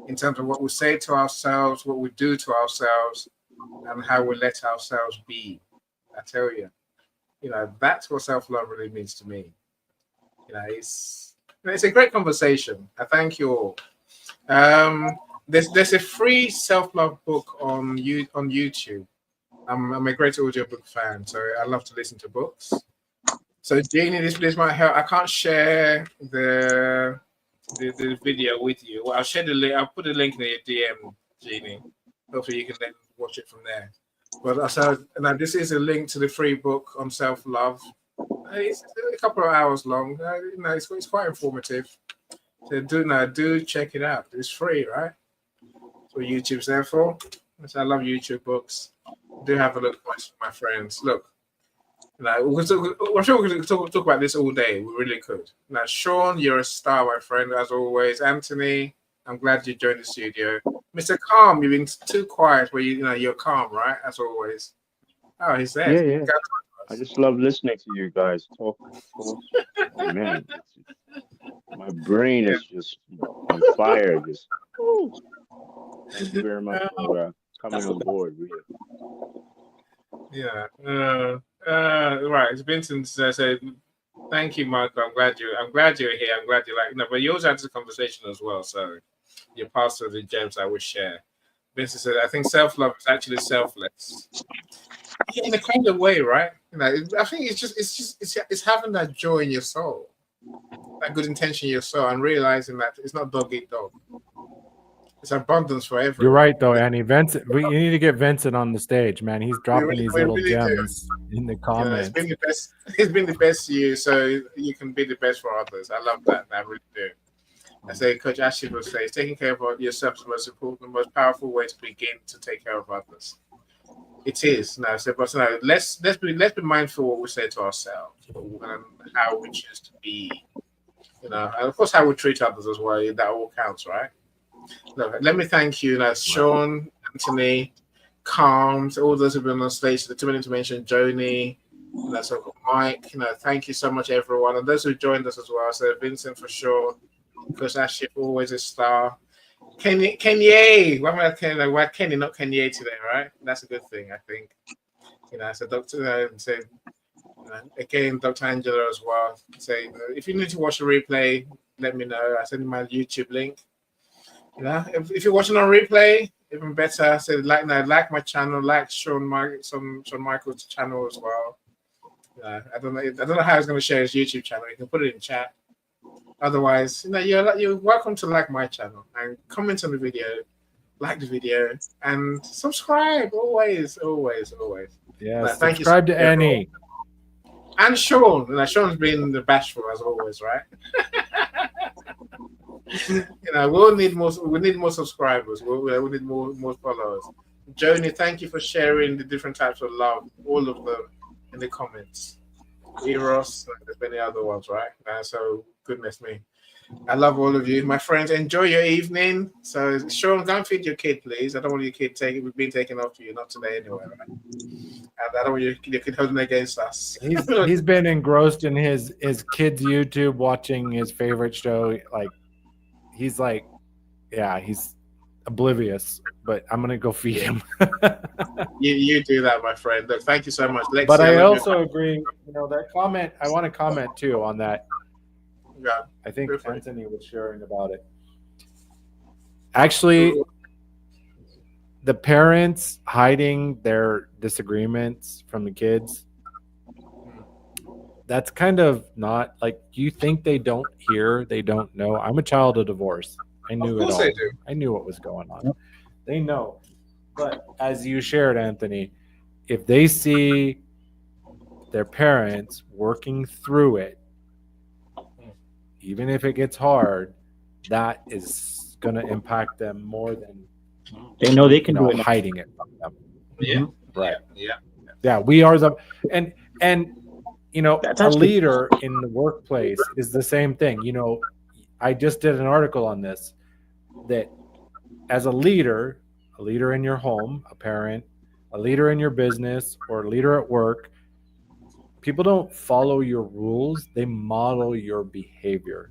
in terms of what we say to ourselves, what we do to ourselves, and how we let ourselves be. I tell you, that's what self-love really means to me. It's a great conversation. I thank you all. There's a free self-love book on YouTube. I'm a great audiobook fan, so I love to listen to books. So Jeannie, this might help. I can't share the video with you. Well, I'll share the link. I'll put a link in your DM, Jeannie. Hopefully you can then watch it from there. But now this is a link to the free book on self-love. It's a couple of hours long. It's quite informative. So do check it out. It's free, right? That's what YouTube's there for. So I love YouTube books. Do have a look, my friends. Look, I'm sure we could talk about this all day. We really could. Now, Sean, you're a star, my friend, as always. Anthony, I'm glad you joined the studio. Mr. Calm, you've been too quiet. Where you're calm, right? As always. Oh, he's there.
Yeah. I just love listening to you guys talk. Man, my brain is just on fire. Just thank you very much for coming on board. Really.
Yeah. Right. It's Vincent said, "Thank you, Michael. I'm glad you're here. I'm glad you but you also had this conversation as well. So you're part of the gems I would share." Vincent said, "I think self-love is actually selfless." Yeah, in a kind of way, right? I think it's having that joy in your soul, that good intention in your soul, and realizing that it's not dog eat dog. It's abundance for everyone.
You're right, though, Annie. Vincent, you need to get Vincent on the stage, man. He's dropping these little gems in the comments.
It's been the best. It's been the best to you, so you can be the best for others. I love that. I really do. I say, Coach Ashley will say, taking care of yourself is the most important, the most powerful way to begin to take care of others. It is now. So, but now let's be mindful of what we say to ourselves and how we choose to be. And of course how we treat others as well. That all counts, right? Look, let me thank you, Sean, Anthony, Calms, all those who've been on stage. Too many to mention, Joni, so Mike. Thank you so much, everyone, and those who joined us as well. So Vincent for sure, because Ashif always a star. Kenny, why Kenny, not Kanye today, right? That's a good thing, I think. So Dr. Again, Dr. Angela as well. Say, if you need to watch a replay, let me know. I send you my YouTube link. If you're watching on replay, even better. So like my channel, like Shawn Michael's channel as well. I don't know how he's going to share his YouTube channel. You can put it in chat. Otherwise, you're welcome to like my channel and comment on the video, like the video, and subscribe. Always.
Yeah, subscribe to Annie.
And Sean. Sean's been the bashful as always, right? We'll need more. We need more subscribers. We need more followers. Joni, thank you for sharing the different types of love, all of them, in the comments. Eros, there's many other ones, right? So goodness me, I love all of you, my friends. Enjoy your evening. So Sean, go and feed your kid, please. I don't want your kid being taken off you, not today anyway, right? And I don't want your kid holding against us.
He's been engrossed in his kids' YouTube, watching his favorite show. He's oblivious, but I'm gonna go feed him.
you do that, my friend. Look, thank you so much.
But I also agree. That comment. I want to comment too on that.
Yeah,
I think Anthony was sharing about it. Actually, the parents hiding their disagreements from the kids. That's kind of not you think they don't hear, they don't know. I'm a child of divorce. I knew it all.
They do.
I knew what was going on. They know. But as you shared, Anthony, if they see their parents working through it, even if it gets hard, that is going to impact them more than
They know they can do it.
hiding it from them.
Yeah.
Right.
Yeah.
We are the and
That's
a
actually-
leader in the workplace is the same thing. I just did an article on this, that as a leader in your home, a parent, a leader in your business, or a leader at work, people don't follow your rules, they model your behavior.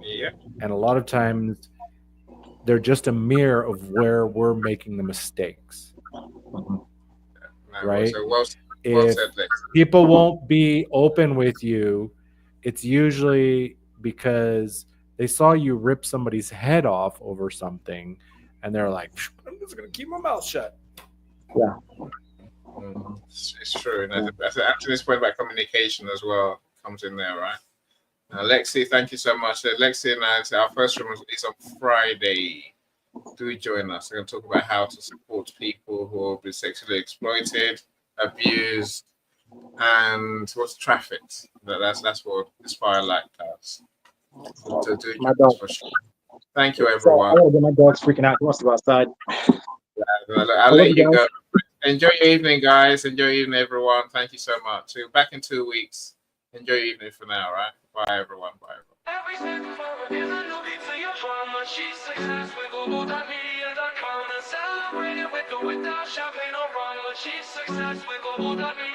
Yeah.
And a lot of times they're just a mirror of where we're making the mistakes.
No,
Right?
So well
If
said, Lex.
people won't be open with you, it's usually because they saw you rip somebody's head off over something, and they're like, I'm just going to keep my mouth shut.
Yeah.
It's true. And after this point about communication as well comes in there, right? Lexi, thank you so much. Lexi and I, our first room is on Friday. Do join us. We're going to talk about how to support people who have been sexually exploited, abused, and what's trafficked. That's what Inspire Light does. So do
My
join us
dog.
for sure. Thank you,
So I
everyone.
gotta get my dog's freaking out. He wants to go outside.
I'll let you go. Enjoy your evening, guys. Enjoy your evening, everyone. Thank you so much. So back in 2 weeks. Enjoy your evening for now, right? Bye, everyone. Bye, everyone.
Every step forward is a new beat to your drama. She's success with Global.Media.com and celebrate it with or without champagne or rum. She's success with Global.Media.